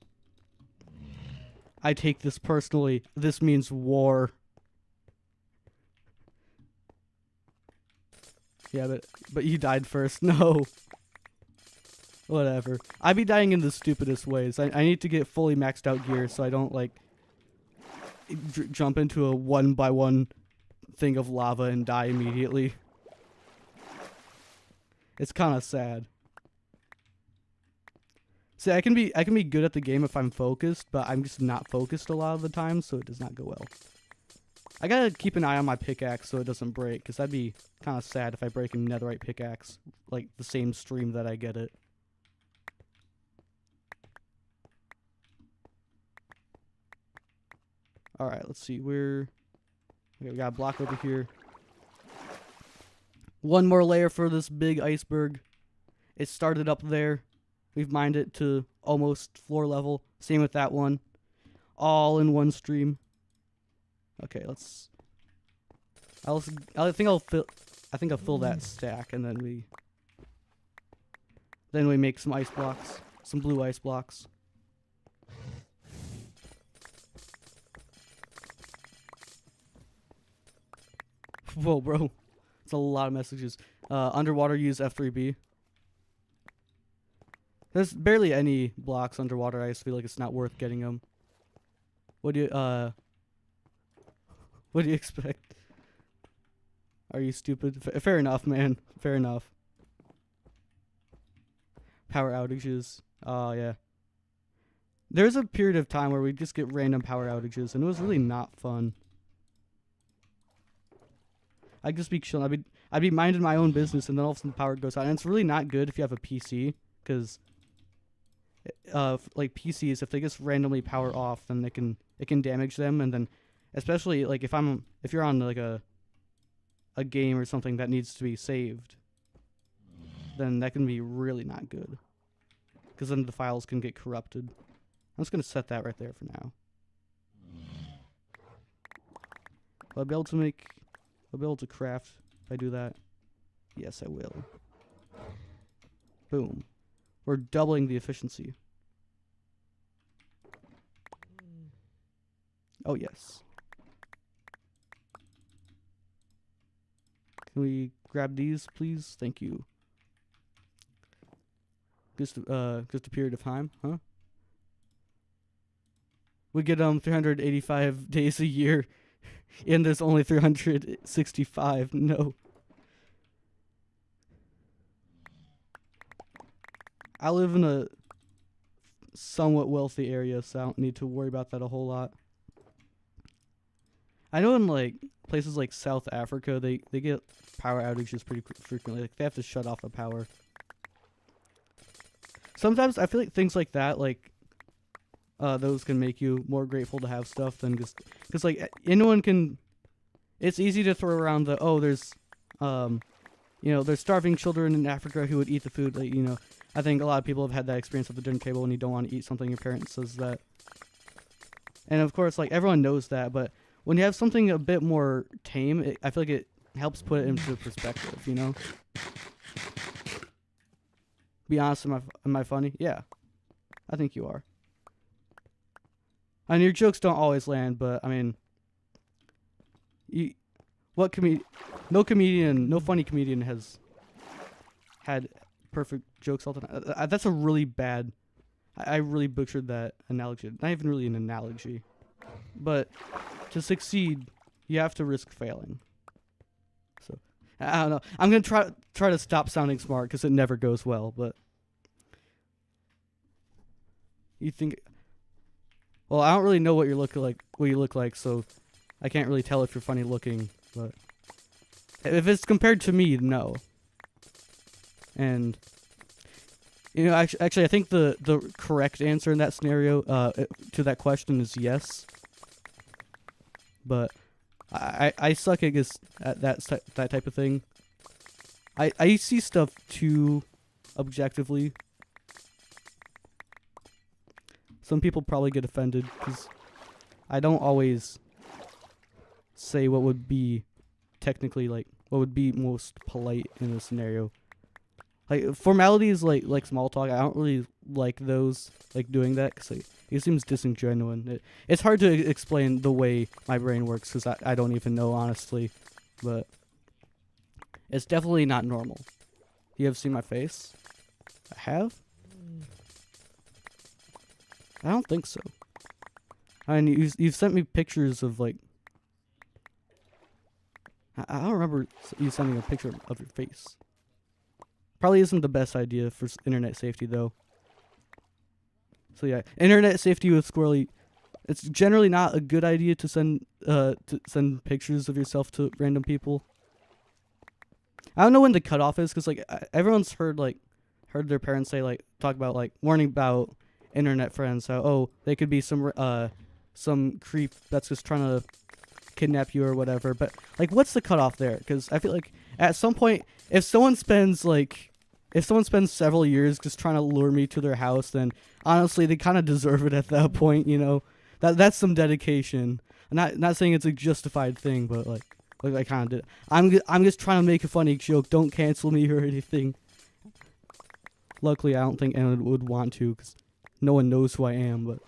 Speaker 1: I take this personally. This means war. Yeah, but you died first. No. Whatever. I be dying in the stupidest ways. I need to get fully maxed out gear so I don't like jump into a 1x1 thing of lava and die immediately. It's kind of sad. See, I can be good at the game if I'm focused, but I'm just not focused a lot of the time, so it does not go well. I gotta keep an eye on my pickaxe so it doesn't break, because that'd be kind of sad if I break a netherite pickaxe, like the same stream that I get it. Alright, let's see, okay, we got a block over here. One more layer for this big iceberg. It started up there. We've mined it to almost floor level. Same with that one. All in one stream. Okay, I think I'll fill that stack, and then we make some ice blocks, some blue ice blocks. Whoa, bro, it's a lot of messages. Underwater, use F3B. There's barely any blocks underwater. I just feel like it's not worth getting them. What do you expect? Are you stupid? Fair enough, man. Fair enough. Power outages. Oh, yeah. There's a period of time where we just get random power outages, and it was really not fun. I'd just be chilling. I'd be minding my own business, and then all of a sudden the power goes out. And it's really not good if you have a PC, because like PCs, if they just randomly power off, then it can damage them, and then especially like if you're on like a game or something that needs to be saved, then that can be really not good, because then the files can get corrupted. I'm just gonna set that right there for now. Will I be able to craft if I do that? Yes, I will. Boom. We're doubling the efficiency. Oh, yes. Can we grab these, please? Thank you. Just a period of time, huh? We get 385 days a year, and there's only 365. No. I live in a somewhat wealthy area, so I don't need to worry about that a whole lot. I know in like places like South Africa, they get power outages pretty frequently. Like they have to shut off the power. Sometimes I feel like things like that, like those can make you more grateful to have stuff than just because like anyone can. It's easy to throw around the there's there's starving children in Africa who would eat the food. Like I think a lot of people have had that experience at the dinner table when you don't want to eat something your parent says that. And of course, like everyone knows that, but when you have something a bit more tame, I feel like it helps put it into perspective. Be honest, am I funny? Yeah, I think you are. And your jokes don't always land, but I mean, no funny comedian has had perfect jokes all the time. That's a really bad. I really butchered that analogy. Not even really an analogy, but to succeed, you have to risk failing. So I don't know. I'm gonna try to stop sounding smart because it never goes well. But you think? Well, I don't really know what you look like, so I can't really tell if you're funny looking. But if it's compared to me, no. And actually, I think the correct answer in that scenario to that question is yes. But I suck at that type of thing. I see stuff too objectively. Some people probably get offended because I don't always say what would be technically like what would be most polite in a scenario. Like formalities like small talk, I don't really like those, like doing that because it seems disingenuous. It's hard to explain the way my brain works because I don't even know honestly, but it's definitely not normal. You have seen my face? I have? I don't think so. I mean, you've sent me pictures of like. I don't remember you sending a picture of your face. Probably isn't the best idea for internet safety though. So yeah, internet safety with Squirrely. It's generally not a good idea to send pictures of yourself to random people. I don't know when the cutoff is because like everyone's heard their parents say talk about warning about internet friends, how they could be some creep that's just trying to kidnap you or whatever. But like what's the cutoff there? Because I feel like at some point if someone spends several years just trying to lure me to their house, then honestly they kind of deserve it at that point. That's some dedication. I'm not saying it's a justified thing, but like I kind of did. I'm just trying to make a funny joke. Don't cancel me or anything. Luckily I don't think anyone would want to because no one knows who I am, but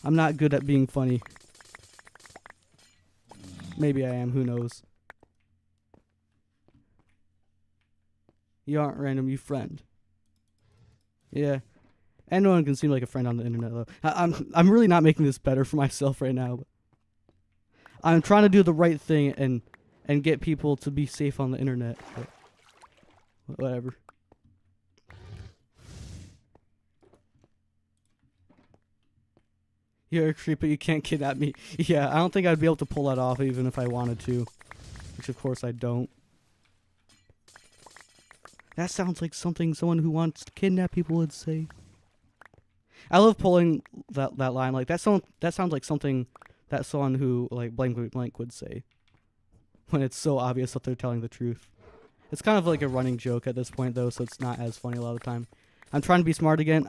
Speaker 1: I'm not good at being funny. Maybe I am, who knows. You aren't random, you friend. Yeah. Anyone can seem like a friend on the internet though. I'm really not making this better for myself right now. But I'm trying to do the right thing and get people to be safe on the internet. But whatever. You're a creep, but you can't kidnap me. Yeah, I don't think I'd be able to pull that off even if I wanted to. Which, of course, I don't. That sounds like something someone who wants to kidnap people would say. I love pulling that line. Like, that sounds like something that someone who, blank blank would say. When it's so obvious that they're telling the truth. It's kind of like a running joke at this point, though, so it's not as funny a lot of the time. I'm trying to be smart again.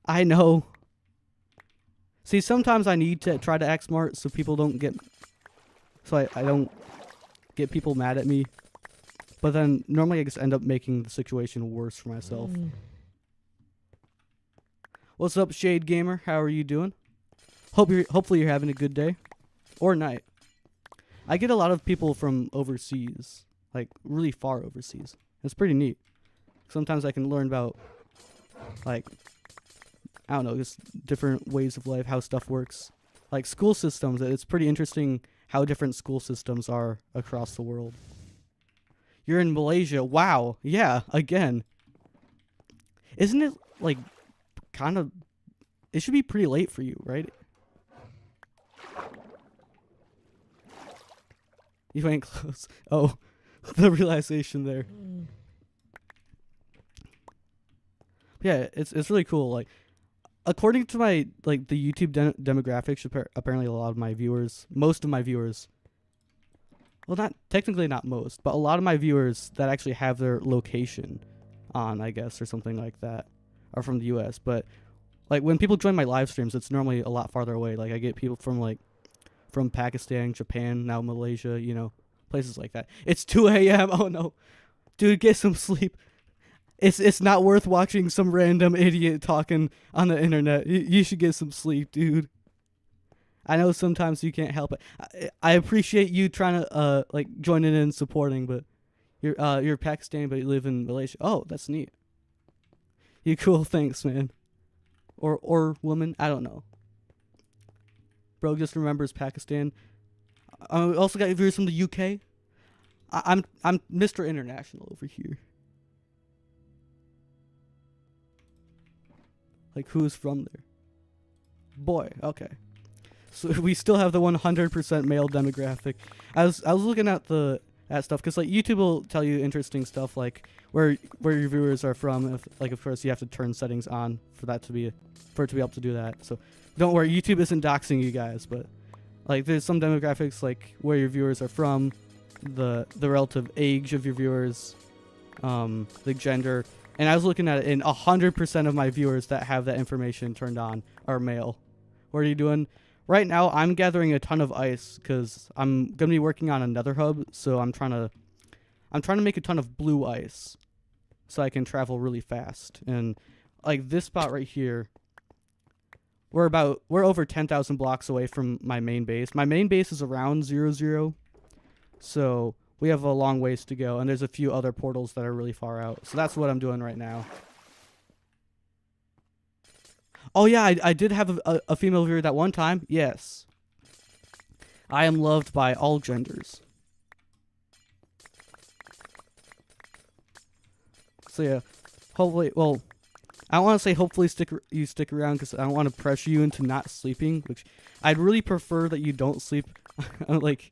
Speaker 1: I know. See, sometimes I need to try to act smart so people don't get... So I don't get people mad at me. But then, normally I just end up making the situation worse for myself. What's up, Shade Gamer? How are you doing? Hopefully you're having a good day. Or night. I get a lot of people from overseas. Like, really far overseas. It's pretty neat. Sometimes I can learn about, I don't know, just different ways of life, how stuff works. Like, school systems. It's pretty interesting how different school systems are across the world. You're in Malaysia. Wow. Yeah, again. Isn't it, kind of... it should be pretty late for you, right? You ain't close. Oh, the realization there. Yeah, it's really cool. Like, according to my like the YouTube demographics, apparently a lot of my viewers, most of my viewers, well, not technically not most, but a lot of my viewers that actually have their location on, I guess, or something like that, are from the U.S. But like when people join my live streams, it's normally a lot farther away. Like I get people from Pakistan, Japan, now Malaysia, places like that. It's 2 a.m. Oh no, dude, get some sleep. It's not worth watching some random idiot talking on the internet. You should get some sleep, dude. I know sometimes you can't help it. I appreciate you trying to like joining in and supporting, but you're Pakistani but you live in Malaysia. Oh, that's neat. You cool, thanks, man. Or woman, I don't know. Bro just remembers Pakistan. We also got viewers from the UK. I'm Mr. International over here. Like, who's from there? Boy, okay. So we still have the 100% male demographic. I was looking at stuff because like YouTube will tell you interesting stuff like where your viewers are from. Of course you have to turn settings on for it to be able to do that. So don't worry, YouTube isn't doxing you guys, but like there's some demographics like where your viewers are from, the relative age of your viewers, the gender. And I was looking at it, and 100% of my viewers that have that information turned on are male. What are you doing? Right now, I'm gathering a ton of ice because I'm gonna be working on a Nether hub. So I'm trying to make a ton of blue ice, so I can travel really fast. And like this spot right here, we're over 10,000 blocks away from my main base. My main base is around 0, so we have a long ways to go, and there's a few other portals that are really far out. So that's what I'm doing right now. Oh yeah, I did have a female viewer that one time. Yes. I am loved by all genders. So yeah, hopefully, well, I don't want to say hopefully you stick around because I don't want to pressure you into not sleeping, which I'd really prefer that you don't sleep. Like,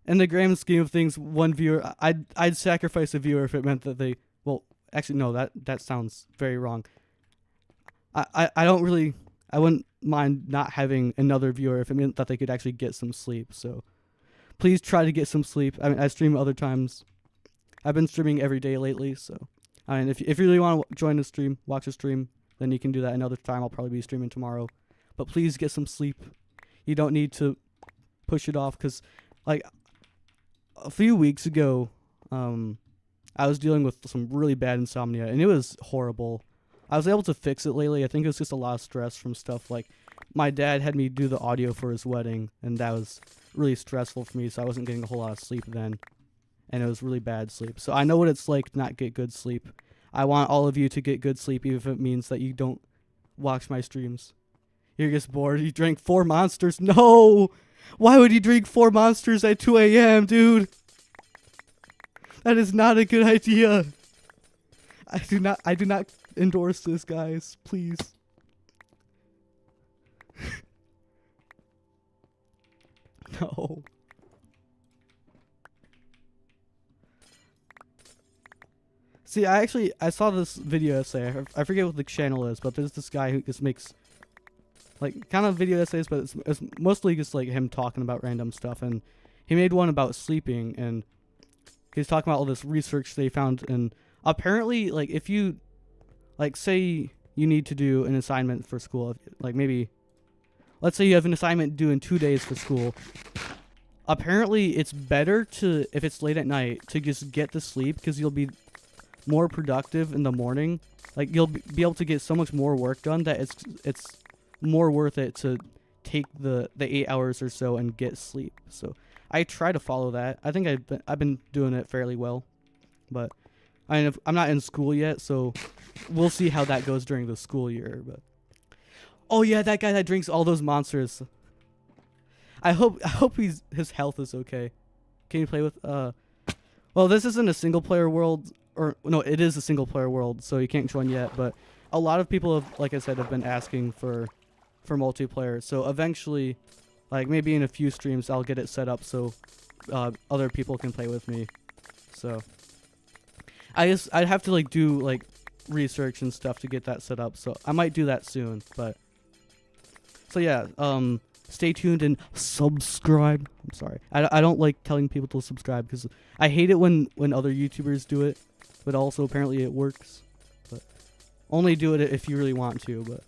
Speaker 1: in the grand scheme of things, one viewer, I'd sacrifice a viewer if it meant that they, well, actually no, that sounds very wrong. I wouldn't mind not having another viewer if it meant that they could actually get some sleep. So please try to get some sleep. I mean, I stream other times. I've been streaming every day lately. So I mean, if you really want to join the stream, watch the stream, then you can do that another time. I'll probably be streaming tomorrow. But please get some sleep. You don't need to push it off because, like, a few weeks ago, I was dealing with some really bad insomnia, and it was horrible. I was able to fix it lately. I think it was just a lot of stress from stuff like my dad had me do the audio for his wedding, and that was really stressful for me, so I wasn't getting a whole lot of sleep then, and it was really bad sleep. So I know what it's like to not get good sleep. I want all of you to get good sleep, even if it means that you don't watch my streams. You're just bored. You drank 4 monsters. No! Why would you drink 4 monsters at 2 a.m., dude? That is not a good idea. I do not endorse this, guys. Please. No. See, I saw this video essay. I forget what the channel is, but there's this guy who just makes like kind of video essays, but it's mostly just like him talking about random stuff. And he made one about sleeping, and he's talking about all this research they found. And apparently, like if you like say you need to do an assignment for school, like maybe let's say you have an assignment due in 2 days for school. Apparently, it's better to, if it's late at night, to just get to sleep because you'll be more productive in the morning. Like you'll be able to get so much more work done that it's more worth it to take the 8 hours or so and get sleep. So I try to follow that. I think I've been doing it fairly well, but I mean, I'm not in school yet, so we'll see how that goes during the school year. But oh yeah, that guy that drinks all those monsters. I hope his health is okay. Can you play with well, this isn't a single player world, or no, it is a single player world, so you can't join yet. But a lot of people have, like I said, have been asking for multiplayer. So eventually, like maybe in a few streams, I'll get it set up so other people can play with me. So I'd have to like do like research and stuff to get that set up. So I might do that soon. But so yeah, stay tuned and subscribe. I'm sorry, I don't like telling people to subscribe because I hate it when other YouTubers do it. But also apparently it works. But only do it if you really want to.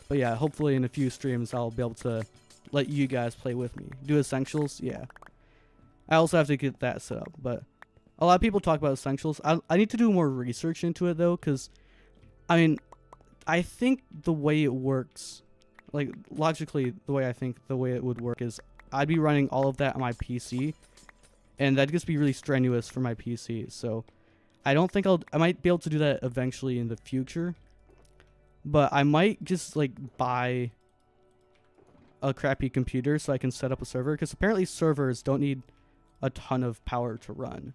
Speaker 1: But yeah, hopefully in a few streams I'll be able to let you guys play with me. Do essentials, yeah. I also have to get that set up. But a lot of people talk about essentials. I need to do more research into it though, because I mean, I think the way it works, like logically, the way it would work is I'd be running all of that on my PC, and that'd just be really strenuous for my PC. So I don't think I might be able to do that eventually in the future, but I might just like buy a crappy computer so I can set up a server, because apparently servers don't need a ton of power to run.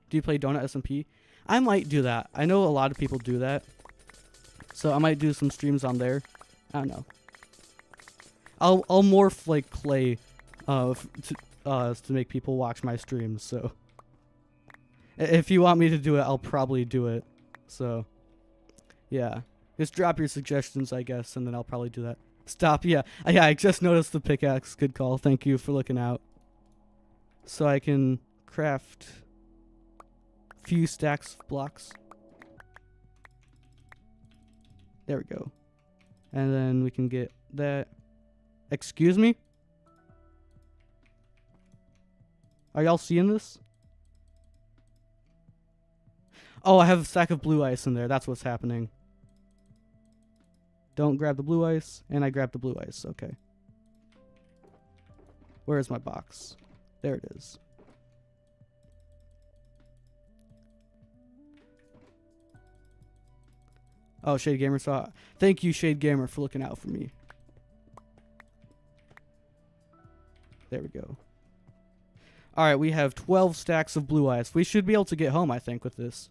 Speaker 1: Do you play Donut SMP? I might do that. I know a lot of people do that, so I might do some streams on there. I don't know. I'll morph like Clay to make people watch my streams. So if you want me to do it, I'll probably do it. So yeah, just drop your suggestions, I guess, and then I'll probably do that. Stop. Yeah, I just noticed the pickaxe. Good call. Thank you for looking out. So I can craft few stacks of blocks. There we go. And then we can get that. Excuse me? Are y'all seeing this? Oh, I have a stack of blue ice in there. That's what's happening. Don't grab the blue ice. And I grabbed the blue ice. Okay. Where is my box? There it is. Oh, Shade Gamer saw it. Thank you, Shade Gamer, for looking out for me. There we go. Alright, we have 12 stacks of blue ice. We should be able to get home, I think, with this.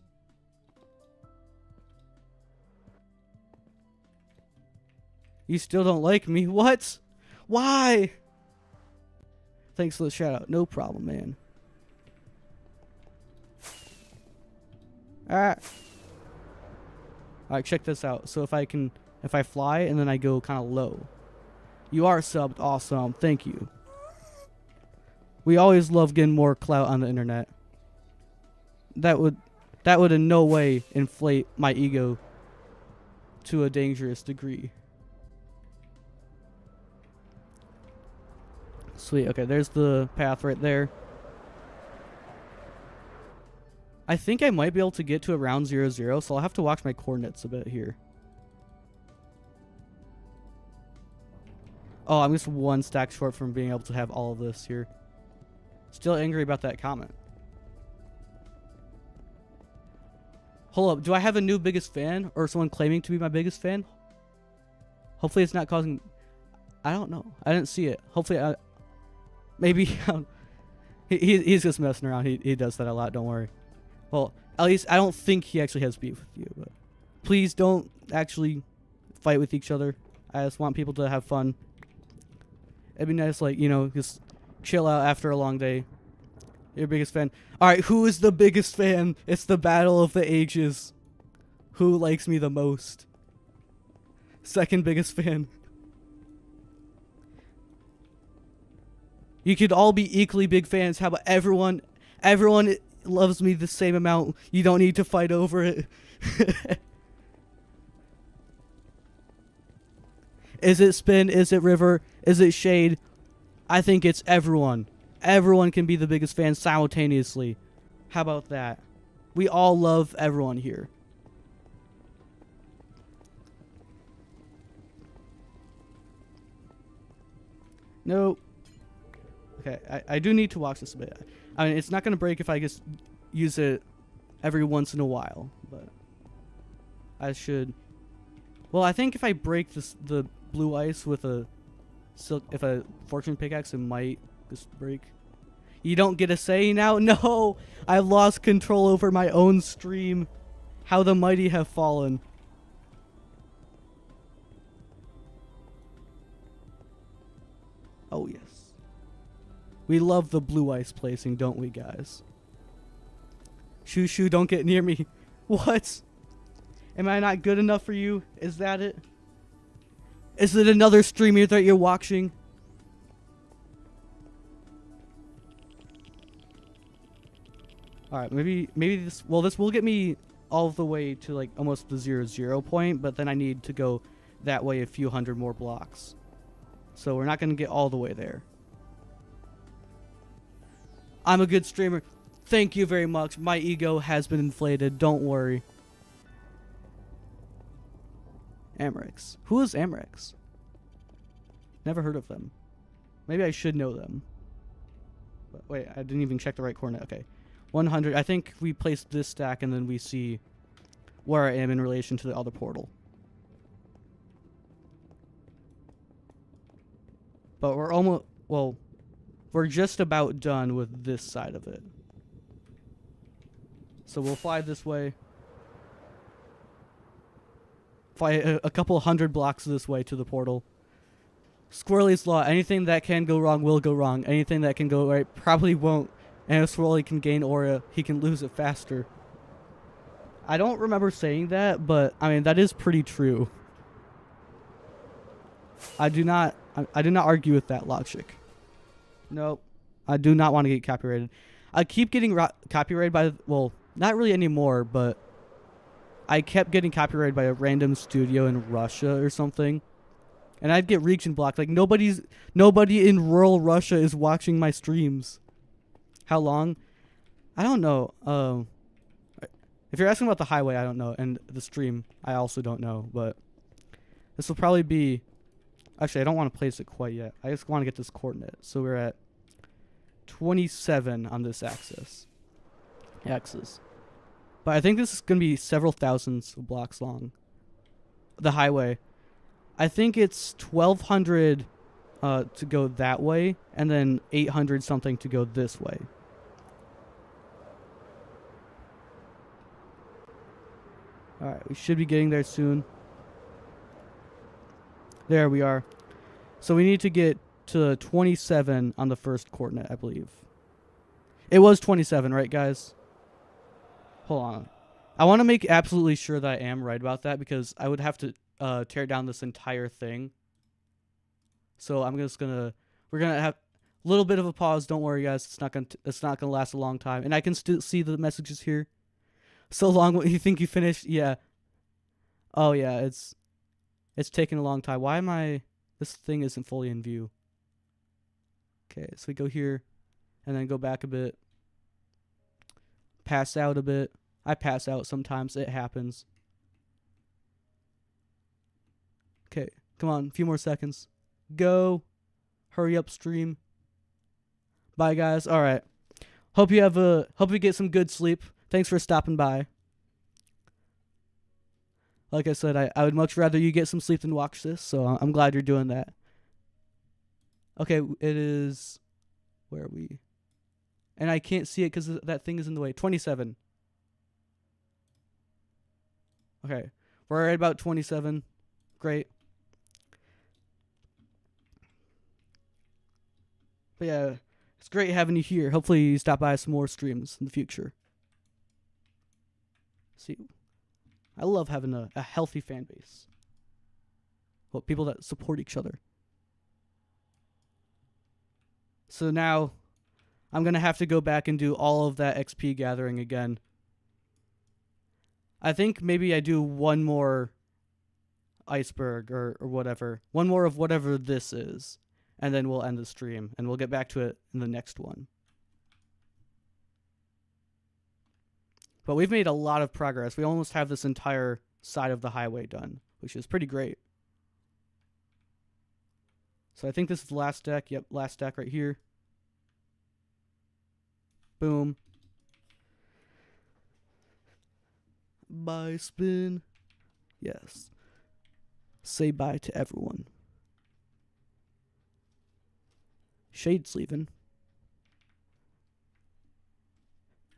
Speaker 1: You still don't like me? What? Why? Thanks for the shout out. No problem, man. Alright. Alright, check this out. So if I fly and then I go kind of low. You are subbed. Awesome. Thank you. We always love getting more clout on the internet. That would in no way inflate my ego to a dangerous degree. Sweet. Okay, there's the path right there. I think I might be able to get to around 0, 0, so I'll have to watch my coordinates a bit here. Oh, I'm just one stack short from being able to have all of this here. Still angry about that comment. Hold up, do I have a new biggest fan? Or someone claiming to be my biggest fan? Hopefully it's not causing... I don't know. I didn't see it. Hopefully maybe... he's just messing around. He does that a lot, don't worry. Well, at least I don't think he actually has beef with you. But please don't actually fight with each other. I just want people to have fun. It'd be nice, like, you know, just chill out after a long day. Your biggest fan. Alright, who is the biggest fan? It's the battle of the ages. Who likes me the most? Second biggest fan. You could all be equally big fans. How about everyone loves me the same amount. You don't need to fight over it. Is it Spin? Is it River? Is it Shade? I think it's everyone. Everyone can be the biggest fan simultaneously. How about that? We all love everyone here. Nope. Okay, I do need to watch this a bit. I mean, it's not going to break if I just use it every once in a while, but I should... Well, I think if I break the blue ice with a fortune pickaxe, it might just break. You don't get a say now? No! I've lost control over my own stream. How the mighty have fallen. Oh, yes. We love the blue ice placing, don't we, guys? Shoo shoo, don't get near me. What? Am I not good enough for you? Is that it? Is it another streamer that you're watching? Alright, maybe this... Well, this will get me all the way to, like, almost the 0-0 point, but then I need to go that way a few hundred more blocks. So we're not going to get all the way there. I'm a good streamer. Thank you very much. My ego has been inflated. Don't worry. Amrex. Who is Amrex? Never heard of them. Maybe I should know them. But wait, I didn't even check the right coordinate. Okay. 100. I think we place this stack and then we see where I am in relation to the other portal. But we're almost... Well, we're just about done with this side of it. So we'll fly this way. Fly a couple hundred blocks this way to the portal. Squirrely's Law. Anything that can go wrong will go wrong. Anything that can go right probably won't. And if Swirly can gain aura, he can lose it faster. I don't remember saying that, but I mean that is pretty true. I do not argue with that logic. Nope. I do not want to get copyrighted. I keep getting copyrighted by, well, not really anymore, but I kept getting copyrighted by a random studio in Russia or something. And I'd get region blocked. Like nobody in rural Russia is watching my streams. How long? I don't know. If you're asking about the highway, I don't know. And the stream, I also don't know. But this will probably be... Actually, I don't want to place it quite yet. I just want to get this coordinate. So we're at 27 on this axis. But I think this is going to be several thousands of blocks long. The highway. I think it's 1,200 to go that way, and then 800 something to go this way. Alright, we should be getting there soon. There we are. So we need to get to 27 on the first coordinate, I believe. It was 27, right, guys? Hold on. I want to make absolutely sure that I am right about that, because I would have to tear down this entire thing. So I'm just gonna... We're gonna have a little bit of a pause. Don't worry, guys. It's not gonna last a long time. And I can still see the messages here. So long, what you think you finished? Yeah. Oh yeah, it's taking a long time. Why am I... This thing isn't fully in view. Okay, so we go here, and then go back a bit. Pass out a bit. I pass out sometimes. It happens. Okay, come on. A few more seconds. Go. Hurry up, stream. Bye, guys. All right. Hope you get some good sleep. Thanks for stopping by. Like I said, I would much rather you get some sleep than watch this, so I'm glad you're doing that. Okay, it is... Where are we? And I can't see it because that thing is in the way. 27. Okay, we're at about 27. Great. But yeah, it's great having you here. Hopefully you stop by some more streams in the future. See, I love having a healthy fan base. Well, people that support each other. So now I'm going to have to go back and do all of that XP gathering again. I think maybe I do one more iceberg or whatever. One more of whatever this is. And then we'll end the stream. And we'll get back to it in the next one. But we've made a lot of progress. We almost have this entire side of the highway done, which is pretty great. So I think this is the last stack. Yep, last stack right here. Boom. Bye, spin. Yes. Say bye to everyone. Shade's leaving.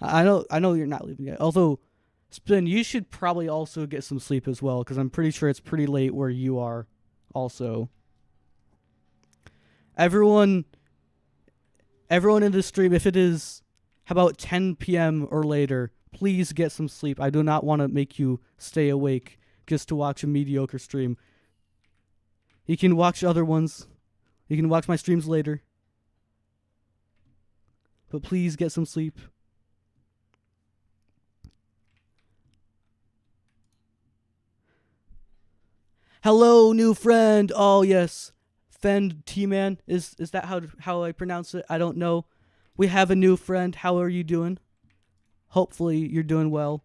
Speaker 1: I know you're not leaving yet. Although, Spin, you should probably also get some sleep as well, because I'm pretty sure it's pretty late where you are also. Everyone in this stream, if it is about 10 p.m. or later, please get some sleep. I do not want to make you stay awake just to watch a mediocre stream. You can watch other ones. You can watch my streams later. But please get some sleep. Hello, new friend. Oh, yes. Fend T-Man. Is that how I pronounce it? I don't know. We have a new friend. How are you doing? Hopefully you're doing well.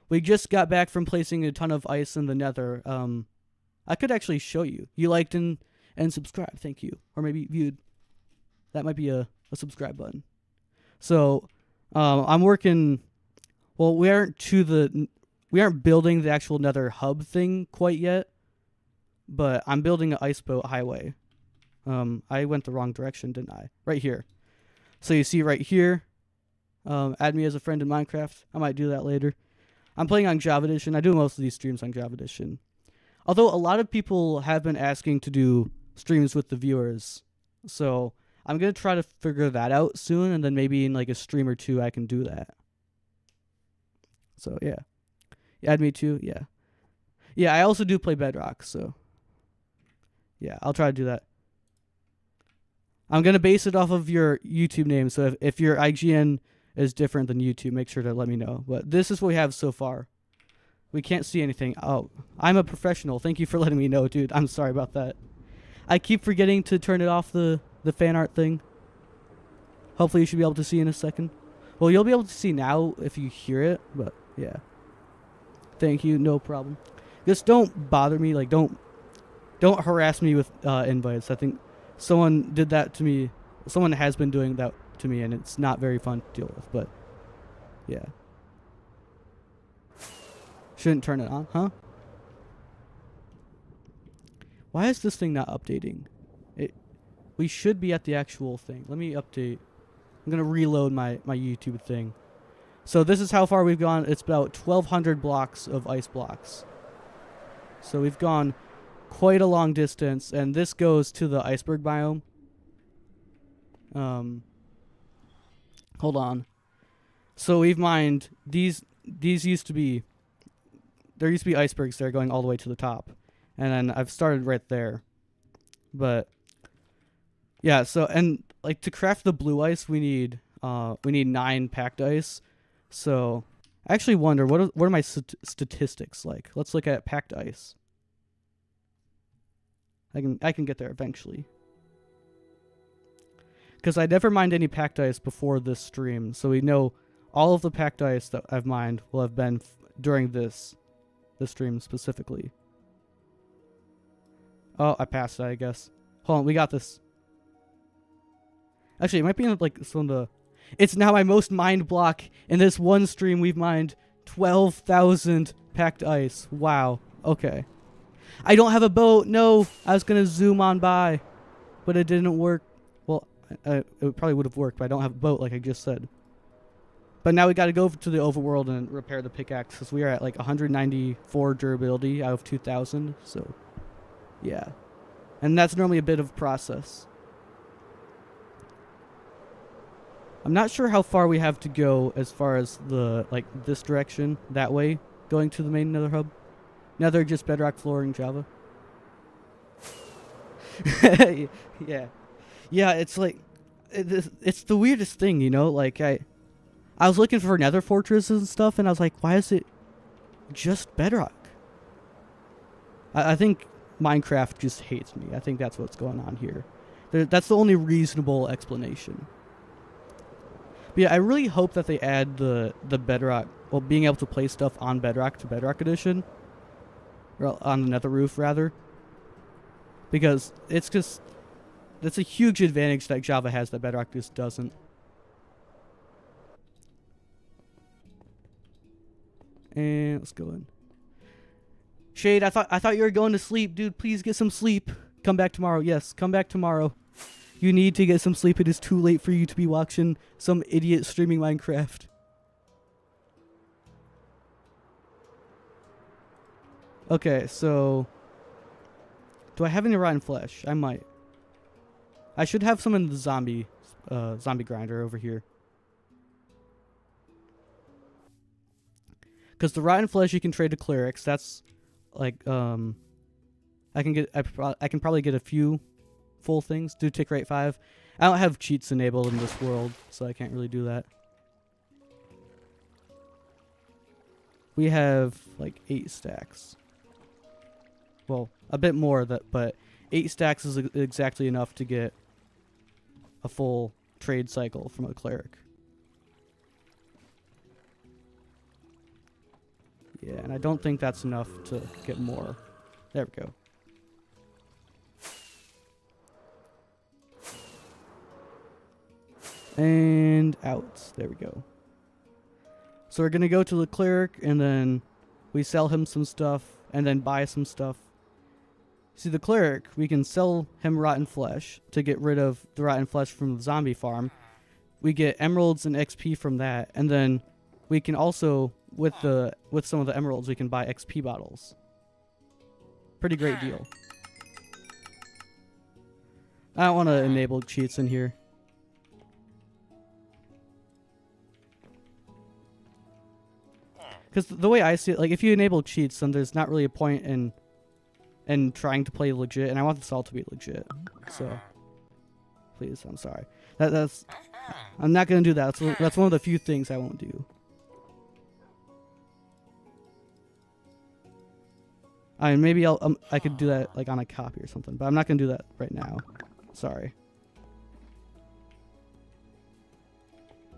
Speaker 1: We just got back from placing a ton of ice in the Nether. I could actually show you. You liked and subscribed. Thank you. Or maybe viewed. That might be a subscribe button. So, I'm working. Well, we aren't building the actual Nether hub thing quite yet, but I'm building an ice boat highway. I went the wrong direction, didn't I? Right here. So you see right here. Add me as a friend in Minecraft. I might do that later. I'm playing on Java Edition. I do most of these streams on Java Edition. Although a lot of people have been asking to do streams with the viewers. So I'm going to try to figure that out soon, and then maybe in like a stream or two I can do that. So yeah. Add me too, yeah. Yeah, I also do play Bedrock, so yeah, I'll try to do that. I'm going to base it off of your YouTube name, so if your IGN is different than YouTube, make sure to let me know. But this is what we have so far. We can't see anything. Oh, I'm a professional. Thank you for letting me know, dude. I'm sorry about that. I keep forgetting to turn it off, the fan art thing. Hopefully you should be able to see in a second. Well, you'll be able to see now if you hear it, but yeah. Thank you, no problem. Just don't bother me, like don't harass me with invites. I think someone did that to me. Someone has been doing that to me, and it's not very fun to deal with, but yeah. Shouldn't turn it on, huh? Why is this thing not updating? We should be at the actual thing. Let me update. I'm going to reload my YouTube thing. So this is how far we've gone. It's about 1,200 blocks of ice blocks. So we've gone quite a long distance, and this goes to the iceberg biome. Hold on. So we've mined these used to be, there used to be icebergs there going all the way to the top. And then I've started right there. But yeah, so and like to craft the blue ice we need 9 packed ice. So I actually wonder what are my statistics like. Let's look at packed ice. I can get there eventually. Because I never mined any packed ice before this stream, so we know all of the packed ice that I've mined will have been during this stream specifically. Oh, I passed it, I guess. Hold on, we got this. Actually, it might be in like some of the... It's now my most mined block. In this one stream, we've mined 12,000 packed ice. Wow. Okay. I don't have a boat. No, I was going to zoom on by, but it didn't work. Well, it probably would have worked, but I don't have a boat like I just said. But now we got to go to the overworld and repair the pickaxe, because we are at like 194 durability out of 2,000. So, yeah. And that's normally a bit of a process. I'm not sure how far we have to go as far as the, like, this direction, that way, going to the main Nether hub. Nether, just bedrock flooring Java. Yeah. Yeah, it's like, it's the weirdest thing, you know? Like, I was looking for Nether fortresses and stuff, and I was like, why is it just bedrock? I think Minecraft just hates me. I think that's what's going on here. That's the only reasonable explanation. But yeah, I really hope that they add the bedrock, well, being able to place stuff on bedrock to bedrock edition. Or on the Nether roof, rather. Because it's just, that's a huge advantage that Java has that bedrock just doesn't. And let's go in. Shade, I thought you were going to sleep, dude. Please get some sleep. Come back tomorrow. Yes, come back tomorrow. You need to get some sleep. It is too late for you to be watching some idiot streaming Minecraft. Okay, so do I have any rotten flesh? I might. I should have some in the zombie grinder over here. Because the rotten flesh you can trade to clerics. That's like I can probably get a few full things. Do tick rate 5. I don't have cheats enabled in this world, so I can't really do that. We have like 8 stacks. Well, a bit more but 8 stacks is exactly enough to get a full trade cycle from a cleric. Yeah, and I don't think that's enough to get more. There we go. And out. There we go. So we're going to go to the cleric, and then we sell him some stuff, and then buy some stuff. See, the cleric, we can sell him rotten flesh to get rid of the rotten flesh from the zombie farm. We get emeralds and XP from that, and then we can also, with some of the emeralds, we can buy XP bottles. Pretty great deal. I don't want to enable cheats in here. Because the way I see it, like, if you enable cheats, then there's not really a point in trying to play legit, and I want this all to be legit. So, please, I'm sorry. I'm not gonna do that. That's one of the few things I won't do. I mean, maybe I could do that like on a copy or something, but I'm not gonna do that right now. Sorry.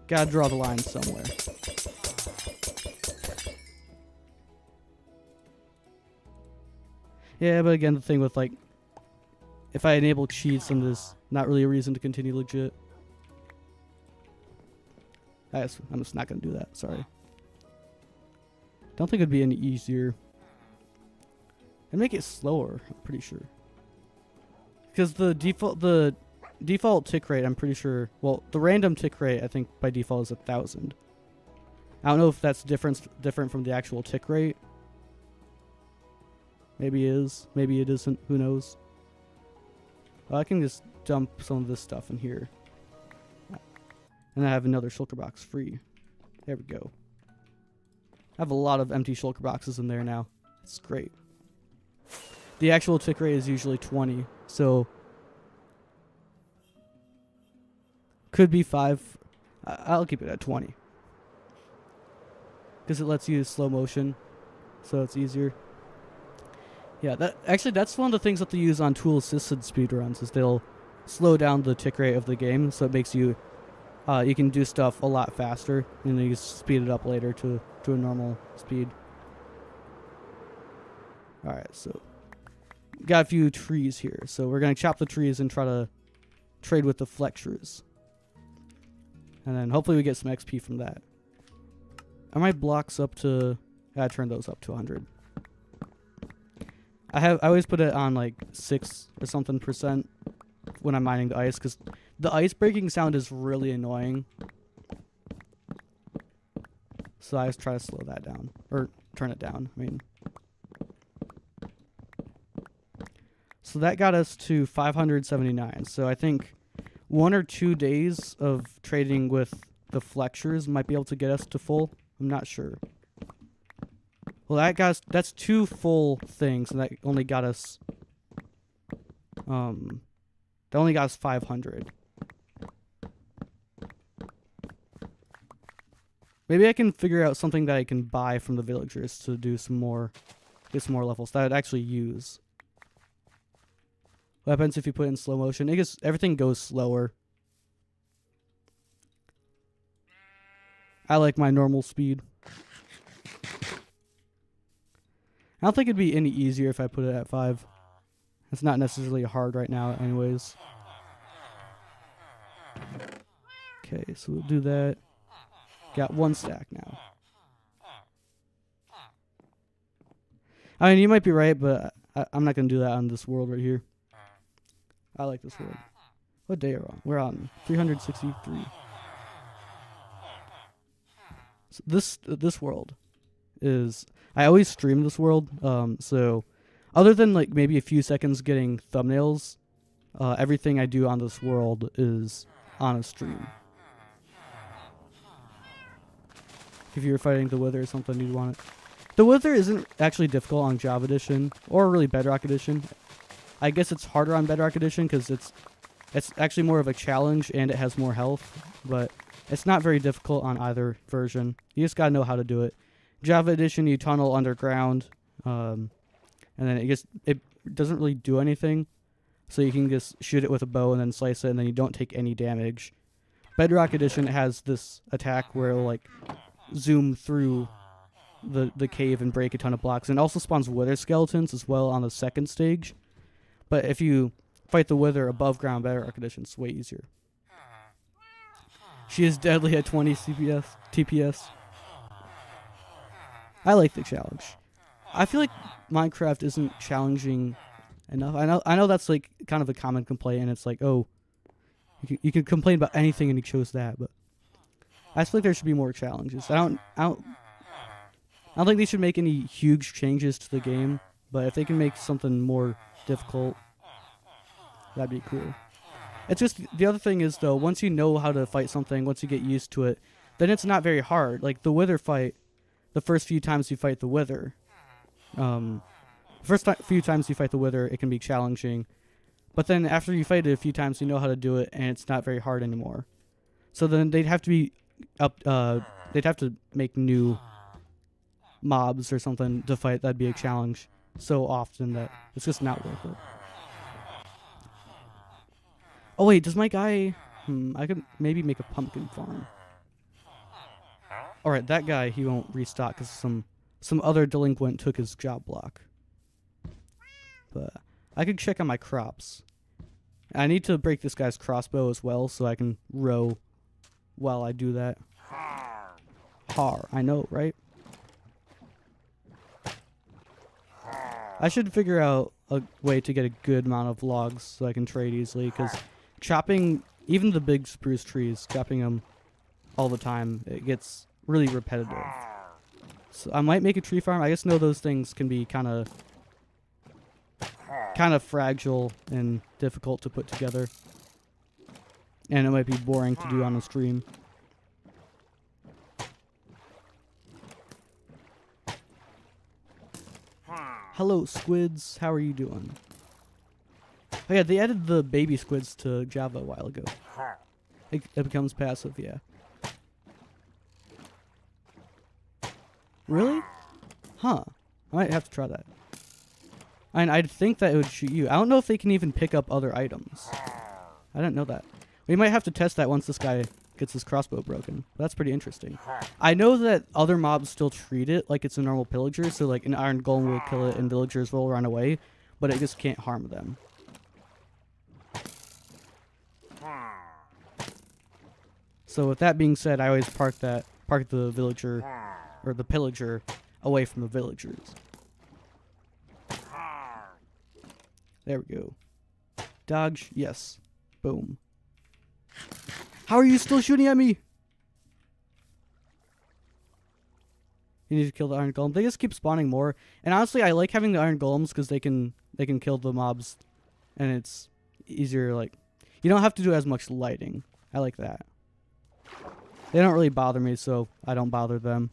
Speaker 1: Gotta draw the line somewhere. Yeah, but again, the thing with, like, if I enable cheats, then there's not really a reason to continue legit. I'm just not going to do that. Sorry. Don't think it'd be any easier. And make it slower, I'm pretty sure. Because the default tick rate, I'm pretty sure... Well, the random tick rate, I think, by default is 1,000. I don't know if that's different from the actual tick rate. Maybe it is. Maybe it isn't. Who knows? Well, I can just dump some of this stuff in here. And I have another shulker box free. There we go. I have a lot of empty shulker boxes in there now. It's great. The actual tick rate is usually 20. So could be 5. I'll keep it at 20. Because it lets you use slow motion. So it's easier. Yeah, that's one of the things that they use on tool-assisted speedruns, is they'll slow down the tick rate of the game, so it makes you can do stuff a lot faster, and then you speed it up later to a normal speed. Alright, so got a few trees here, so we're going to chop the trees and try to trade with the flexures. And then hopefully we get some XP from that. Are my blocks up to... I turned those up to 100. I always put it on like 6 or something % when I'm mining the ice, because the ice breaking sound is really annoying. So I just try to slow that down, or turn it down, I mean. So that got us to 579. So I think 1 or 2 days of trading with the flexures might be able to get us to full. I'm not sure. Well, that's 2 full things, and that only got us 500. Maybe I can figure out something that I can buy from the villagers to do get some more levels that I'd actually use. What happens if you put it in slow motion? I guess everything goes slower. I like my normal speed. I don't think it'd be any easier if I put it at 5. It's not necessarily hard right now anyways. Okay, so we'll do that. Got 1 stack now. I mean, you might be right, but I'm not going to do that on this world right here. I like this world. What day are we on? We're on 363. So this world is... I always stream this world, so other than like maybe a few seconds getting thumbnails, everything I do on this world is on a stream. If you're fighting the Wither or something, you'd want it. The Wither isn't actually difficult on Java Edition or really Bedrock Edition. I guess it's harder on Bedrock Edition because it's actually more of a challenge and it has more health, but it's not very difficult on either version. You just gotta know how to do it. Java Edition, you tunnel underground, and then it doesn't really do anything, so you can just shoot it with a bow and then slice it, and then you don't take any damage. Bedrock Edition has this attack where it'll like zoom through the cave and break a ton of blocks, and it also spawns wither skeletons as well on the second stage. But if you fight the wither above ground Bedrock Edition, it's way easier. She is deadly at 20 TPS. I like the challenge. I feel like Minecraft isn't challenging enough. I know that's like kind of a common complaint, and it's like, oh, you can complain about anything and you chose that, but I just feel like there should be more challenges. I don't think they should make any huge changes to the game, but if they can make something more difficult, that'd be cool. It's just, the other thing is, though, once you know how to fight something, once you get used to it, then it's not very hard. Like, the Wither fight, the first few times you fight the Wither, few times you fight the Wither, it can be challenging. But then after you fight it a few times, you know how to do it, and it's not very hard anymore. So then they'd have to be they'd have to make new mobs or something to fight. That'd be a challenge so often that it's just not worth it. Oh wait, does my guy... I could maybe make a pumpkin farm. Alright, that guy, he won't restock because some other delinquent took his job block. But I could check on my crops. I need to break this guy's crossbow as well so I can row while I do that. Har, I know, right? I should figure out a way to get a good amount of logs so I can trade easily, because chopping, even the big spruce trees, chopping them all the time, it gets really repetitive. So I might make a tree farm. I just know those things can be kind of fragile and difficult to put together. And it might be boring to do on a stream. Hello, squids. How are you doing? Oh yeah, they added the baby squids to Java a while ago. It becomes passive, yeah. Really? Huh. I might have to try that. And I'd think that it would shoot you. I don't know if they can even pick up other items. I didn't know that. We might have to test that once this guy gets his crossbow broken. That's pretty interesting. I know that other mobs still treat it like it's a normal pillager, so like an iron golem will kill it and villagers will run away, but it just can't harm them. So with that being said, I always park the villager, or the pillager, away from the villagers. There we go. Dodge, yes. Boom. How are you still shooting at me? You need to kill the iron golem. They just keep spawning more. And honestly, I like having the iron golems because they can kill the mobs, and it's easier. Like, you don't have to do as much lighting. I like that. They don't really bother me, so I don't bother them.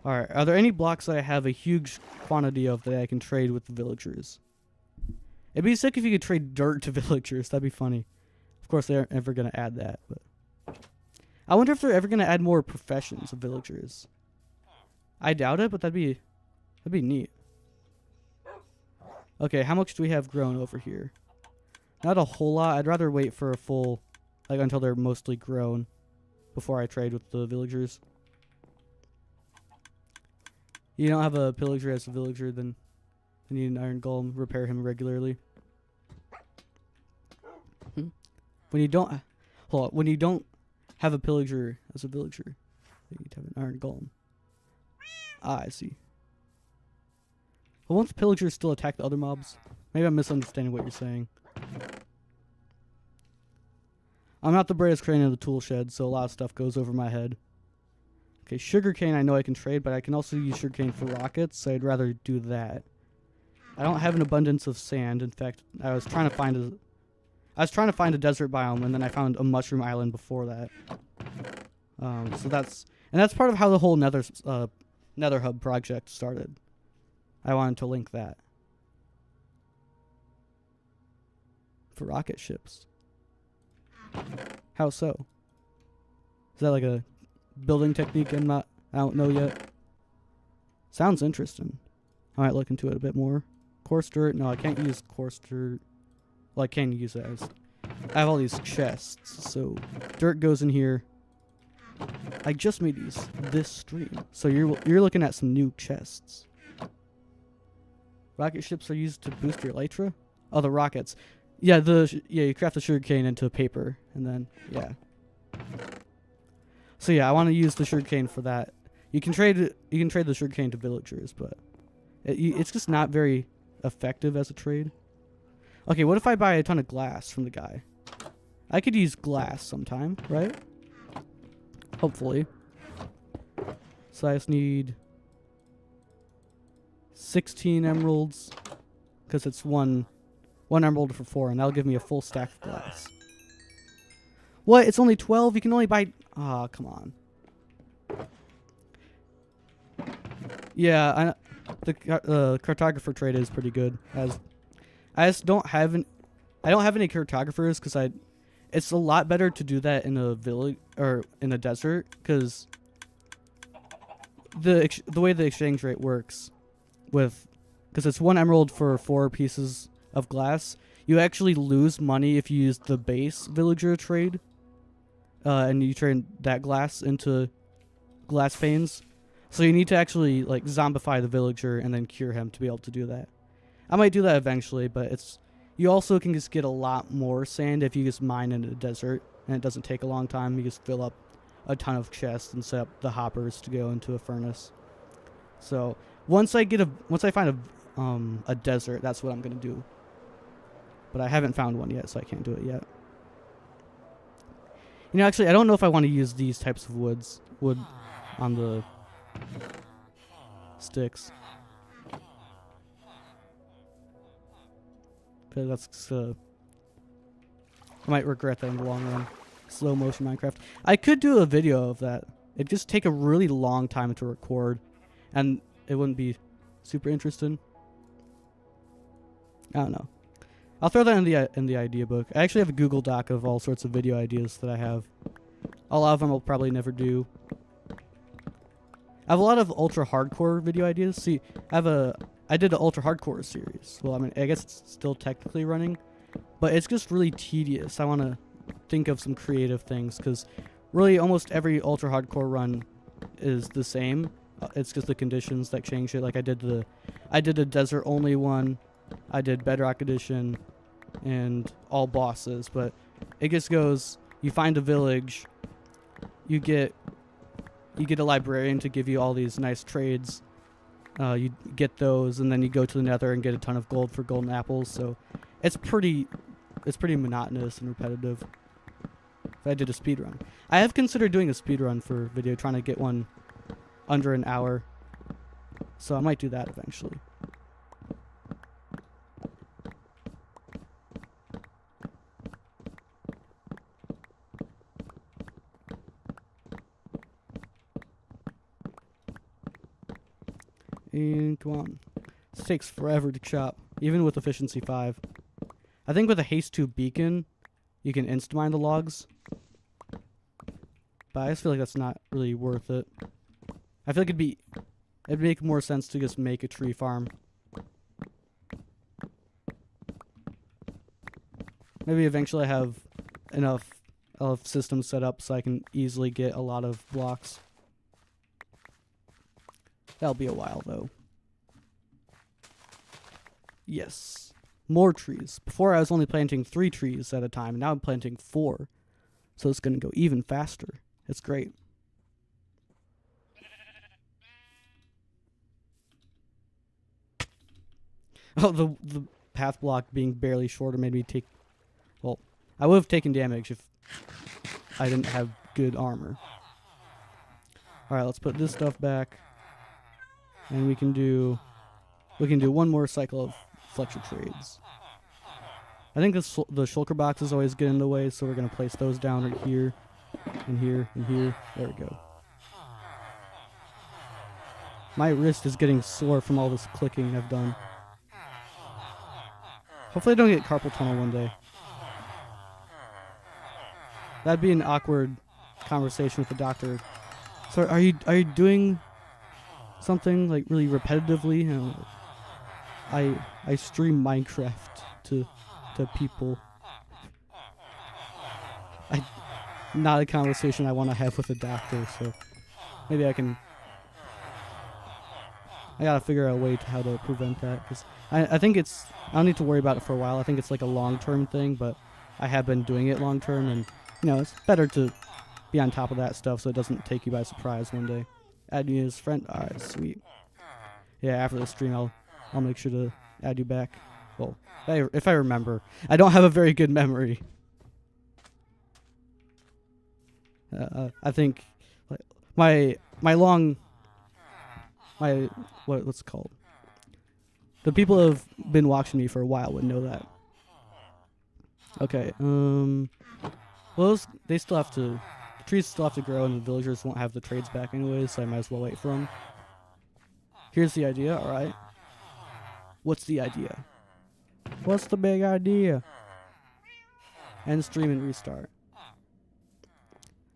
Speaker 1: Alright, are there any blocks that I have a huge quantity of that I can trade with the villagers? It'd be sick if you could trade dirt to villagers. That'd be funny. Of course, they aren't ever going to add that, but I wonder if they're ever going to add more professions of villagers. I doubt it, but that'd be neat. Okay, how much do we have grown over here? Not a whole lot. I'd rather wait for a full, like, until they're mostly grown before I trade with the villagers. You don't have a pillager as a villager, then you need an iron golem. Repair him regularly. When you don't, hold on, when you don't have a pillager as a villager, you need to have an iron golem. Ah, I see. But won't the pillagers still attack the other mobs? Maybe I'm misunderstanding what you're saying. I'm not the brightest crane in the tool shed, so a lot of stuff goes over my head. Okay, sugarcane I know I can trade, but I can also use sugarcane for rockets, so I'd rather do that. I don't have an abundance of sand. In fact, I was trying to find a desert biome, and then I found a mushroom island before that. So that's part of how the whole Nether Hub project started. I wanted to link that for rocket ships. How so? Is that like a building technique I don't know yet? Sounds interesting. I might look into it a bit more. Coarse dirt? No, I can't use coarse dirt. Well, I can use it as... I have all these chests, so dirt goes in here. I just made this stream, so you're looking at some new chests. Rocket ships are used to boost your elytra? Oh, the rockets. Yeah, you craft the sugarcane into paper, and then, yeah. So yeah, I want to use the sugarcane for that. You can trade the sugarcane to villagers, but it's just not very effective as a trade. Okay, what if I buy a ton of glass from the guy? I could use glass sometime, right? Hopefully. So I just need 16 emeralds, because it's one emerald for 4, and that'll give me a full stack of glass. What? It's only 12? You can only buy... Ah, come on. Yeah, the cartographer trade is pretty good. I just don't have any cartographers because it's a lot better to do that in a village or in a desert, because the way the exchange rate works because it's 1 emerald for 4 pieces of glass. You actually lose money if you use the base villager trade, and you turn that glass into glass panes. So you need to actually like zombify the villager and then cure him to be able to do that. I might do that eventually, but you also can just get a lot more sand if you just mine in a desert, and it doesn't take a long time. You just fill up a ton of chests and set up the hoppers to go into a furnace. So once I find a desert, that's what I'm gonna do. But I haven't found one yet, so I can't do it yet. You know, actually, I don't know if I want to use these types of wood on the sticks. That's I might regret that in the long run. Slow motion Minecraft. I could do a video of that. It'd just take a really long time to record, and it wouldn't be super interesting. I don't know. I'll throw that in the idea book. I actually have a Google Doc of all sorts of video ideas that I have. A lot of them I'll probably never do. I have a lot of ultra hardcore video ideas. See, I did an ultra hardcore series. Well, I mean, I guess it's still technically running, but it's just really tedious. I want to think of some creative things, because really almost every ultra hardcore run is the same. It's just the conditions that change it. Like I did a desert only one. I did Bedrock Edition and all bosses, but it just goes, you find a village, you get a librarian to give you all these nice trades. You get those, and then you go to the Nether and get a ton of gold for golden apples. So it's pretty monotonous and repetitive. If I did a speed run, I have considered doing a speed run for video, trying to get one under an hour. So I might do that eventually. And come on. This takes forever to chop, even with efficiency 5. I think with a haste 2 beacon, you can insta-mine the logs. But I just feel like that's not really worth it. I feel like it'd make more sense to just make a tree farm. Maybe eventually I have enough of systems set up so I can easily get a lot of blocks. That'll be a while, though. Yes. More trees. Before I was only planting 3 trees at a time, and now I'm planting 4. So it's going to go even faster. It's great. Oh, the path block being barely shorter made me take... Well, I would have taken damage if I didn't have good armor. Alright, let's put this stuff back. And we can do one more cycle of Fletcher trades. I think the shulker boxes always get in the way, so we're going to place those down right here, and here, and here. There we go. My wrist is getting sore from all this clicking I've done. Hopefully I don't get carpal tunnel one day. That'd be an awkward conversation with the doctor. So are you doing something like really repetitively? You know, I stream Minecraft to people. Not a conversation I want to have with a doctor, so maybe I gotta figure out a way to how to prevent that, because I think I don't need to worry about it for a while. I think it's like a long-term thing, but I have been doing it long-term, and you know, it's better to be on top of that stuff so it doesn't take you by surprise one day. Add me as friend. Alright, sweet. Yeah, after the stream I'll make sure to add you back. Well, if I remember. I don't have a very good memory. I think like, what's it called? The people who have been watching me for a while would know that. Okay, well, they still have to, the trees still have to grow, and the villagers won't have the trades back anyways, so I might as well wait for them. Here's the idea, alright. What's the idea? What's the big idea? End stream and restart.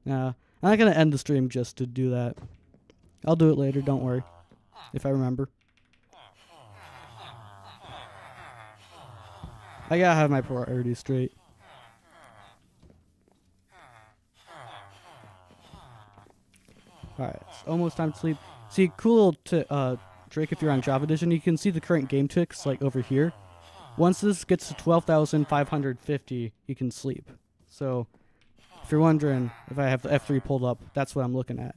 Speaker 1: Nah, I'm not gonna end the stream just to do that. I'll do it later, don't worry. If I remember. I gotta have my priorities straight. Alright, it's almost time to sleep. See, cool trick if you're on Java Edition, you can see the current game ticks like over here. Once this gets to 12,550, you can sleep. So, if you're wondering if I have the F3 pulled up, that's what I'm looking at.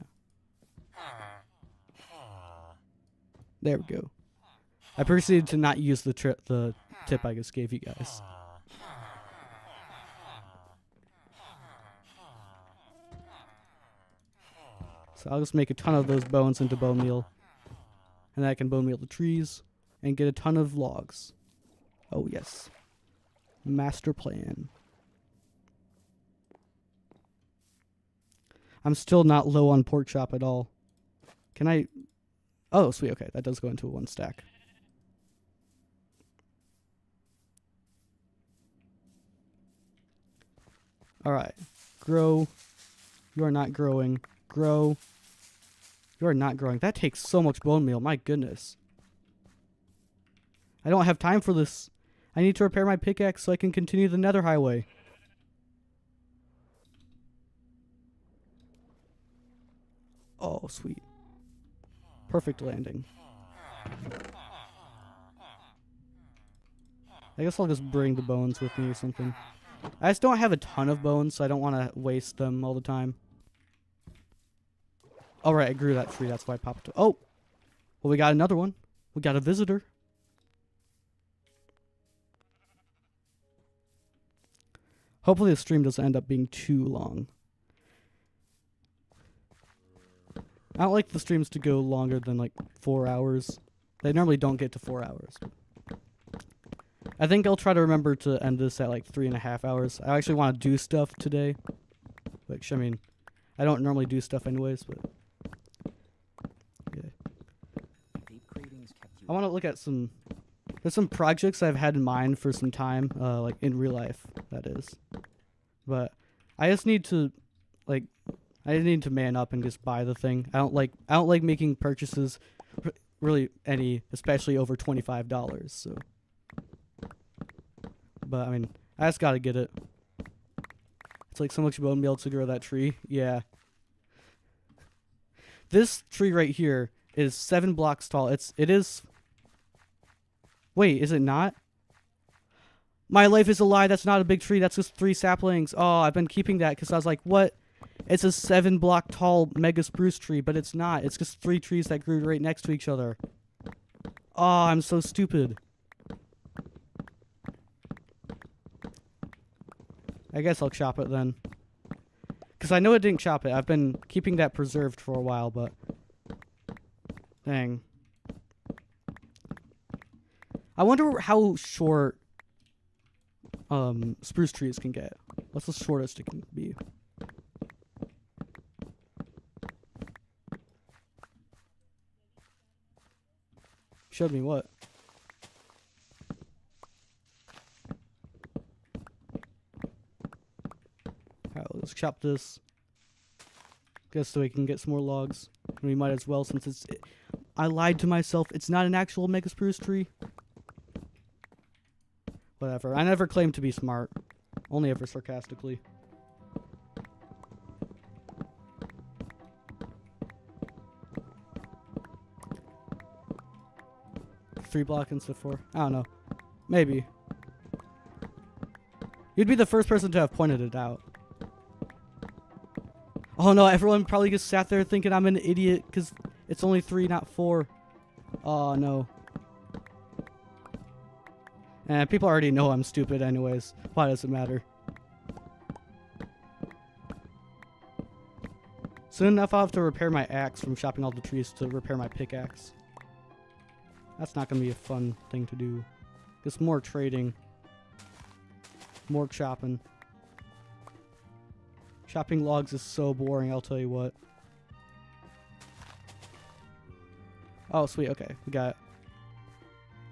Speaker 1: There we go. I proceeded to not use the tip I just gave you guys. So I'll just make a ton of those bones into bone meal. And then I can bone meal the trees and get a ton of logs. Oh yes. Master plan. I'm still not low on pork chop at all. Can I... Oh, sweet. Okay, that does go into a 1 stack. Alright. Grow. You are not growing. Grow. You are not growing. That takes so much bone meal. My goodness. I don't have time for this. I need to repair my pickaxe so I can continue the Nether highway. Oh, sweet. Perfect landing. I guess I'll just bring the bones with me or something. I just don't have a ton of bones, so I don't want to waste them all the time. Alright, I grew that tree. That's why I popped it. Oh! Well, we got another one. We got a visitor. Hopefully the stream doesn't end up being too long. I don't like the streams to go longer than like 4 hours. They normally don't get to 4 hours. I think I'll try to remember to end this at like 3.5 hours. I actually want to do stuff today. Which, I mean, I don't normally do stuff anyways, but... yeah. I want to look at some... There's some projects I've had in mind for some time, like in real life, that is. But I just need to, like... I need to man up and just buy the thing. I don't like making purchases, really any, especially over $25. So, but I mean, I just gotta get it. It's like so much bone meal to grow that tree. Yeah. This tree right here is 7 blocks tall. It is. Wait, is it not? My life is a lie. That's not a big tree. That's just 3 saplings. Oh, I've been keeping that because I was like, what? It's a 7 block tall mega spruce tree, but it's not. It's just 3 trees that grew right next to each other. Oh, I'm so stupid. I guess I'll chop it then. Because I know it didn't chop it. I've been keeping that preserved for a while, but... Dang. I wonder how short spruce trees can get. What's the shortest it can be? Showed me what? Alright, let's chop this. Guess so we can get some more logs. And we might as well, since it's... I lied to myself. It's not an actual mega spruce tree. Whatever. I never claimed to be smart. Only ever sarcastically. Three block instead of 4. I don't know. Maybe. You'd be the first person to have pointed it out. Oh no, everyone probably just sat there thinking I'm an idiot because it's only 3, not 4. Oh no. And people already know I'm stupid anyways. Why does it matter? Soon enough I'll have to repair my axe from chopping all the trees to repair my pickaxe. That's not going to be a fun thing to do. Just more trading. More chopping. Chopping logs is so boring, I'll tell you what. Oh, sweet. Okay. We got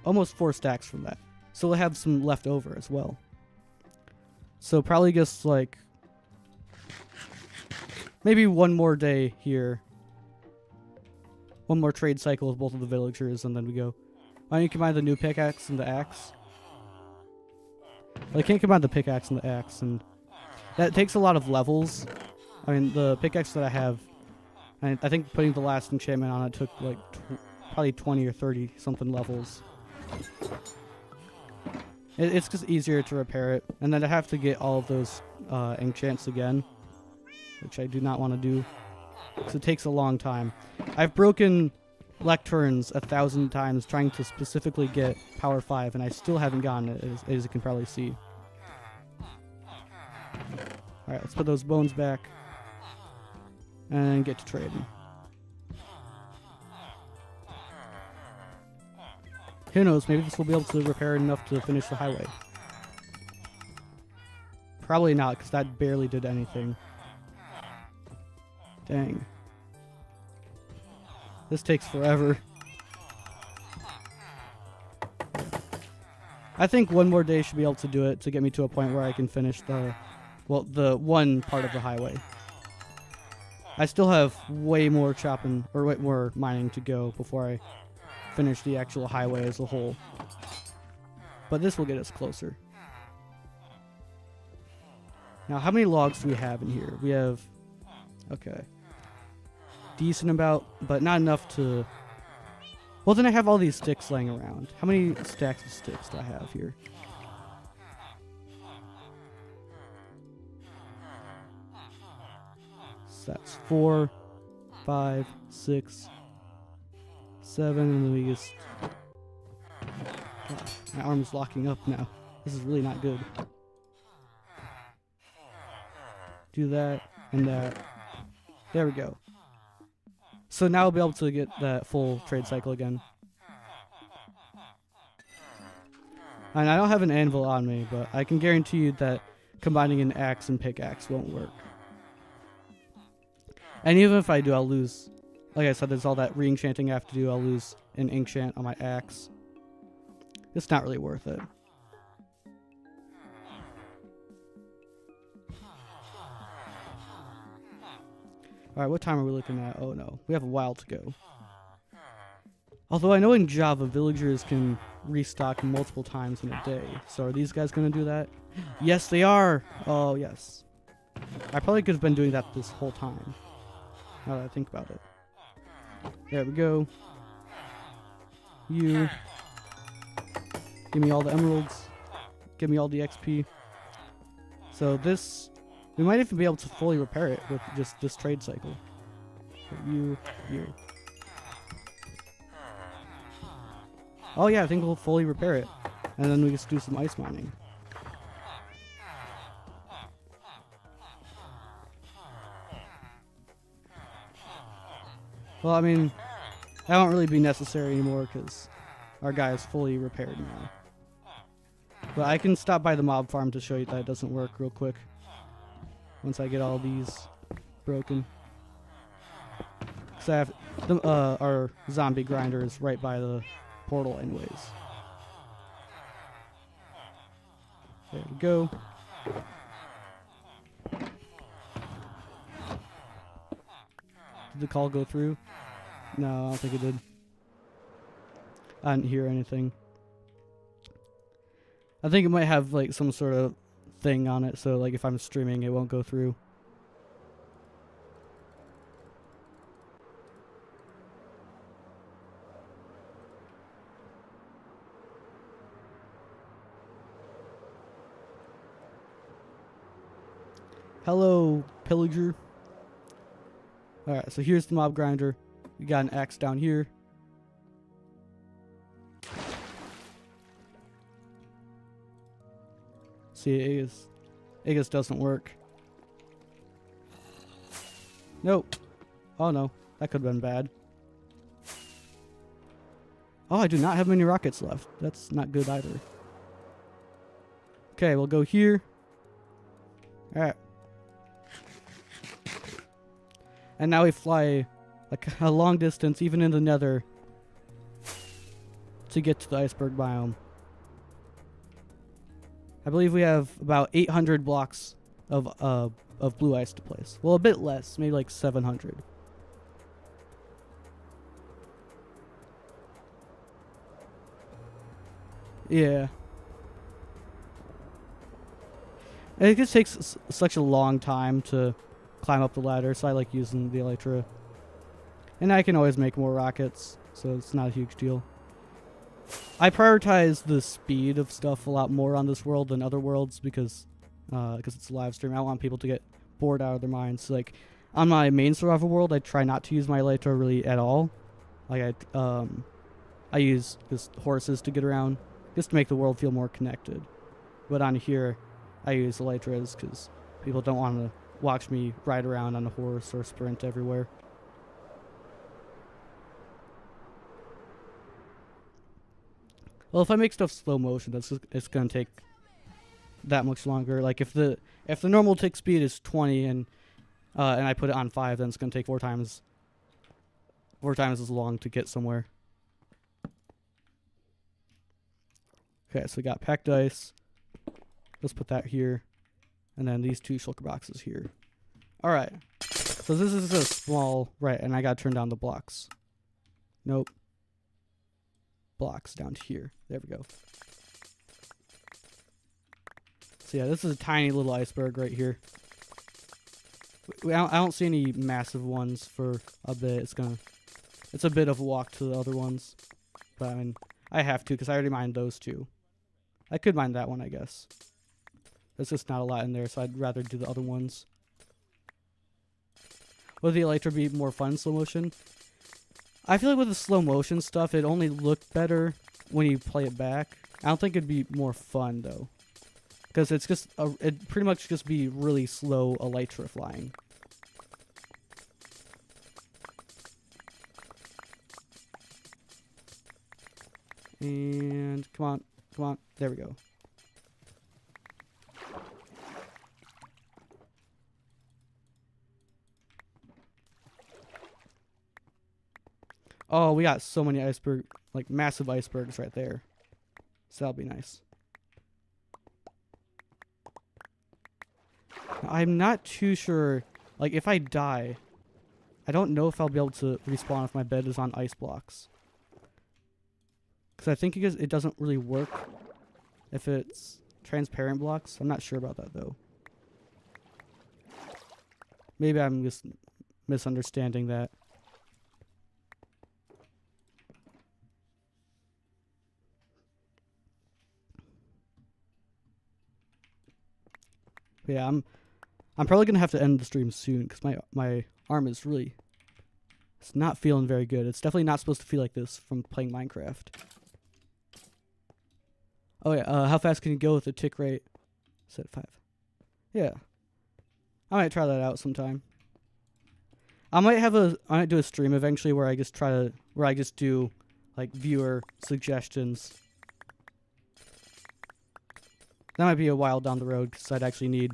Speaker 1: almost 4 stacks from that. So we'll have some left over as well. So probably just like maybe one more day here. One more trade cycle with both of the villagers, and then we go. Why don't you combine the new pickaxe and the axe? Well, I can't combine the pickaxe and the axe, and that takes a lot of levels. I mean, the pickaxe that I have, I think putting the last enchantment on it took like probably 20 or 30 something levels. It's just easier to repair it, and then I have to get all of those enchants again, which I do not want to do. So it takes a long time. I've broken lecterns 1,000 times trying to specifically get power 5, and I still haven't gotten it, as you can probably see. Alright, let's put those bones back and get to trading. Who knows, maybe this will be able to repair enough to finish the highway. Probably not, because that barely did anything. Dang. This takes forever. I think one more day should be able to do it to get me to a point where I can finish the one part of the highway. I still have way more chopping, or way more mining to go before I finish the actual highway as a whole. But this will get us closer. Now, how many logs do we have in here? We have... Okay. Decent about, but not enough to... Well, then I have all these sticks laying around. How many stacks of sticks do I have here? So that's 4, 5, 6, 7, and then we just... Gosh, my arm's locking up now. This is really not good. Do that, and that. There we go. So now I'll be able to get that full trade cycle again. And I don't have an anvil on me, but I can guarantee you that combining an axe and pickaxe won't work. And even if I do, I'll lose. Like I said, there's all that re-enchanting I have to do. I'll lose an enchant on my axe. It's not really worth it. Alright, what time are we looking at? Oh no, we have a while to go. Although I know in Java, villagers can restock multiple times in a day. So are these guys going to do that? Yes, they are! Oh, yes. I probably could have been doing that this whole time. Now that I think about it. There we go. You. Give me all the emeralds. Give me all the XP. So this... We might even be able to fully repair it with just this trade cycle. You. Oh yeah, I think we'll fully repair it. And then we just do some ice mining. Well, I mean, that won't really be necessary anymore because our guy is fully repaired now. But I can stop by the mob farm to show you that it doesn't work real quick. Once I get all these broken. Because I have our zombie grinder is right by the portal anyways. There we go. Did the call go through? No, I don't think it did. I didn't hear anything. I think it might have like some sort of thing on it, so like if I'm streaming it won't go through. Hello, pillager. Alright, so here's the mob grinder. We got an axe down here. See, Aegis doesn't work. Nope. Oh no, that could have been bad. Oh, I do not have many rockets left. That's not good either. Okay, we'll go here. Alright. And now we fly like a long distance, even in the Nether, to get to the iceberg biome. I believe we have about 800 blocks of blue ice to place. Well, a bit less, maybe like 700. Yeah. And it just takes such a long time to climb up the ladder, so I like using the elytra. And I can always make more rockets, so it's not a huge deal. I prioritize the speed of stuff a lot more on this world than other worlds because it's a live stream. I don't want people to get bored out of their minds. Like on my main survival world, I try not to use my elytra really at all. Like I use just horses to get around, just to make the world feel more connected. But on here, I use elytras because people don't want to watch me ride around on a horse or sprint everywhere. Well, if I make stuff slow motion, it's gonna take that much longer. Like if the normal tick speed is 20 and I put it on 5, then it's gonna take four times as long to get somewhere. Okay, so we got packed ice. Let's put that here, and then these 2 shulker boxes here. All right. So this is a small right, and I gotta turn down the blocks. Nope. Blocks down to here. There we go. So yeah, this is a tiny little iceberg right here. I don't see any massive ones for a bit. It's a bit of a walk to the other ones, but I mean I have to because I already mined those 2. I could mine that one, I guess. There's just not a lot in there, so I'd rather do the other ones. Would the elytra be more fun in slow motion? I feel like with the slow motion stuff, it only looked better when you play it back. I don't think it'd be more fun though, because it's just it'd pretty much just be really slow elytra flying. And come on, there we go. Oh, we got so many iceberg, like massive icebergs right there. So that'll be nice. I'm not too sure, like if I die, I don't know if I'll be able to respawn if my bed is on ice blocks. Because I think it doesn't really work if it's transparent blocks. I'm not sure about that though. Maybe I'm just misunderstanding that. But yeah, I'm probably gonna have to end the stream soon because my arm is really, it's not feeling very good. It's definitely not supposed to feel like this from playing Minecraft. Oh yeah, how fast can you go with the tick rate? Set 5. Yeah, I might try that out sometime. I might do a stream eventually where I just do like viewer suggestions. That might be a while down the road because I'd actually need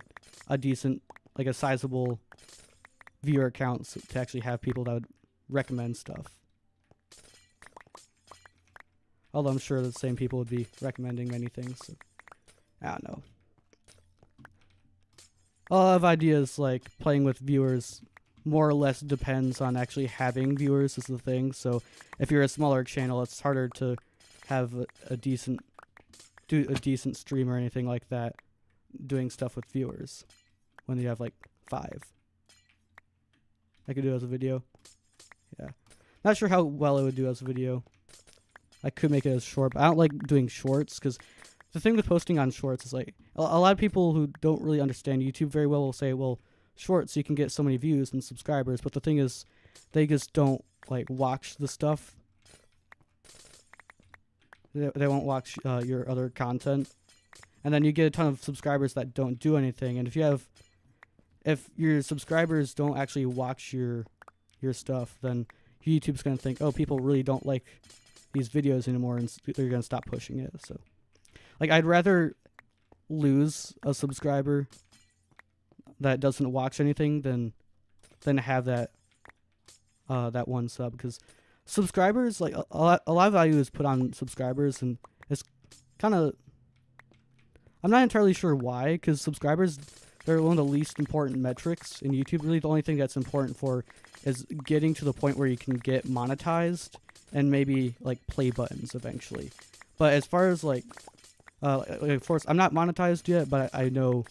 Speaker 1: a decent, like a sizable viewer account to actually have people that would recommend stuff. Although I'm sure the same people would be recommending many things. So I don't know. A lot of ideas like playing with viewers more or less depends on actually having viewers is the thing. So if you're a smaller channel, it's harder to have a decent stream or anything like that doing stuff with viewers when you have like 5. I could do it as a video. Yeah. Not sure how well it would do as a video. I could make it as short, but I don't like doing shorts because the thing with posting on shorts is like a lot of people who don't really understand YouTube very well will say, well, shorts you can get so many views and subscribers, but the thing is they just don't like watch the stuff. They won't watch your other content, and then you get a ton of subscribers that don't do anything. And if your subscribers don't actually watch your stuff, then YouTube's gonna think, oh, people really don't like these videos anymore, and they're gonna stop pushing it. So, like, I'd rather lose a subscriber that doesn't watch anything than have that one sub, because subscribers, like a lot of value is put on subscribers, and it's kind of, I'm not entirely sure why, because subscribers, they're one of the least important metrics in YouTube. Really, the only thing that's important for is getting to the point where you can get monetized and maybe like play buttons eventually. But as far as like of course, I'm not monetized yet, but I know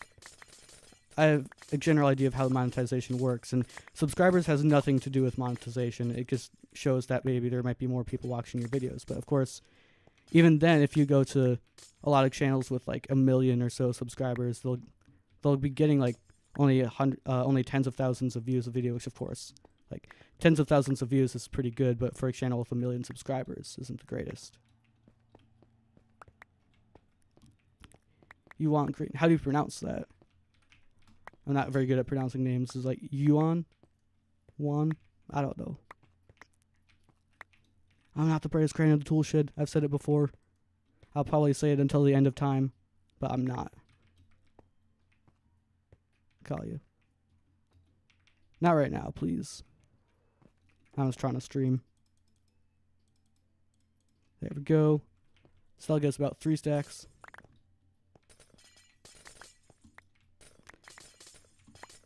Speaker 1: I have a general idea of how monetization works, and subscribers has nothing to do with monetization. It just shows that maybe there might be more people watching your videos. But of course, even then, if you go to a lot of channels with like 1 million or so subscribers, they'll be getting like only tens of thousands of views a video, which of course, like tens of thousands of views is pretty good, but for a channel with 1 million subscribers isn't the greatest. Yuan Green. How do you pronounce that? I'm not very good at pronouncing names. It's like Yuan? Juan? I don't know. I'm not the brightest crane of the toolshed. I've said it before. I'll probably say it until the end of time, but I'm not. Call you. Not right now, please. I was trying to stream. There we go. Still gets about 3 stacks.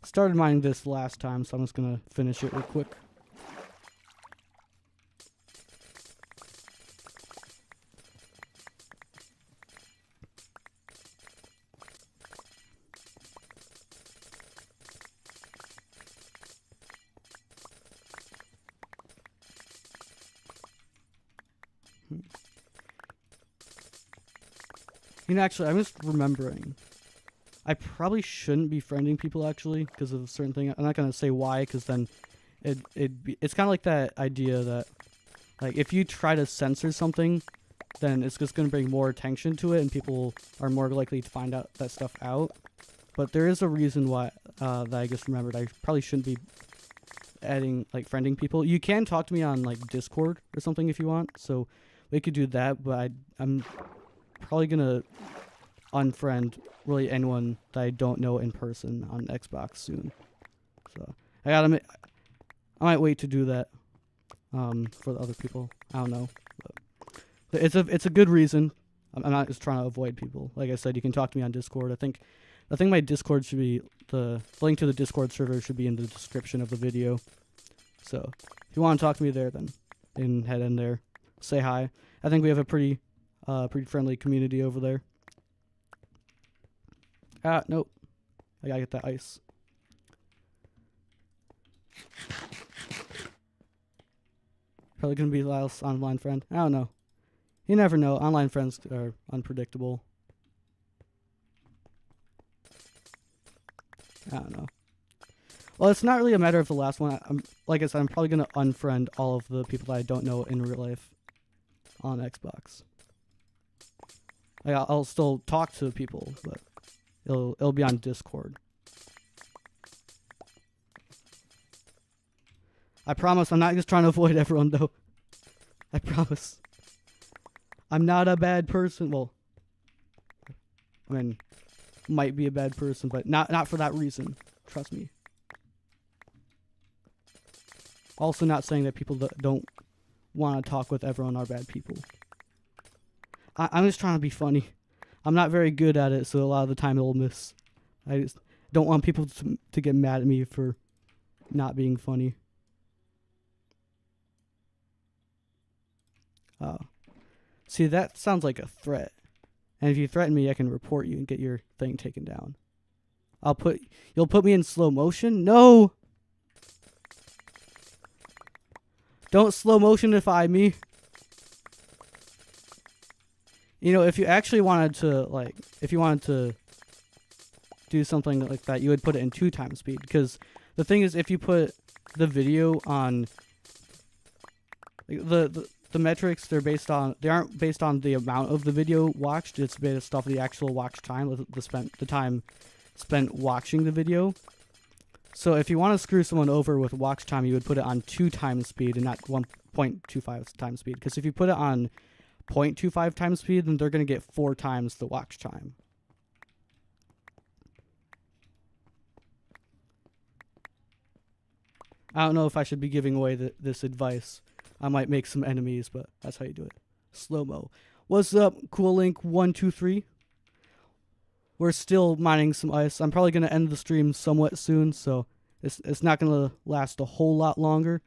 Speaker 1: Started mining this last time, so I'm just gonna finish it real quick. You know, actually, I'm just remembering. I probably shouldn't be friending people, actually, because of a certain thing. I'm not going to say why, because then it's kind of like that idea that, like, if you try to censor something, then it's just going to bring more attention to it, and people are more likely to find out that stuff out. But there is a reason why, that I just remembered. I probably shouldn't be adding, like, friending people. You can talk to me on, like, Discord or something if you want, so we could do that, but I'm probably going to unfriend really anyone that I don't know in person on Xbox soon. So I might wait to do that for the other people. I don't know. But it's a good reason. I'm not just trying to avoid people. Like I said, you can talk to me on Discord. I think my Discord should be the link to the Discord server should be in the description of the video. So if you want to talk to me there, then head in there, say hi. I think we have a pretty friendly community over there. Nope. I gotta get that ice. Probably gonna be Lyle's online friend. I don't know. You never know. Online friends are unpredictable. I don't know. Well, it's not really a matter of the last one. Like I said, I'm probably gonna unfriend all of the people that I don't know in real life on Xbox. Like, I'll still talk to people, but it'll be on Discord. I promise I'm not just trying to avoid everyone, though. I promise. I'm not a bad person. Well, I mean, might be a bad person, but not for that reason. Trust me. Also not saying that people that don't want to talk with everyone are bad people. I'm just trying to be funny. I'm not very good at it, so a lot of the time it'll miss. I just don't want people to get mad at me for not being funny. See, that sounds like a threat. And if you threaten me, I can report you and get your thing taken down. You'll put me in slow motion? No! Don't slow motionify me. You know, if you actually wanted to, do something like that, you would put it in 2x speed. Because the thing is, if you put the video on, the metrics, they aren't based on the amount of the video watched. It's based off the actual watch time, the time spent watching the video. So if you want to screw someone over with watch time, you would put it on 2x speed and not 1.25x speed. Because if you put it on 0.25x speed, then they're going to get 4 times the watch time. I don't know if I should be giving away this advice. I might make some enemies, but that's how you do it. Slow-mo. What's up, Cool Link 123? We're still mining some ice. I'm probably going to end the stream somewhat soon, so it's not going to last a whole lot longer.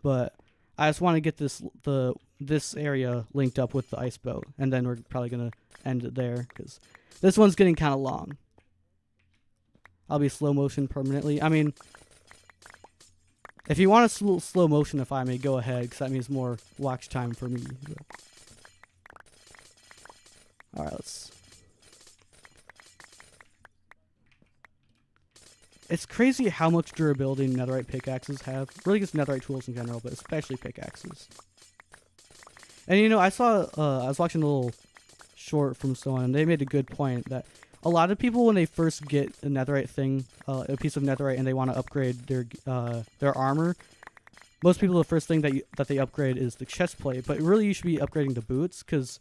Speaker 1: But I just want to get this area linked up with the ice boat, and then we're probably going to end it there, because this one's getting kind of long. I'll be slow motion permanently. I mean, if you want to slow motionify me, go ahead, because that means more watch time for me. Alright, let's... It's crazy how much durability netherite pickaxes have. Really just netherite tools in general, but especially pickaxes. And you know, I was watching a little short from someone, and they made a good point that a lot of people, when they first get a netherite thing, a piece of netherite, and they want to upgrade their armor, most people, the first thing that they upgrade is the chest plate. But really, you should be upgrading the boots, because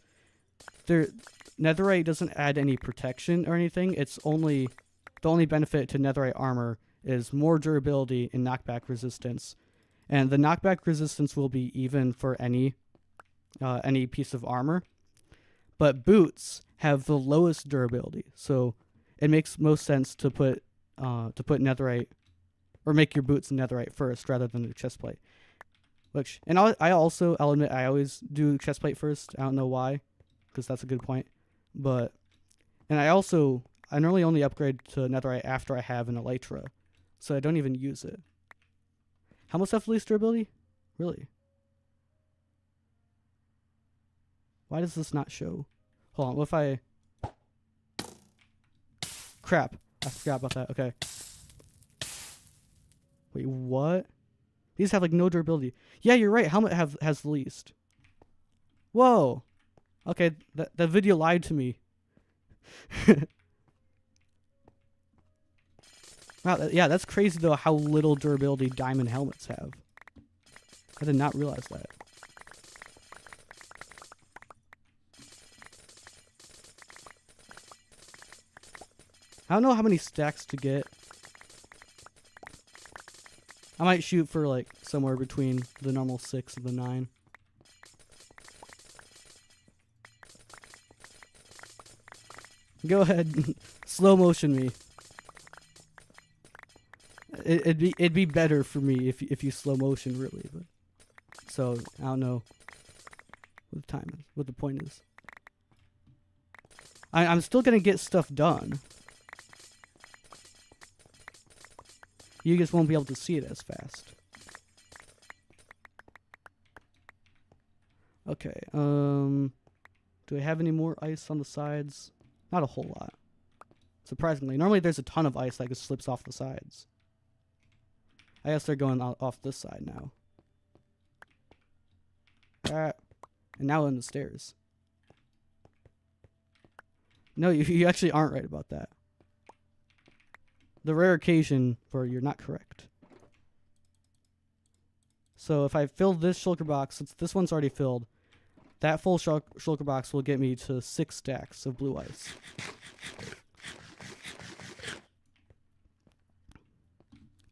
Speaker 1: netherite doesn't add any protection or anything. It's only the only benefit to netherite armor is more durability and knockback resistance, and the knockback resistance will be even for any piece of armor. But boots have the lowest durability, so it makes most sense to put netherite, or make your boots netherite first rather than the chest plate. I'll admit I always do chest plate first. I don't know why, because that's a good point. And I normally only upgrade to netherite after I have an elytra, so I don't even use it. How much stuff least durability? Really? Why does this not show? Hold on, what if I... Crap. I forgot about that. Okay. Wait, what? These have, like, no durability. Yeah, you're right. Helmet has the least. Whoa. Okay, that video lied to me. Wow, yeah, that's crazy, though, how little durability diamond helmets have. I did not realize that. I don't know how many stacks to get. I might shoot for, like, somewhere between the normal 6 and the 9. Go ahead. Slow motion me. It'd be better for me if you slow motion, really. But so I don't know what the time is, what the point is. I'm still gonna get stuff done. You just won't be able to see it as fast. Okay. Do I have any more ice on the sides? Not a whole lot. Surprisingly, normally there's a ton of ice that just slips off the sides. I guess they're going off this side now. And now on the stairs. No, you actually aren't right about that. The rare occasion where you're not correct. So if I fill this shulker box, since this one's already filled, that full shulker box will get me to 6 stacks of blue ice.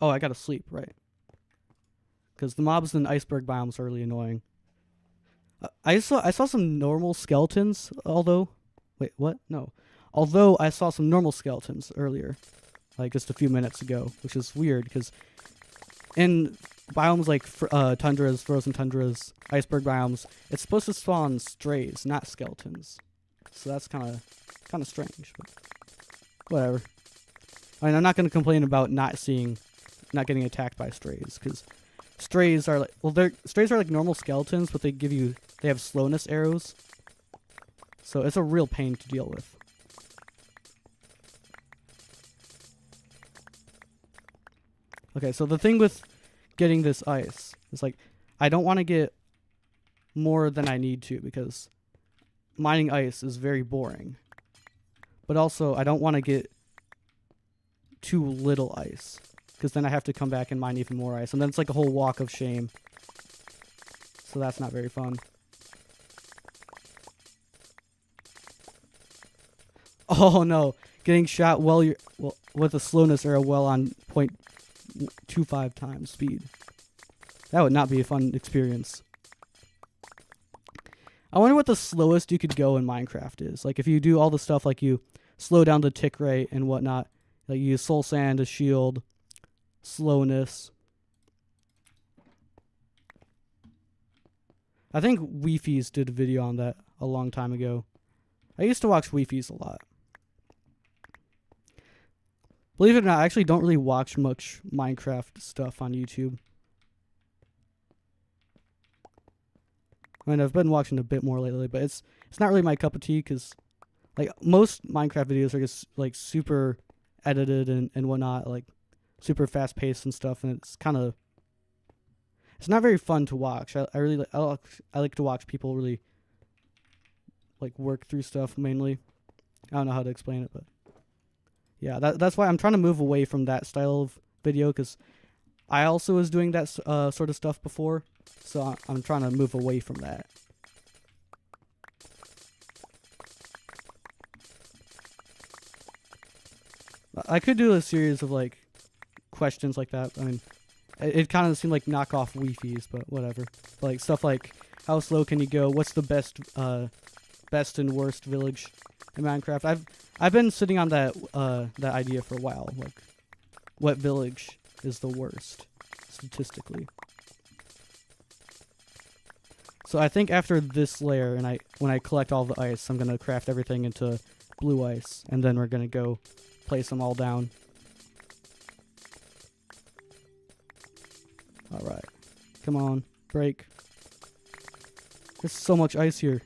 Speaker 1: Oh, I gotta sleep, right? Because the mobs in iceberg biomes are really annoying. I saw some normal skeletons, although... Wait, what? No. Although I saw some normal skeletons earlier, like just a few minutes ago, which is weird, because in biomes like tundras, frozen tundras, iceberg biomes, it's supposed to spawn strays, not skeletons. So that's kind of strange, but whatever. I mean, I'm not going to complain about not getting attacked by strays, because strays are like, well, strays are like normal skeletons, but they have slowness arrows. So it's a real pain to deal with. Okay, so the thing with getting this ice is like, I don't want to get more than I need to, because mining ice is very boring. But also, I don't want to get too little ice, because then I have to come back and mine even more ice, and then it's like a whole walk of shame. So that's not very fun. Oh no, getting shot with a slowness arrow well on 0.25 times speed. That would not be a fun experience. I wonder what the slowest you could go in Minecraft is. Like if you do all the stuff like you slow down the tick rate and whatnot, like you use soul sand as shield, slowness. I think Weefies did a video on that a long time ago. I used to watch Weefies a lot. Believe it or not, I actually don't really watch much Minecraft stuff on YouTube. I mean, I've been watching a bit more lately, but it's not really my cup of tea, because like most Minecraft videos are just like super edited and whatnot, like super fast paced and stuff, and it's not very fun to watch. I like to watch people really like work through stuff mainly. I don't know how to explain it, but yeah, that's why I'm trying to move away from that style of video, because I also was doing that sort of stuff before, so I'm trying to move away from that. I could do a series of like questions like that. I mean, it kind of seemed like knockoff Weefies, but whatever. Like stuff like, how slow can you go? What's the best and worst village in Minecraft? I've been sitting on that idea for a while. Like, what village is the worst statistically? So I think after this layer, and when I collect all the ice, I'm gonna craft everything into blue ice, and then we're gonna go place them all down. All right, come on, break. There's so much ice here.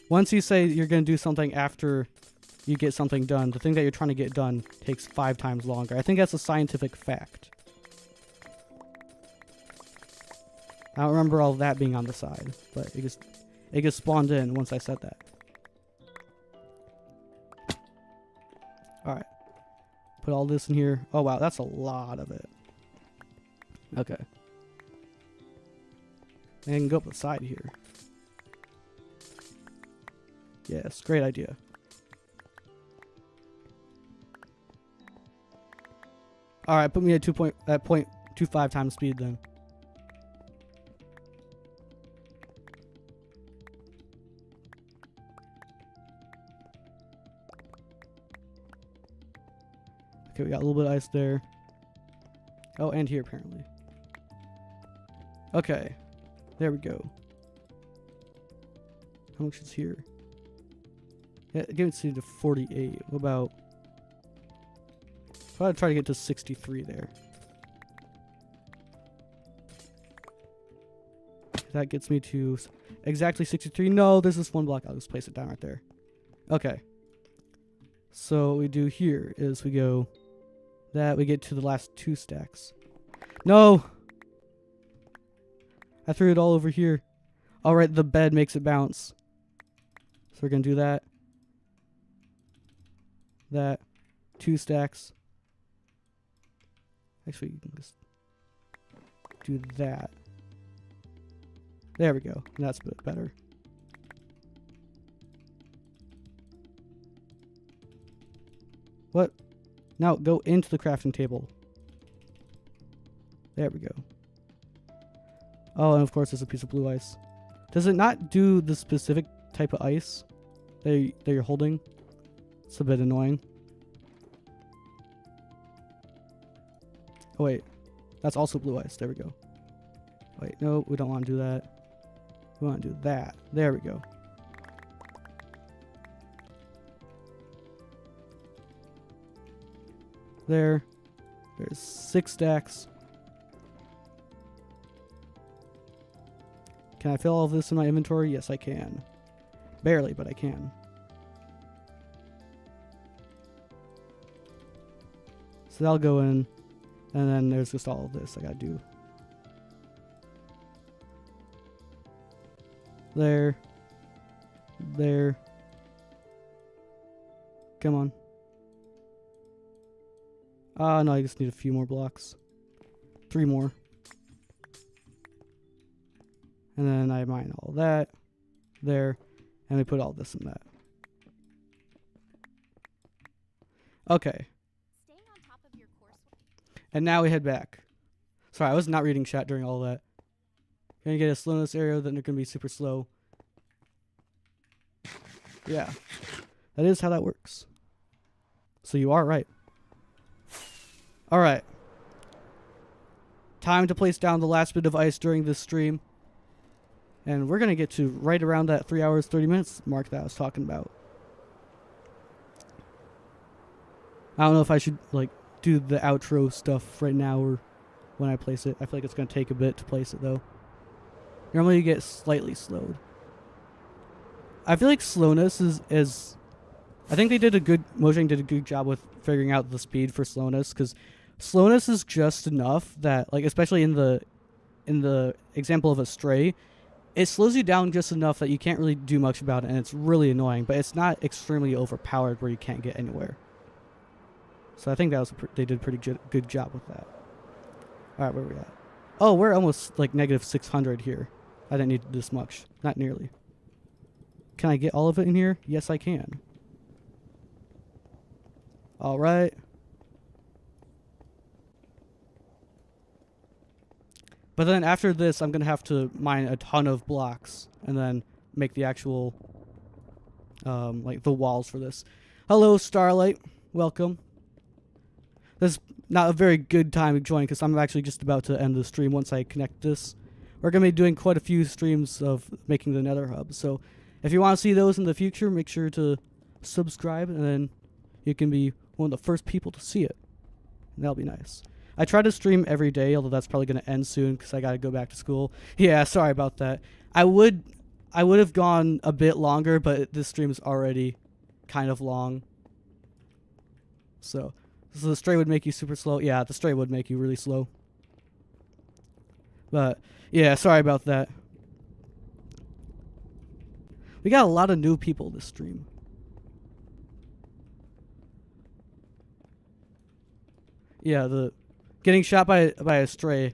Speaker 1: Once you say you're going to do something after you get something done, the thing that you're trying to get done takes 5 times longer. I think that's a scientific fact. I don't remember all that being on the side, but it gets spawned in once I said that. Alright. Put all this in here. Oh wow, that's a lot of it. Okay. And I can go up the side here. Yes, great idea. Alright, put me at 0.25 times speed then. Okay, we got a little bit of ice there. Oh, and here apparently. Okay, there we go. How much is here? Yeah, give it to 48. What about... I'll try to get to 63 there. That gets me to exactly 63. No, there's this one block. I'll just place it down right there. Okay. So what we do here is we go that. We get to the last 2 stacks. No! I threw it all over here. Alright, the bed makes it bounce. So we're going to do that. That. 2 stacks. Actually, you can just do that. There we go. That's a bit better. What? Now go into the crafting table. There we go. Oh, and of course there's a piece of blue ice. Does it not do the specific type of ice that you're holding? It's a bit annoying. Oh wait, that's also blue ice. There we go. Wait, no, we don't want to do that. We want to do that. There we go. There's 6 stacks. Can I fill all of this in my inventory? Yes, I can. Barely, but I can. So that'll go in. And then there's just all of this I gotta do. There. There. Come on. No, I just need a few more blocks. 3 more. And then I mine all that. There. And we put all this in that. Okay. And now we head back. Sorry, I was not reading chat during all that. Gonna get a slowness area, then they're gonna be super slow. Yeah. That is how that works. So you are right. Alright. Time to place down the last bit of ice during this stream. And we're gonna get to right around that 3 hours, 30 minutes mark that I was talking about. I don't know if I should, like, do the outro stuff right now or when I place it. I feel like it's going to take a bit to place it, though. Normally you get slightly slowed. I feel like slowness is I think Mojang did a good job with figuring out the speed for slowness, because slowness is just enough that, like, especially in the example of a stray, it slows you down just enough that you can't really do much about it, and it's really annoying, but it's not extremely overpowered where you can't get anywhere. So I think that was they did a pretty good job with that. All right, where are we at? Oh, we're almost like negative 600 here. I didn't need this much. Not nearly. Can I get all of it in here? Yes, I can. All right. But then after this, I'm going to have to mine a ton of blocks and then make the actual, like, the walls for this. Hello, Starlight. Welcome. This is not a very good time to join because I'm actually just about to end the stream once I connect this. We're going to be doing quite a few streams of making the Nether Hub. So if you want to see those in the future, make sure to subscribe, and then you can be one of the first people to see it. And that'll be nice. I try to stream every day, although that's probably going to end soon because I got to go back to school. Yeah, sorry about that. I would have gone a bit longer, but this stream is already kind of long. So the stray would make you super slow. Yeah, the stray would make you really slow. But yeah, sorry about that. We got a lot of new people this stream. Yeah, the getting shot by a stray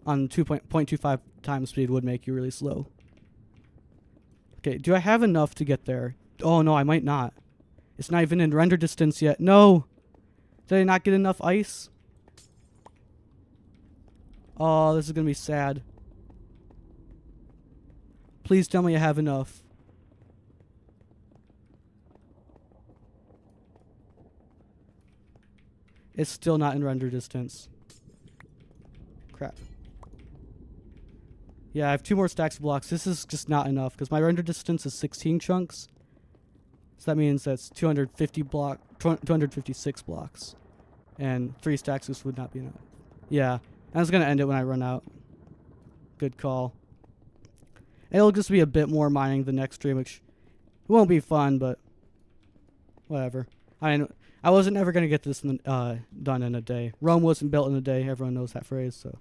Speaker 1: on 2.25 times speed would make you really slow. Okay, do I have enough to get there? Oh no, I might not. It's not even in render distance yet. No! Did I not get enough ice? Oh, this is gonna be sad. Please tell me I have enough. It's still not in render distance. Crap. Yeah, I have 2 more stacks of blocks. This is just not enough because my render distance is 16 chunks. So that means that's 256 blocks. And 3 stacks just would not be enough. Yeah, I was going to end it when I run out. Good call. It'll just be a bit more mining the next stream, which won't be fun, but whatever. I wasn't ever going to get this done in a day. Rome wasn't built in a day. Everyone knows that phrase, so.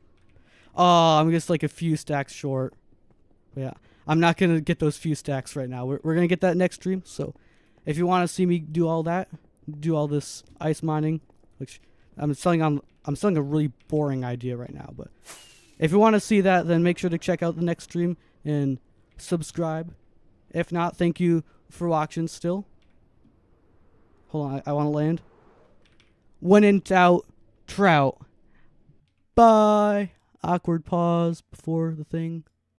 Speaker 1: Oh, I'm just like a few stacks short. But yeah, I'm not going to get those few stacks right now. We're going to get that next stream, so if you want to see me do all that, do all this ice mining, which I'm selling a really boring idea right now, but If you want to see that, then make sure to check out the next stream and subscribe. If not, thank you for watching still. Hold on, I want to land. When in doubt, trout. Bye. Awkward pause before the thing.